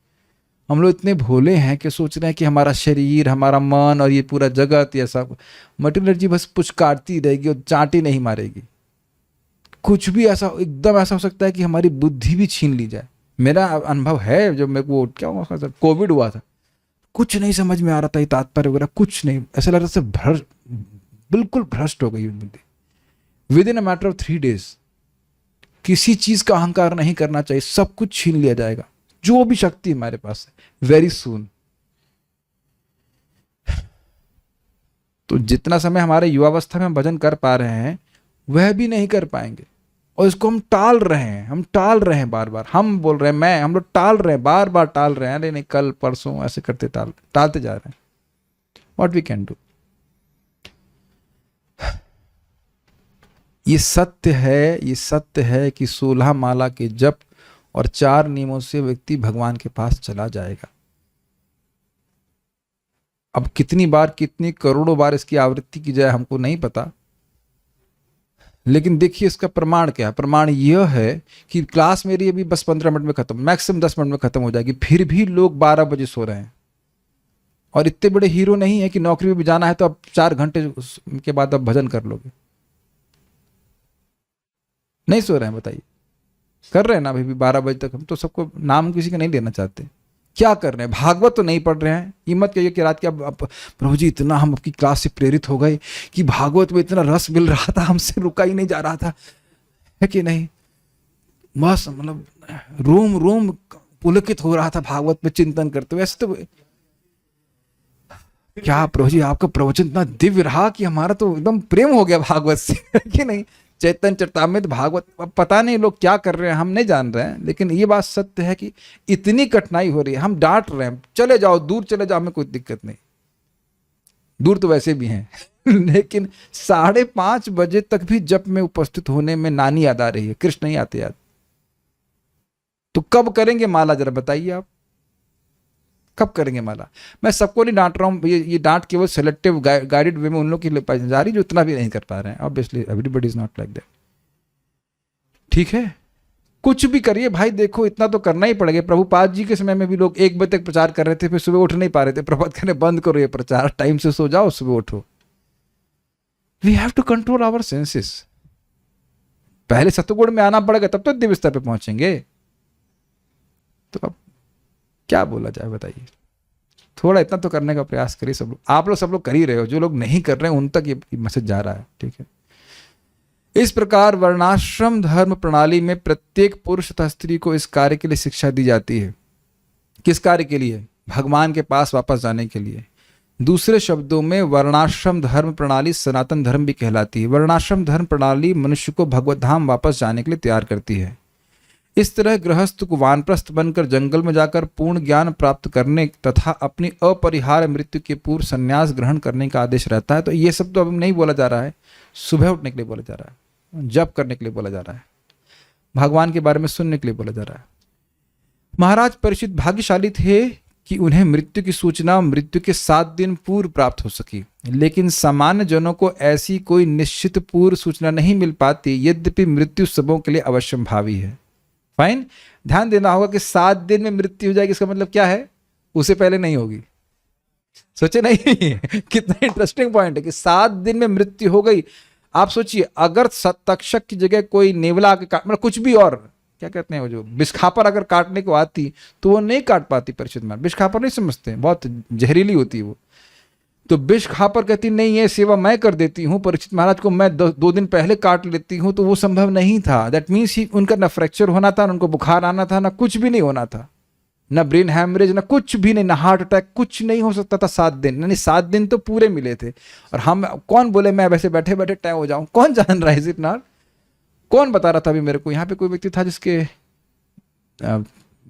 हम लोग इतने भोले हैं कि सोच रहे हैं कि हमारा शरीर, हमारा मन और ये पूरा जगत, ये सब मटीरियल एनर्जी बस पुचकारती रहेगी और चांटी नहीं मारेगी। कुछ भी ऐसा, एकदम ऐसा हो सकता है कि हमारी बुद्धि भी छीन ली जाए। मेरा अनुभव है, जब मेरे को क्या हुआ था, कोविड हुआ था, कुछ नहीं समझ में आ रहा था, ये तात्पर्य वगैरह कुछ नहीं, ऐसा लग रहा था बिल्कुल भ्रष्ट हो गई बुद्धि। With in a matter of 3 days किसी चीज का अहंकार नहीं करना चाहिए, सब कुछ छीन लिया जाएगा, जो भी शक्ति हमारे पास है, वेरी सून। तो जितना समय हमारे युवावस्था में हम भजन कर पा रहे हैं, वह भी नहीं कर पाएंगे, और इसको हम टाल रहे हैं बार बार। हम बोल रहे हैं, हम लोग टाल रहे हैं, बार बार टाल रहे हैं, अरे नहीं कल परसों ऐसे करते टालते जा रहे हैं। What we can do? ये सत्य है कि 16 माला के जप और 4 नियमों से व्यक्ति भगवान के पास चला जाएगा। अब कितनी बार, कितनी करोड़ों बार इसकी आवृत्ति की जाए हमको नहीं पता, लेकिन देखिए इसका प्रमाण क्या है। प्रमाण यह है कि क्लास मेरी अभी बस 15 मिनट में खत्म, मैक्सिमम 10 मिनट में खत्म हो जाएगी, फिर भी लोग 12 बजे सो रहे हैं। और इतने बड़े हीरो नहीं है कि नौकरी में भी जाना है तो अब 4 घंटे के बाद अब भजन कर लोगे। नहीं सो रहे हैं, बताइए, कर रहे हैं ना अभी भी 12 बजे तक। हम तो सबको नाम किसी का नहीं लेना चाहते। क्या कर रहे हैं? भागवत तो नहीं पढ़ रहे हैं। ये मत कहिए कि रात के अब प्रभु जी इतना हम आपकी क्लास से प्रेरित हो गए कि भागवत में इतना रस मिल रहा था, हमसे रुका ही नहीं जा रहा था, है कि नहीं? बस मतलब रोम रोम पुलकित हो रहा था भागवत में चिंतन करते हुए। ऐसे तो क्या प्रभु जी आपका प्रवचन इतना दिव्य रहा कि हमारा तो एकदम प्रेम हो गया भागवत से, है कि नहीं? चैतन्य चरितामृत भागवत, अब पता नहीं लोग क्या कर रहे हैं, हम नहीं जान रहे हैं, लेकिन ये बात सत्य है कि इतनी कठिनाई हो रही है, हम डांट रहे हैं चले जाओ दूर चले जाओ, हमें कोई दिक्कत नहीं, दूर तो वैसे भी हैं लेकिन 5:30 बजे तक भी जप में उपस्थित होने में नानी याद आ रही है, कृष्ण नहीं आते याद। तो कब करेंगे माला, जरा बताइए आप, कब करेंगे माला? मैं सबको नहीं डांट रहा हूं, ये डांट केवल सेलेक्टिव गाइडेड वे में उन लोग की जा रही जो इतना भी नहीं कर पा रहे हैं। Obviously everybody is not like that, ठीक है? कुछ भी करिए भाई, देखो इतना तो करना ही पड़ेगा। प्रभुपाद जी के समय में भी लोग 1 बजे तक प्रचार कर रहे थे, फिर सुबह उठ नहीं पा रहे थे, प्रभुपाद कहने बंद करो ये प्रचार, टाइम से सो जाओ सुबह उठो। We have to control our senses. पहले सतुगुण में आना पड़ेगा, तब तो दिव्य स्तर पे पहुंचेंगे। तो अब क्या बोला जाए बताइए? थोड़ा इतना तो करने का प्रयास करिए सब लोग। आप लोग सब लोग कर ही रहे हो, जो लोग नहीं कर रहे हैं उन तक ये मैसेज जा रहा है, ठीक है? इस प्रकार वर्णाश्रम धर्म प्रणाली में प्रत्येक पुरुष तथा स्त्री को इस कार्य के लिए शिक्षा दी जाती है। किस कार्य के लिए? भगवान के पास वापस जाने के लिए। दूसरे शब्दों में वर्णाश्रम धर्म प्रणाली सनातन धर्म भी कहलाती है। वर्णाश्रम धर्म प्रणाली मनुष्य को भगवत धाम वापस जाने के लिए तैयार करती है। इस तरह गृहस्थ को वानप्रस्थ बनकर जंगल में जाकर पूर्ण ज्ञान प्राप्त करने तथा अपनी अपरिहार्य मृत्यु के पूर्व संन्यास ग्रहण करने का आदेश रहता है। तो ये सब तो अभी नहीं बोला जा रहा है, सुबह उठने के लिए बोला जा रहा है, जप करने के लिए बोला जा रहा है, भगवान के बारे में सुनने के लिए बोला जा रहा है। महाराज परीक्षित भाग्यशाली थे कि उन्हें मृत्यु की सूचना मृत्यु के 7 दिन पूर्व प्राप्त हो सकी, लेकिन सामान्य जनों को ऐसी कोई निश्चित पूर्व सूचना नहीं मिल पाती, यद्यपि मृत्यु सबों के लिए अवश्यंभावी है। फाइन, ध्यान देना होगा कि 7 दिन में मृत्यु हो जाएगी, इसका मतलब क्या है? उससे पहले नहीं होगी। सोचे नहीं कितना इंटरेस्टिंग पॉइंट है कि 7 दिन में मृत्यु हो गई। आप सोचिए, अगर तक्षक की जगह कोई नेवला आके काट, मतलब कुछ भी और क्या कहते हैं वो जो बिस्खापर अगर काटने को आती तो वो नहीं काट पाती। परीक्षित महाराज बिस्खापर नहीं समझते, बहुत जहरीली होती है वो। तो बिस्खापर कहती नहीं, ये सेवा मैं कर देती हूँ, परीक्षित महाराज को मैं 2 दिन पहले काट लेती हूँ। तो वो संभव नहीं था। दैट मीन्स उनका ना फ्रैक्चर होना था, ना उनको बुखार आना था, ना कुछ भी नहीं होना था, ना ब्रेन हैमरेज, ना कुछ भी नहीं, ना हार्ट अटैक, कुछ नहीं हो सकता था 7 दिन। यानी 7 दिन तो पूरे मिले थे। और हम कौन बोले मैं वैसे बैठे बैठे तय हो जाऊं? कौन जान रहा है? Is it not? कौन बता रहा था अभी मेरे को? यहाँ पे कोई व्यक्ति था जिसके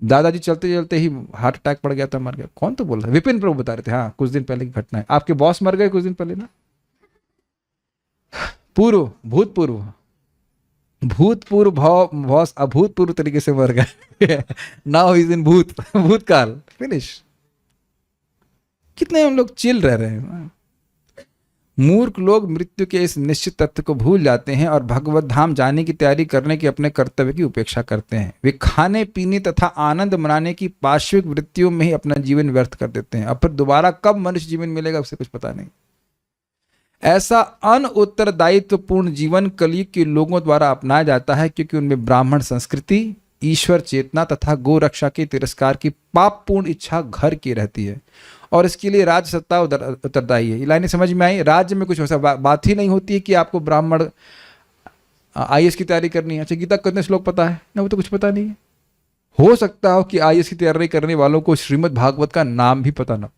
दादाजी चलते चलते ही हार्ट अटैक पड़ गया था, मर गया। कौन तो बोल रहा है? विपिन प्रभु बता रहे थे, हाँ, कुछ दिन पहले की घटना है। आपके बॉस मर गए कुछ दिन पहले ना, भूतपूर्व बॉस अभूतपूर्व तरीके से मर गए नाउ इज इन भूतकाल, फिनिश। कितने हम लोग चिल रह रहे हैं। मूर्ख लोग मृत्यु के इस निश्चित तथ्य को भूल जाते हैं और भगवत धाम जाने की तैयारी करने के अपने कर्तव्य की उपेक्षा करते हैं। वे खाने पीने तथा आनंद मनाने की पार्श्विक वृत्तियों में ही अपना जीवन व्यर्थ कर देते हैं। अब फिर दोबारा कब मनुष्य जीवन मिलेगा उसे कुछ पता नहीं। ऐसा अनउत्तरदायित्वपूर्ण जीवन कलयुग के लोगों द्वारा अपनाया जाता है, क्योंकि उनमें ब्राह्मण संस्कृति, ईश्वर चेतना तथा गो रक्षा के तिरस्कार की पापपूर्ण इच्छा घर की रहती है, और इसके लिए राज्य सत्ता उत्तरदायी है। ये लाइनें समझ में आई? राज्य में कुछ ऐसा बात ही नहीं होती है कि आपको ब्राह्मण IAS की तैयारी करनी है। अच्छा, गीता को कितने श्लोक पता है ना? वो तो कुछ पता नहीं है। हो सकता हो कि IAS की तैयारी करने वालों को श्रीमद् भागवत का नाम भी पता ना,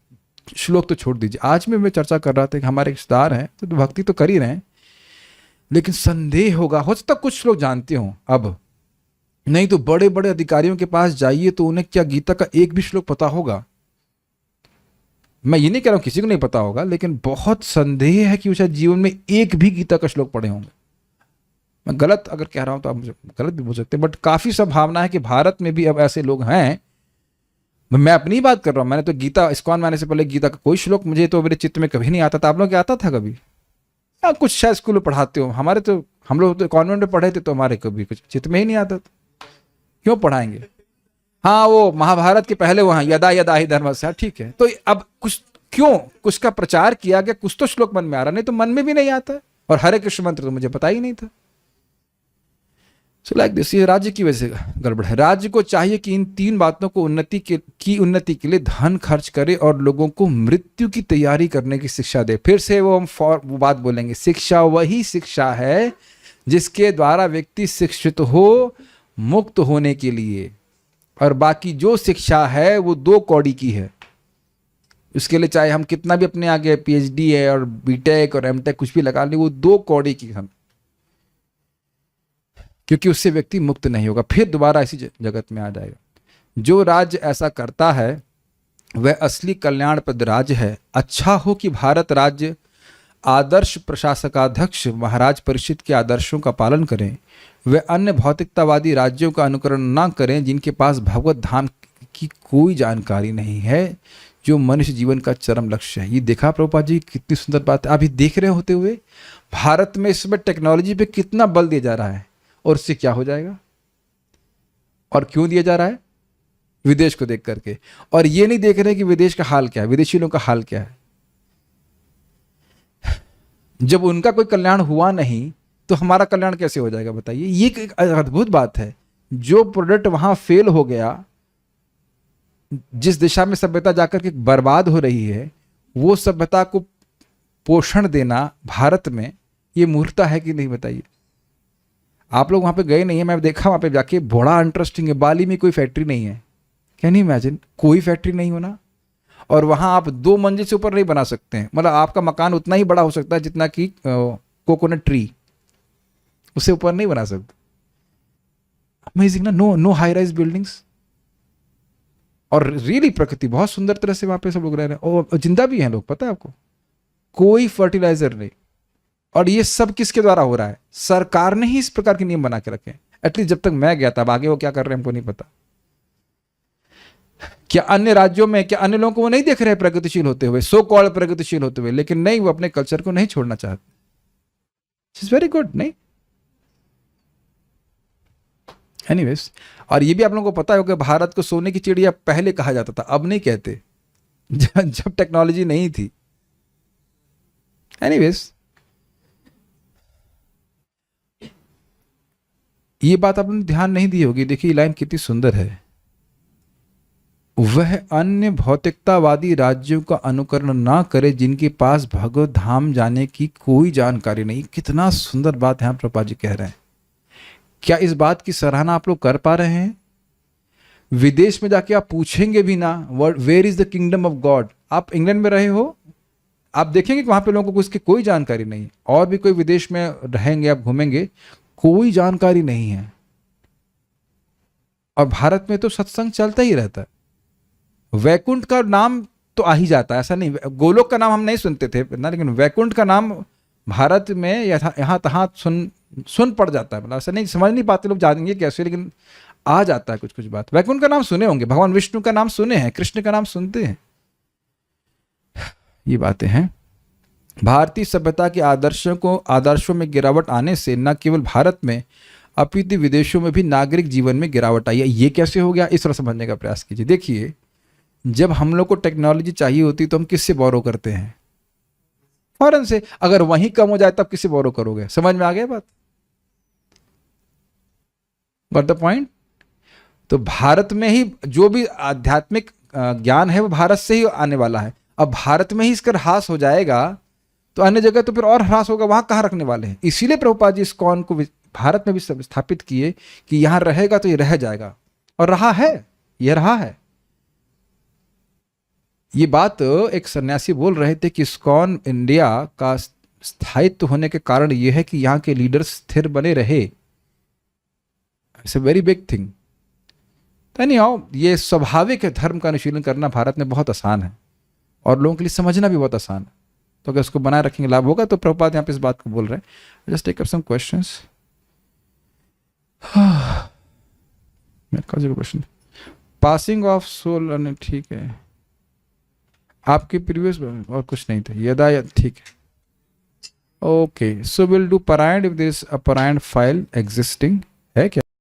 श्लोक तो छोड़ दीजिए। आज में मैं चर्चा कर रहा था कि हमारे रिश्तेदार हैं तो भक्ति तो कर ही रहे हैं, लेकिन संदेह होगा, हो सकता कुछ लोग जानते हो, अब नहीं तो बड़े बड़े अधिकारियों के पास जाइए तो उन्हें क्या गीता का एक भी श्लोक पता होगा? मैं ये नहीं कह रहा हूं किसी को नहीं पता होगा, लेकिन बहुत संदेह है कि वो शायद जीवन में एक भी गीता का श्लोक पढ़े होंगे। मैं गलत अगर कह रहा हूं तो आप मुझे गलत भी बोल सकते हैं, बट काफी संभावना है कि भारत में भी अब ऐसे लोग हैं। मैं अपनी बात कर रहा हूं, मैंने तो गीता इस्कॉन में आने से पहले गीता का कोई श्लोक मुझे तो मेरे चित्त में कभी नहीं आता था। आप लोग क्या आता था कभी? कुछ शायद स्कूल में पढ़ाते हो, हमारे तो हम लोग तो कॉन्वेंट में पढ़े थे तो हमारे कभी कुछ चित्त में ही नहीं आता था। क्यों पढ़ाएंगे? हाँ, वो महाभारत के पहले वहां यदा यदा ही धर्मस्य, ठीक है। तो अब कुछ क्यों कुछ का प्रचार किया गया, कुछ तो श्लोक मन में आ रहा, नहीं तो मन में भी नहीं आता। और हरे कृष्ण मंत्र तो मुझे पता ही नहीं था। सो लाइक दिस, ये राज्य की वजह से गड़बड़ है। राज्य को चाहिए कि इन 3 बातों को उन्नति के लिए धन खर्च करे और लोगों को मृत्यु की तैयारी करने की शिक्षा दे। फिर से वो वो बात बोलेंगे, शिक्षा वही शिक्षा है जिसके द्वारा व्यक्ति शिक्षित हो मुक्त होने के लिए, और बाकी जो शिक्षा है वो 2 कौड़ी की है। उसके लिए चाहे हम कितना भी अपने आगे PhD है और BTech और MTech कुछ भी लगा लें, वो 2 कौड़ी की हम। क्योंकि उससे व्यक्ति मुक्त नहीं होगा, फिर दोबारा इसी जगत में आ जाएगा। जो राज्य ऐसा करता है वह असली कल्याणप्रद राज्य है। अच्छा हो कि भारत राज्य आदर्श प्रशासकाध्यक्ष महाराज परिषद के आदर्शों का पालन करें, वे अन्य भौतिकतावादी राज्यों का अनुकरण न करें जिनके पास भगवत धाम की कोई जानकारी नहीं है, जो मनुष्य जीवन का चरम लक्ष्य है। ये देखा प्रभुपाद जी कितनी सुंदर बात है। अभी देख रहे होते हुए भारत में इस समय टेक्नोलॉजी पे कितना बल दिया जा रहा है, और उससे क्या हो जाएगा और क्यों दिया जा रहा है? विदेश को देख करके। और ये नहीं देख रहे कि विदेश का हाल क्या है, विदेशी लोगों का हाल क्या है। जब उनका कोई कल्याण हुआ नहीं तो हमारा कल्याण कैसे हो जाएगा बताइए। ये एक अद्भुत बात है। जो प्रोडक्ट वहां फेल हो गया, जिस दिशा में सभ्यता जाकर के बर्बाद हो रही है, वो सभ्यता को पोषण देना भारत में ये मूर्खता है कि नहीं बताइए। आप लोग वहां पे गए नहीं है, मैं देखा वहां पे जाके, बड़ा इंटरेस्टिंग है। बाली में कोई फैक्ट्री नहीं है, कैन यू इमेजिन, कोई फैक्ट्री नहीं होना। और वहां आप 2 मंजिल से ऊपर नहीं बना सकते हैं, मतलब आपका मकान उतना ही बड़ा हो सकता है जितना कि कोकोनट ट्री, उससे ऊपर नहीं बना सकते। अमेजिंग ना, नो हाई राइज बिल्डिंग्स। और रियली प्रकृति बहुत सुंदर तरह से वहां पे सब लोग रह रहे हैं, और जिंदा भी हैं लोग, पता है आपको, कोई फर्टिलाइजर नहीं। और ये सब किसके द्वारा हो रहा है? सरकार ने ही इस प्रकार के नियम बना के रखे हैं। एटलीस्ट जब तक मैं गया था, अब आगे वो क्या कर रहे हैं हमको नहीं पता। क्या अन्य राज्यों में, क्या अन्य लोगों को वो नहीं देख रहे प्रगतिशील होते हुए, सो कॉल्ड प्रगतिशील होते हुए, लेकिन नहीं, वो अपने कल्चर को नहीं छोड़ना चाहते। इट्स वेरी गुड, नहीं? एनीवेज, और ये भी आप लोगों को पता होगा, भारत को सोने की चिड़िया पहले कहा जाता था, अब नहीं कहते, जब टेक्नोलॉजी नहीं थी। एनीवेज, ये बात आपने ध्यान नहीं दी होगी। देखिए लाइन कितनी सुंदर है। वह अन्य भौतिकतावादी राज्यों का अनुकरण ना करे जिनके पास भगवत धाम जाने की कोई जानकारी नहीं। कितना सुंदर बात यहाँ प्रभुपाद जी कह रहे हैं। क्या इस बात की सराहना आप लोग कर पा रहे हैं? विदेश में जाके आप पूछेंगे भी ना, where is the kingdom of God. आप इंग्लैंड में रहे हो, आप देखेंगे कि वहां पे लोगों को इसकी कोई जानकारी नहीं। और भी कोई विदेश में रहेंगे, आप घूमेंगे, कोई जानकारी नहीं है। और भारत में तो सत्संग चलता ही रहता है। वैकुंठ का नाम तो आ ही जाता है, ऐसा नहीं, गोलोक का नाम हम नहीं सुनते थे ना, लेकिन वैकुंठ का नाम भारत में यहाँ तहाँ सुन पड़ जाता है। मतलब ऐसा नहीं, समझ नहीं पाते लोग, जानेंगे कैसे, लेकिन आ जाता है कुछ कुछ बात। वैकुंठ का नाम सुने होंगे, भगवान विष्णु का नाम सुने हैं, कृष्ण का नाम सुनते हैं। ये बातें हैं। भारतीय सभ्यता के आदर्शों में गिरावट आने से न केवल भारत में अपितु विदेशों में भी नागरिक जीवन में गिरावट आई है। ये कैसे हो गया, इस तरह समझने का प्रयास कीजिए। देखिए, जब हम लोग को टेक्नोलॉजी चाहिए होती तो हम किससे बोरो करते हैं? फॉरेन से। अगर वहीं कम हो जाए तब किससे बोरो करोगे? समझ में आ गया बात? Got the point? तो भारत में ही जो भी आध्यात्मिक ज्ञान है वो भारत से ही आने वाला है। अब भारत में ही इसका ह्रास हो जाएगा तो अन्य जगह तो फिर और ह्रास होगा, वहां कहाँ रखने वाले हैं? इसीलिए प्रभुपाद जी इस्कॉन को भारत में भी स्थापित किए कि यहां रहेगा तो ये रह जाएगा, और रहा है, ये रहा है। ये बात एक सन्यासी बोल रहे थे कि इस्कॉन इंडिया का स्थायित्व होने के कारण यह है कि यहाँ के लीडर्स स्थिर बने रहे। It's a very big thing. Anyhow, ये स्वाभाविक है, धर्म का अनुशीलन करना भारत में बहुत आसान है और लोगों के लिए समझना भी बहुत आसान है। तो अगर इसको बनाए रखेंगे लाभ होगा। तो प्रभुपाद यहाँ पे इस बात को बोल रहे हैं। Just take up some questions. Question, passing of soul, ठीक है, आपके प्रीवियस और कुछ नहीं था, यदा ठीक है। ओके, सो विल डू परायण इफ देयर इज अ परायण फाइल एग्जिस्टिंग, है क्या?